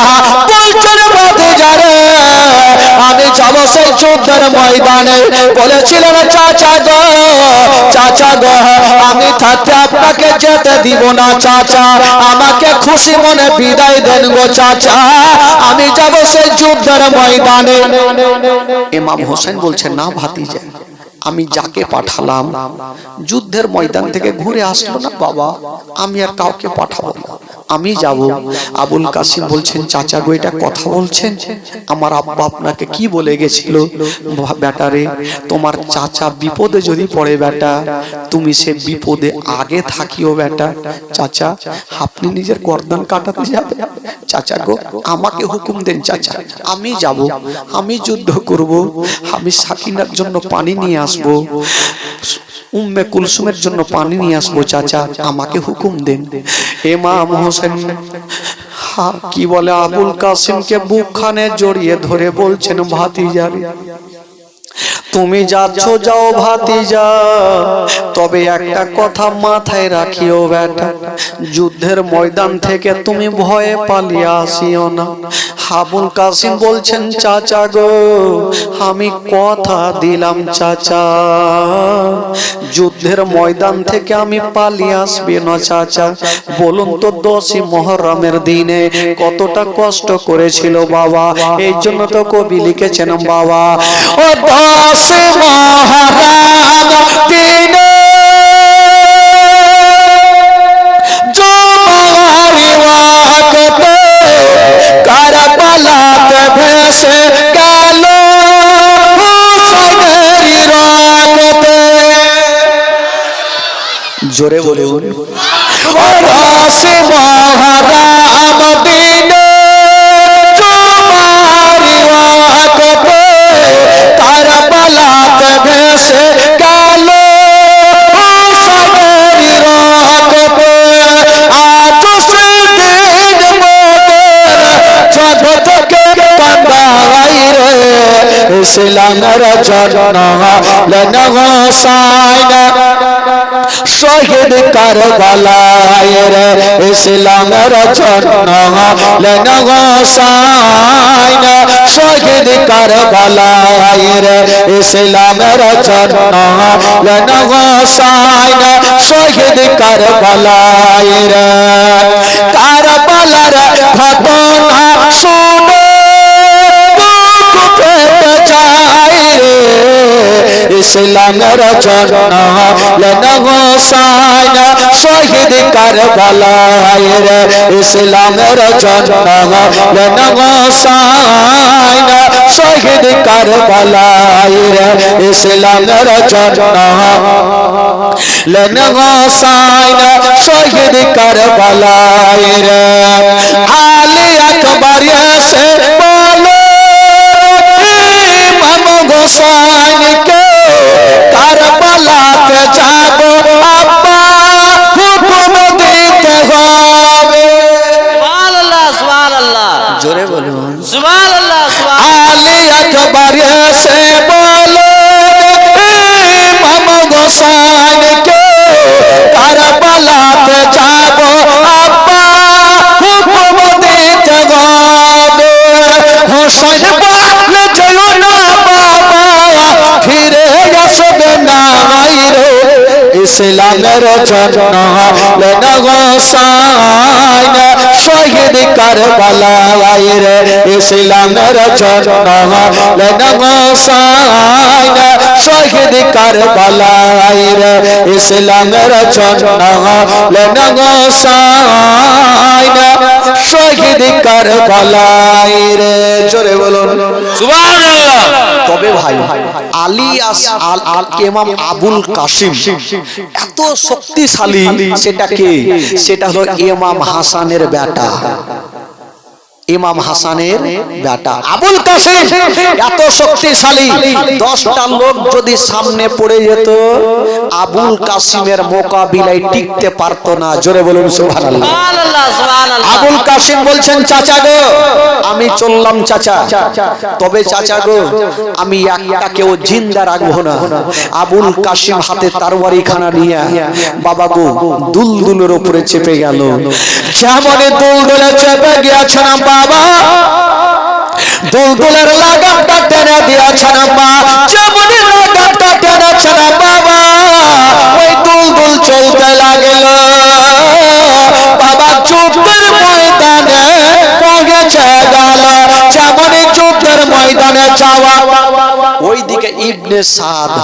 বলছেন ভাতিজা রে, আমি যাবো সেই যুদ্ধের ময়দানে। বলেছিলেন চাচা গো, চাচা গো, আমি থাকতে আপনাকে যেতে দিব না চাচা, আমাকে খুশি মনে বিদায় দেন গো চাচা, আমি যাবো সেই যুদ্ধের ময়দানে। ইমাম হোসেন বলছেন, না ভাতিজা, আমি যাকে পাঠালাম যুদ্ধের ময়দান থেকে ঘুরে আসলো না বাবা, আমি আর কাউকে পাঠাবো না, আমি যাব। আবুল কাসিম বলছেন, চাচা গো, এটা কথা বলছেন? আমার আব্বা আপনাকে কি বলে গেছিল? বেটা রে, তোমার চাচা বিপদে যদি পড়ে বেটা, তুমি সে বিপদে আগে থাকিও বেটা। চাচা, আপনি নিজের গর্দান কাটাতে যাবে? চাচা গো, আমাকে হুকুম দেন চাচা, আমি যাব, আমি যুদ্ধ করব, আমি সাকিনার জন্য পানি নিয়ে আসবো, উম্মে কুলসুমের জন্য পানি নিয়ে আসবো চাচা, আমাকে হুকুম দেন। ইমাম হোসেন কি বলে, আবুল কাসিমকে বুকখানে জড়িয়ে ধরে বলছেন, ভাতিজা তুমি যাচ্ছ যাও ভাতিজা, তবে একটা কথা মাথায় রাখিও বেটা, যুদ্ধের ময়দান থেকে তুমি ভয়ে পালিয়ে আসিও না। আবুল কাসিম বলছেন, চাচা গো, আমি কথা দিলাম চাচা, যুদ্ধের ময়দান থেকে আমি পালিয়ে আসবে না চাচা। বলুন তো 10ই মুহররমের দিনে কতটা কষ্ট করেছিল বাবা, এই জন্য তো কবি লিখেছেন বাবা, ও 10 মুহররম দিনে জুমারি ওয়াক্তে কারবালাতে ভেসে গেল হুসাইনের রক্তে। জোরে বলুন, ও 10 মুহররম দিনে জুমারি ওয়াক্তে কারবালাতে ভেসে গেল হুসাইনের রক্তে। আজ সেদিন মোদের জগৎকে কাঁদাই রে, ইসলামের জন্য হলেন হোসাইন শহীদ কারবালায় রে, ইসলামের জন্য হলেন হোসাইন শহীদ কারবালায় রে, ইসলামের জন্য হলেন হোসাইন শহীদ কারবালায় রে। কারবালার ঘটনা শুনে বুক ফেটে যায় রে, ইসলামের জন্য হলেন হোসাইন শহীদ কারবালায় রে, ইসলামের জন্য হলেন হোসাইন শহীদ কারবালায় রে, ইসলামের জন্য হলেন হোসাইন শহীদ কারবালায় রে। আলী আকবর এসে বলে ইমাম হোসাইনকে, কারবালাতে যাব আব্বা, হুকুম দিতে হবে। সুবহানাল্লাহ, সুবহানাল্লাহ, জোরে বলুন, সুবহানাল্লাহ, সুবহানাল্লাহ। আলী আকবর এসে বলে ইমাম হোসাইনকে, কারবালাতে যাব আব্বা, হুকুম দিতে হবে। হোসেন বলে চলো না বাবা, ফিরে আসবে না রে, ইসলামের জন্য হলেন হোসাইন শহীদ কারবালায় রে, ইসলামের জন্য হলেন হোসাইন শহীদ কারবালায় রে, ইসলামের জন্য হলেন হোসাইন শহীদ কারবালায় রে। জোরে বলুন সুবহানাল্লাহ। তবে ভাই, আলী ইমাম আবুল কাসিম এত শক্তিশালী, সেটা কে? সেটা হলো ইমাম হাসানের বেটা। ইমাম হাসানের বেটা আবুল কাসিম এত শক্তিশালী, 10টা লোক যদি সামনে পড়ে যেত আবুল কাসিমের মোকাবিলায় টিকতে পারতো না। জোরে বলুন সুবহানাল্লাহ। সুবহানাল্লাহ সুবহানাল্লাহ। আবুল কাসিম বলছেন, চাচা গো আমি চললাম চাচা, তবে চাচা গো আমি একটাকেও জিন্দা রাখবো না। আবুল কাসিম হাতে তরবারি খানা নিয়ে বাবা গো দুলদুলের উপরে চেপে গেল। যেমনই দুলদুলে চেপে গিয়েছে না বাবা, দুলদুলের লাগামটা টেনে দিয়েছে না মা, যেমনই লাগামটা টেনেছে না বাবা ওই দুলদুল চলতে লাগলো। বাবা যুদ্ধের ময়দানে পৌঁছে গেল। যেমনই যুদ্ধের ময়দানে যাওয়া, ওইদিকে ইবনে সাদ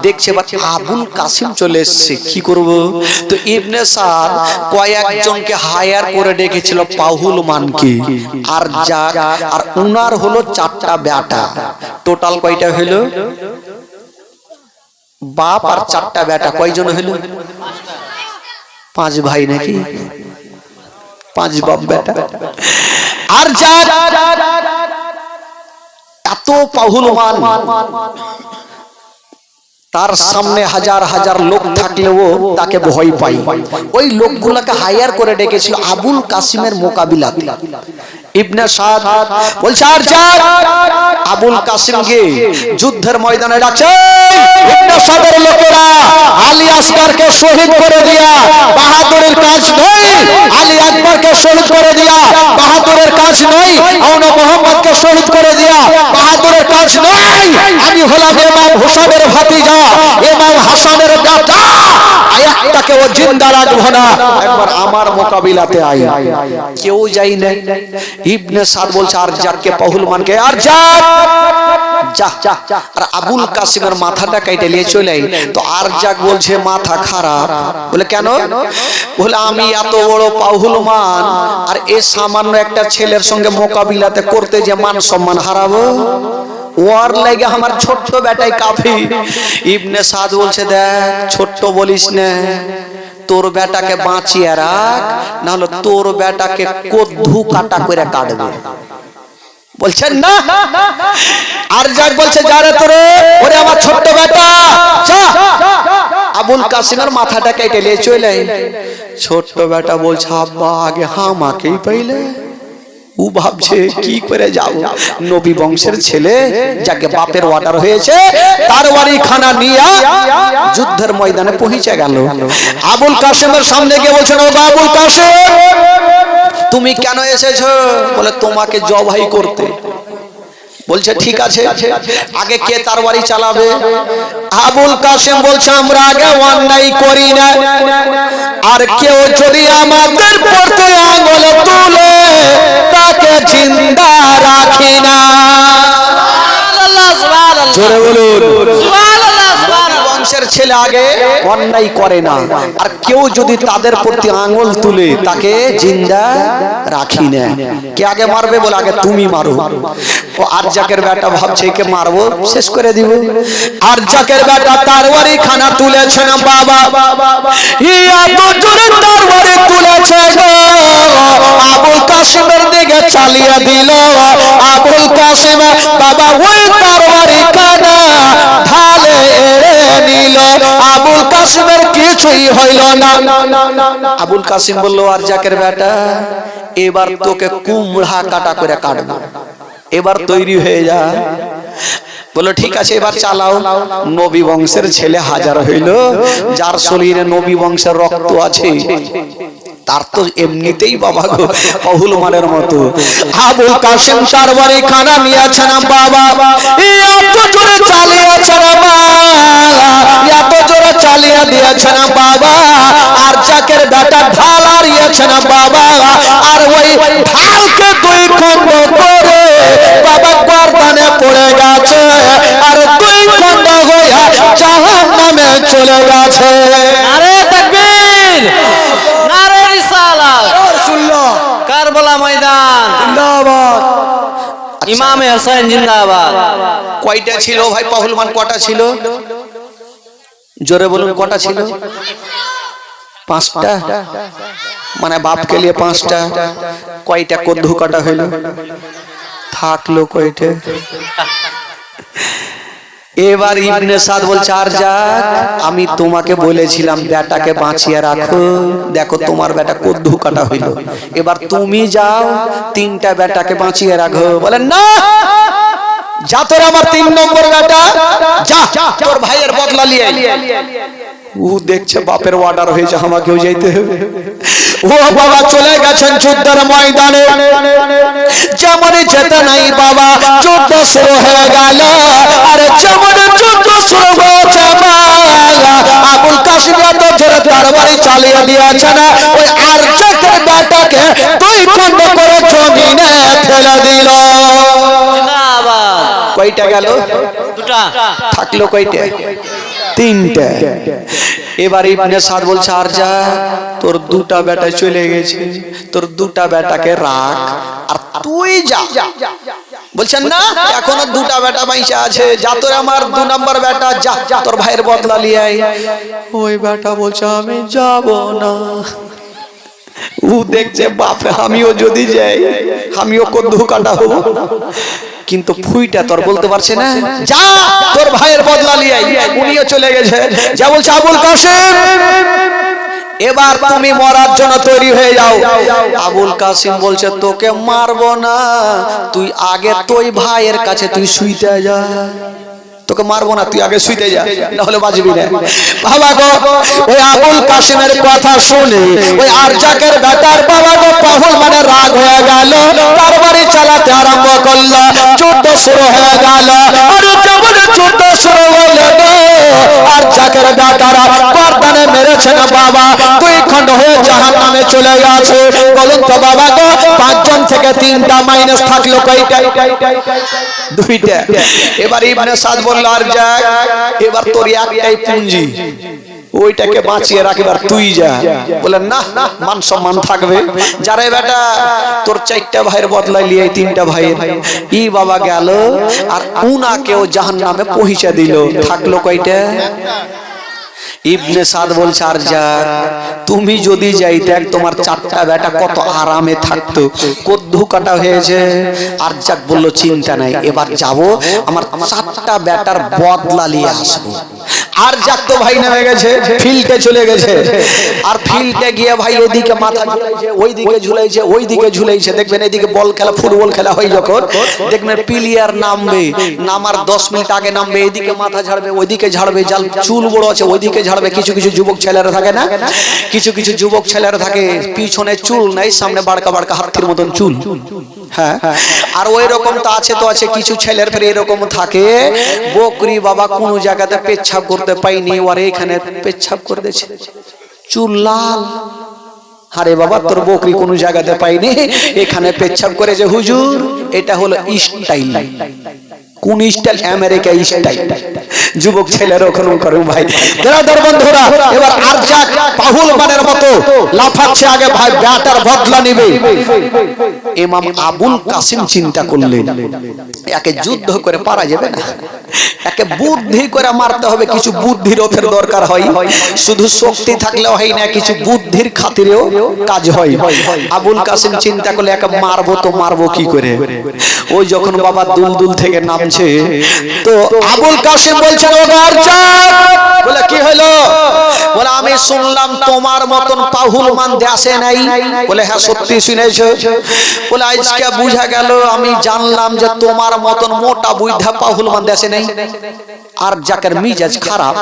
দেখছে আবুল কাসিম চলে এসছে, কি করব? তো ইবনে সাদ কয়েকজনকে হায়ার করে ডেকেছিল পাহুলমানকে, আর যা আর উনার হলো 4টা বেটা। টোটাল কয়টা হলো? বাপ আর 4টা বেটা। কয়জন হলো? 5 ভাই নাকি? 5 বাপ বেটা। আর যা এত পাহুলমান, তার সামনে হাজার হাজার লোক থাকলেও তাকে ভয় পাই। ওই লোকগুলোকে হায়ার করে ডেকেছিল আবুল কাসিমের মোকাবিলাতে। ইবনে সাদ বলছে, আর যা আবুল কাসিমকে যুদ্ধের ময়দানে ডাকছে। ইবনে সাদের লোকেরা আলী আসগরকে শহীদ করে দিয়া বাহাদুরের কাজ নয়, আলী আকবরকে শহীদ করে দিয়া বাহাদুরের কাজ নয়, আউন মোহাম্মদকে শহীদ করে দিয়া বাহাদুরের কাজ নয়, আমি হলাম ইমাম হুসাইনের ভাতিজা, ইমাম হাসানের বেটা, একটাকে ও জিন্দা রাখবো না, একবার আমার মোকাবিলাতে আই। কেউ যাই না। ইবনে সাদ বলছে, আর যাকে পাহুলমানকে, আর যা যা। আর আবুল কাসিমের মাথাটা কেটে নিয়ে চলে আই। তো আর যাক বলছে মাথা খারাপ। বলে কেন? বলে আমি এত বড় পাহুলমান আর এ সামান্য একটা ছেলের সঙ্গে মোকাবিলাতে করতে যে মান সম্মান হারাবো, ওর লাগে আমার ছোট্ট বেটাই কাফি। ইবনে সাদ বলছে, দেখ ছোট্ট বলিস না, তোর বেটাকে বাঁচিয়ে রাখ, না হলে তোর বেটাকে কদ্দু কাটা করে কাটবে। বলছেন না? আর যাক বলছে, যারে তোরে, ওরে আমার ছোট্ট বেটা, যা। আবুল কাসিমের মাথাটা কেটে নিয়ে চলে। ছোট্ট বেটা বলছে, আব্বা আগে আমাকেই পাইলে। ও ভাবছে কি করে যাব, নবী বংশের ছেলে যাকে বাপের অর্ডার হয়েছে তার বাড়ি খানা নিয়ে যুদ্ধের ময়দানে পৌঁছে গেল। আবুল কাসিমের সামনে গিয়ে বলছেন, ও আবুল কাসিম তুমি কেন এসেছো? বলে তোমাকে জবাই করতে। বলছে ঠিক আছে, আগে কে তার বাড়ি চালাবে? আবুল কাসিম বলছে, আমরা আগে অন্যায় করি না, আর কেউ যদি আমাদের পড়তে আঙুল তুলে তাকে জিন্দা রাখি না। সুবহানাল্লাহ সুবহানাল্লাহ। জোরে বলুন সুবহানাল্লাহ সুবহানাল্লাহ। বংশের ছেলে আগে অন্যায় করে না, আর কেউ যদি তাদের প্রতি আঙুল তুলে তাকে জিন্দা রাখি না। কে আগে মারবে? বলে আগে তুমি মারো। ও আরজাকের বেটা ভাবছে একে মারবো, শেষ করে দিব। আরজাকের বেটা তরবারি খানা তুলেছে না বাবা, এত জোরে তরবারি তুলেছে গো, আবুল কাসিমের দিকে চালিয়ে দিল। আবুল কাসিম বাবা ওই তরবারি খানা ঢালে নিল। আবুল কাসিমের কিছুই হইল না। আবুল কাসিম বলল, আরজাকের বেটা এবার তোকে কুমড়া কাটা করে কাটবো, এবার তৈরি হয়ে যা। বলো ঠিক আছে, এবার চালাও। নবী বংশের ছেলে হাজার হইল, যার শরীরে নবী বংশের রক্ত আছে তার তো এমনিতেই বাবা গো পাহুলমানের মতো। আবুল কাসিম তরবারি খানা নিয়েছে না বাবা, এত জোরে চালিয়েছে না বাবা, এত জোরে চালিয়ে দিয়েছে না বাবা। আর জাকের বেটা ঢাল হারিয়েছে না বাবা, আর ওই ঢালকে 2 খণ্ড করে বাবা গর্দানে পড়ে গেছে, আর 2 খণ্ড হয়ে জাহান্নামে চলে গেছে। নারে তাকবীর, নারে রিসালাত, কারবালা ময়দান জিন্দাবাদ, ইমামে হোসেন জিন্দাবাদ। কয়টা ছিল ভাই পাহুলমান? কটা ছিল? জোরে বলুন, কটা ছিল? 5টা। মানে বাপকে নিয়ে 5টা, কয়টা কদ্দু কাটা হইল, থাকলো কয়টা। এবার ইবনে সাদ বলছে আর যাক, আমি তোমাকে বলেছিলাম বেটাকে বাঁচিয়ে রাখো, দেখো তোমার বেটা কদ্দু কাটা হইল, এবার তুমি যাও 3টা বেটাকে বাঁচিয়ে রাখো। বলেন না, যা তোর আমার 3 নম্বর বেটা, যা তোর ভাইয়ের বদলা নিয়ে আয়। ও দেখছে বাপের অর্ডার হয়েছে, আমাকেও যেতে হবে। ও বাবা চলে গেছেন যুদ্ধের ময়দানে, যেমন যেতে নাই বাবা যুদ্ধ শুরু হয়ে গেল। আরে যেমন যুদ্ধ শুরু হয়েছে আবুল কাসিম এত জোরে তরবারি চালিয়ে দিয়েছে না, ওই আরজাকের বেটাকে 2 খণ্ড করে জমিনে ফেলে দিল। কয়টা গেল? 2টা। থাকলো কয়টা? 3টা। এবার ইবনে সাদ বলছে আর যা, তোর 2টা বেটা চলে গেছে, তোর 2টা বেটাকে রাখ আর তুই যা। বলছেন না, এখনো 2টা বেটা বাইচা আছে, যা তোর আমার 2 নম্বর বেটা, যা তোর ভাইয়ের বদলা নিয়ে আয়। ওই বেটা বলছে আমি যাব না। ও দেখছে বাপ, আমিও যদি যাই আমিও কদ্দু কাটা হবো, কিন্তু ফুইটা তোর বলতে পারছে না, যা তোর ভাইয়ের বদলা নিয়ে আয়। উনিও চলে গেছে, যা বলছে আবুল কাসিম এবার তুমি মরার জন্য তৈরি হয়ে যাও। আবুল কাসিম বলছে তোকে মারবো না, তুই আগে তোই ভাইয়ের কাছে তুই শুইতে যা, তোকে মারবো না, তুই আগে শুইতে যা, না হলে বাঁচবি না। বাবা গো, ওই আবুল কাসিমের কথা শুনে ওই আরজাকের বেটার বাবা গো পাহুল মানে রাগ হয়ে গেল, তরবারি চালাতে আরম্ভ করলো, যুদ্ধ শুরু হয়ে গেল। আরে যেমন যুদ্ধ শুরু হলো গো, আরজাকের বেটারা গর্দানে মেরেছে না বাবা, 2 খণ্ড হয়ে জাহান্নামে চলে গেছে। বলুন তো বাবা গো, 5 জন থেকে 3টা মাইনাস থাকলো কয়টা? 2টা। এবার ইবনে সাদ বলল আর যাক, এবার তোর একটাই পুঁজি, ওইটাকে বাঁচিয়ে রাখ, এবার তুই যা। বলেন না, মান সম্মান থাকবে। যারে বেটা তোর 4টা ভাইয়ের বদলা নিয়ে 3টা ভাইয়ের, ই বাবা গেল আর উনাকেও জাহান্নামে পৌঁছে দিল। থাকলো কয়টা? ইবনে সাদ বলছে আর যাক, তুমি যদি যাইতে তোমার 4টা বেটা কত আরামে থাকতো, কদ্দু কাটা হয়েছে। আর যাক বলল চিন্তা নাই, এবার যাব আমার 4টা বেটার বদলা নিয়ে আসবো। আর যাক তো ভাই নেমে গেছে, ফিল্ডে চলে গেছে। আর ফিল্ডে গিয়ে ভাই এদিকে মাথা ঝুলাইছে, ওইদিকে ঝুলাইছে, ওইদিকে ঝুলাইছে। দেখবেন এদিকে বল খেলা, ফুটবল খেলা হয় যখন, দেখবেন প্লেয়ার নামবে, নামার 10 মিনিট আগে নামবে, এদিকে মাথা ঝাড়বে, ওইদিকে ঝাড়বে, যার চুল বড় আছে ওইদিকে ঝাড়বে। কিছু কিছু যুবক ছেলেরা থাকে না, কিছু কিছু যুবক ছেলেরা থাকে পিছনে চুল নাই, সামনে বাড়কা বাড়কা হাতির মতন চুল। হ্যাঁ, আর ওই রকম তো আছে, তো আছে কিছু ছেলের ফের এরকম থাকে, বকরি বাবা কোন জায়গাতে পেচ্ছাপ করতে পাইনি, ওর এখানে পেচ্ছাপ করে দিয়েছে, চুল লাল। আরে বাবা তোর বকরি কোন জায়গাতে পাইনি, এখানে পেচ্ছাপ করেছে হুজুর। এটা হলো স্টাইল। কোন স্টাইল? America style. যুবক ছেলেরা ওখানে করে ভাই। দাদা বন্ধুরা, এবার আরজাক পাহুল মানের মতো লাফাচ্ছে, আগে ভাই ব্যাটার বদলা নেবে। ইমাম আবুল কাসিম চিন্তা করলেন, একে যুদ্ধ করে পারা যাবে না, একে বুদ্ধি করে মারতে হবে। কিছু বুদ্ধির ওপর দরকার হয়, শুধু শক্তি থাকলেও হয় না, কিছু বুদ্ধির খাতিরেও কাজ হয়। আবুল কাসিম চিন্তা করলে একে মারবো তো মারবো কি করে। ওই যখন বাবা দুলদুল থেকে নামছে, তো আবুল কাসিম বলছেন ও আরজাক, বলে কি হলো? বলে আমি শুনলাম তোমার মতন পাহুল মান দেশে নাই। বলে হ্যাঁ সত্যি শুনেছো। বলে আজকে বুঝা গেল, আমি জানলাম যে তোমার মতন মোটা বুদ্ধা পাহুল মান দেশে নেই। আর যাকের মিজাজ খারাপ,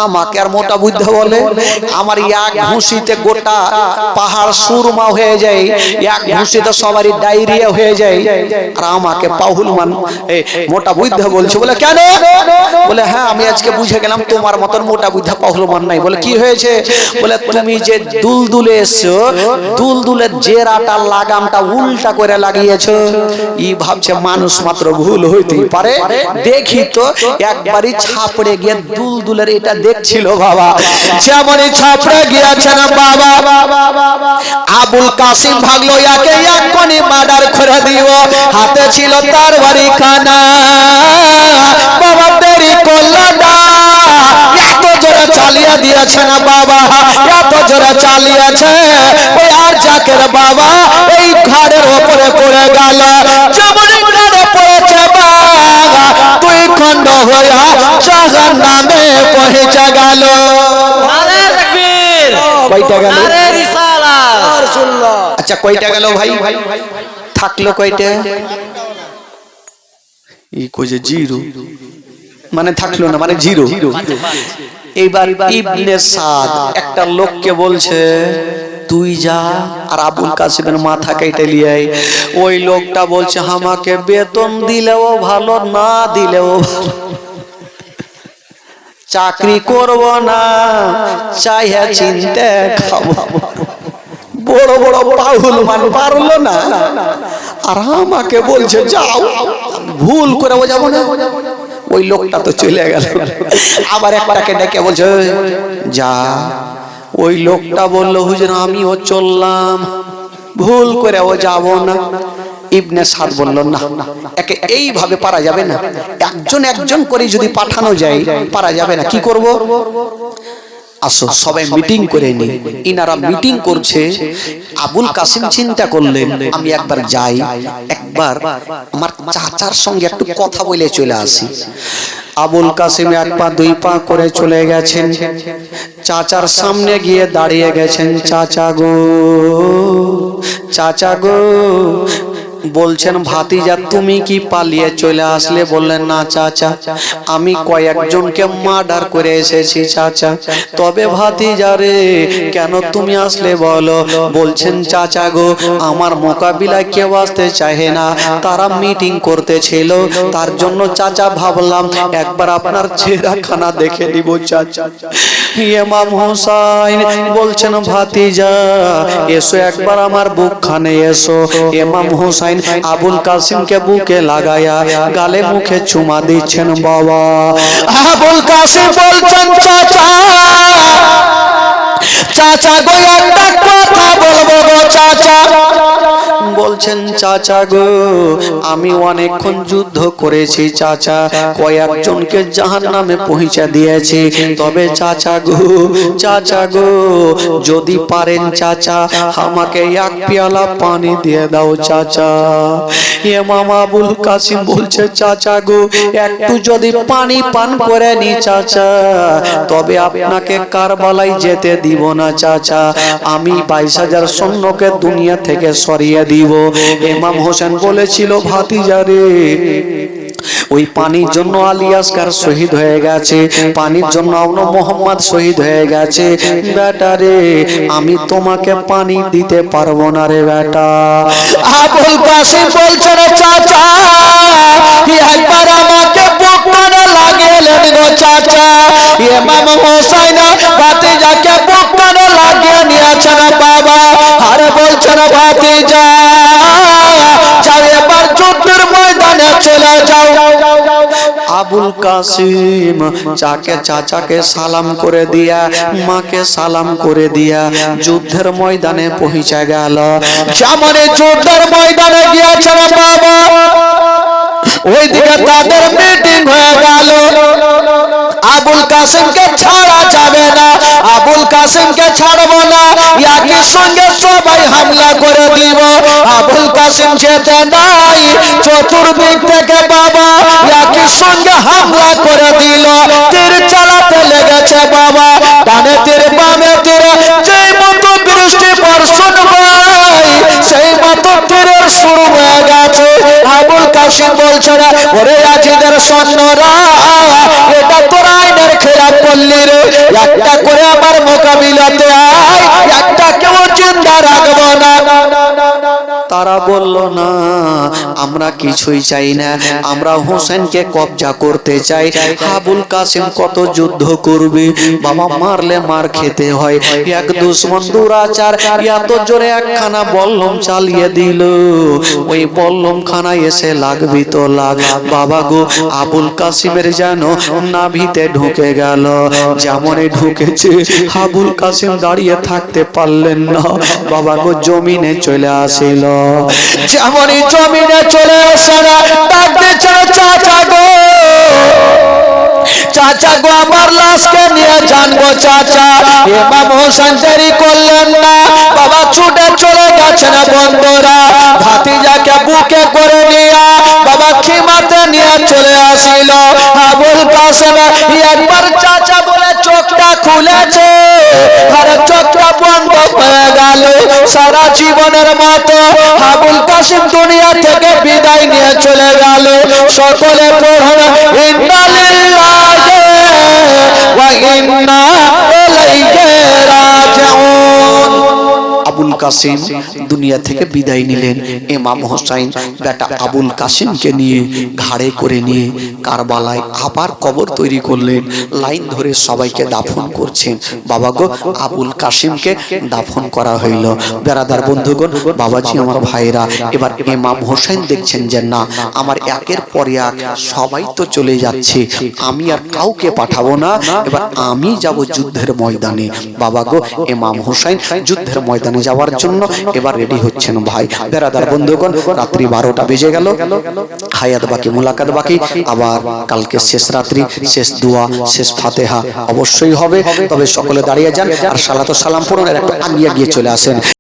আমাকে আর মোটা বুদ্ধা বলে? আমার এক ঘুষিতে গোটা পাহাড় সুরমা হয়ে যায়, এক ঘুষিতে সবারই ডায়রিয়া হয়ে যায়, আর আমাকে পাহুল মান মোটা বুদ্ধা বলছে। বলে কেন? বলে হ্যাঁ আমি আজকে বুঝে গেলাম তোমার মতন মোটা বুদ্ধা পাহুল মান নাই। বলে কি হয়েছে? বলে তুমি যে দুলদুলে এসছো, দুলদুলের জেরাটা লাগামটা উল্টা করে লাগিয়েছো। ই ভাবছে মানুষ মাত্র ভুল হইতেই পারে, দেখি তো। একবারই ছাপড়ে গিয়ে দুলদুলের এটা দেখছিল বাবা, যেমনই ছাপড়ে গিয়েছেন বাবা, আবুল কাসিম ভাগলো, একে এক্ষুনি মার্ডার করে দিও। হাতে ছিল তার বাড়ি খানা, বাবা দেরি করলো না, এত জোরে চালিয়ে দিয়েছে না বাবা, এত জোরে চালিয়েছে ওই আর জাকের বাবা এই ঘাড়ের ওপরে পড়ে গেল। যেমন ঘাড়ে পড়েছে বাবা দুই খণ্ড হইয়া জাহান্নামে পৌঁছে গেল। নারে তাকবীর, কয়টা গেল? নারে রিসালাত। আচ্ছা কয়টা গেল ভাই? থাকলো কয়টা? এই কইছে জিরো, মানে থাকলো না, মানে জিরো। এইবার ইবনে সাদ একটা লোককে বলছে তুই যা আর আবুল কাসিমের মাথা কেটে লিয়ে আয়। ওই লোকটা বলছে আমাকে বেতন দিলেও ভালো, না দিলেও ভালো, চাকরি করব না, চাইয়া চিনতে খাবো। বড় বড় পাহুল মান পারলো না আর আমাকে বলছে যাও, ভুল করে যাবো না। ওই লোকটা তো চলে গেল। আবার একটাকে ডেকে বলছে যা। ওই লোকটা বললো হুজুর আমিও চললাম, ভুল করে ও যাবো না। ইবনে সাদ বলল না, একে এইভাবে পারা যাবে না, একজন একজন করে যদি পাঠানো যায় পারা যাবে না। কি করব? আসো সবাই মিটিং করে নি। ইনারা মিটিং করছে। আবুল কাসিম চিন্তা করলেন আমি একবার যাই, একবার আমার চাচার সঙ্গে একটু কথা বলে চলে আসি। আবুল কাসিম এক পা দুই পা করে চলে গেছেন, চাচার সামনে গিয়ে দাঁড়িয়ে গেছেন। চাচা গো, চাচা গো, বলছেন ভাতিজা তুমি কি পালিয়ে চলে আসলে? বললেন না চাচা, আমি কয়েকজনকে মার্ডার করে এসেছি চাচা। তবে ভাতিজা রে কেন তুমি আসলে বলো? বলছেন চাচা গো আমার মোকাবিলায় কেউ আসতে চাহে না, তারা মিটিং করতেছিল, তার জন্য চাচা ভাবলাম একবার আপনার চেহারাখানা দেখে নিব চাচা। ইমাম হোসেন বলছেন ভাতিজা এসো একবার আমার বুকখানে এসো। ইমাম হোসেন আবুল কাসিমকে বুকে লাগায়া গালে মুখে চুমা দিচ্ছেন। বাবা আবুল কাসিম বলছেন চাচা, চাচা গো একটা কথা বলবো গো চাচা। বলছেন চাচা গো আমি অনেকক্ষণ যুদ্ধ করেছি চাচা, কয়েকজনকে জাহান্নামে পৌঁছে দিয়েছি। তবে চাচা গো, চাচা গো যদি পারেন চাচা আমাকে এক পেয়ালা পানি দিয়ে দাও চাচা। ইমাম আবুল কাসিম বলছে চাচা গো একটু যদি পানি পান করে নি চাচা, তবে আপনাকে কারবালায় যেতে দিব না চাচা, আমি 22,000 সৈন্যকে দুনিয়া থেকে সরিয়ে দিব। ইমাম হোসেন বলেছিল ভাতিজা রে ওই পানির জন্য আলী আসগার শহীদ হয়ে গেছে, পানির জন্য আউন মোহাম্মদ শহীদ হয়ে গেছে। বেটা রে আমি তোমাকে পানি দিতে পারবো না রে বেটা। আবুল কাসিম বলছে রে চাচা একবার আমাকে বুকখানে লাগিয়েলেন গো চাচা। ইমাম হোসেন ভাতিজাকে বুকখানে লাগিয়ে নিয়েছেন বাবা, আর বলছেন ভাতিজা যাও এবার যুদ্ধের ময়দানে চলে যাও। আবুল কাসিম চাচাকে সালাম করে দিয়া, মাকে সালাম করে দিয়া যুদ্ধের ময়দানে পৌঁছে গেল। যেমন যুদ্ধের ময়দানে গিয়েছেন বাবা ওইদিকে তাদের মিটিং হয়ে গেল। আবুল কাসিমকে ছাড়া যাবে না, আবুল কাসিমকে ছাড়বো না, একই সঙ্গে সবাই হামলা করে দিব। আবুল কাসিম যেতে নাই, চতুর্দিক থেকে বাবা একই সঙ্গে হামলা করে দিল। তীর চালাতে লেগেছে বাবা, ডানে তীর বামে তীর, যেই মতো বৃষ্টি বর্ষণ হয় সেই মতো তীরের শুরু হয়ে গেছে। আবুল কাসিম বলছে না ওরে আজিদের সৈন্যরা এটা তোর আইনের খেলাপ করলি রে, একটা করে আমার মোকাবিলাতে আয়, একটা কেউ জিন্দা রাখবো না। তারা বলল না আমরা কিছুই চাই না, আমরা হোসেনকে কবজা করতে চাই। আবুল কাসিম কত যুদ্ধ করবে বাবা, মারলে মার খেতে হয়। এক দুশ্মন দুরাচার এত জোরে একখানা বল্লম চালিয়ে দিল, ওই বল্লম খানায় এসে লাগবি তো লাগ বাবা গো। আবুল কাসিমের যেন নাভিতে ঢুকে গেল, যেমনই ঢুকেছে আবুল কাসিম দাঁড়িয়ে থাকতে পারলেন না বাবা গো, জমিনে চলে আসিল। যেমনই জমিনে চলে আসে না ডাক দিচ্ছে চাচা গো চাচা গো আমার লাশকে নিয়ে যান গো চাচা। ইমাম হোসেন দেরি করলেন না, বাবা ছুটে চলে গেছেন বন্ধুরা। ভাতিজাকে বুকে করে নিয়ে বাবা খিমাতে নিয়ে চলে আসিল। আবুল কাসেম একবার চাচা বলে চোখটা খুলেছে, আর চোখটা বন্ধ হয়ে গেল। সারা জীবনের মতো আবুল কাসেম দুনিয়া থেকে বিদায় নিয়ে চলে গেল। সকলে পড়ুন ইন্না লিল্লাহি ওয়া ইন্না ইলাইহি রাজিউন। আবুল কাসেম দুনিয়া থেকে বিদায় নিলেন। ইমাম হোসেন বেটা আবুল কাসেমকে নিয়ে ঘাড়ে করে নিয়ে কারবালায় আবার কবর তৈরি করলেন। লাইন ধরে সবাইকে দাফন করছেন। বাবা গো আবুল কাসেমকে দাফন করা হইল। বেরাদার বন্ধুগণ, বাবাজি আমার ভাইরা, এবার ইমাম হোসেন দেখছেন যে না, আমার একের পর এক সবাই তো চলে যাচ্ছে, আমি আর কাউকে পাঠাবো না, এবার আমি যাব যুদ্ধের ময়দানে। বাবা গো ইমাম হোসেন যুদ্ধের ময়দানে যাওয়ার জন্য এবার রেডি হচ্ছেন। ভাই বেরাদার বন্ধুগণ, রাত্রি 12টা বেজে গেল। হায়াত বাকি, মুলাকাত বাকি। আবার কালকে শেষ রাত্রি, শেষ দোয়া, শেষ ফাতেহা অবশ্যই হবে। তবে সকলে দাঁড়িয়ে যান আর সালাত ও সালাম পড়ুন, আর একটু আগিয়ে গিয়ে চলে আসেন।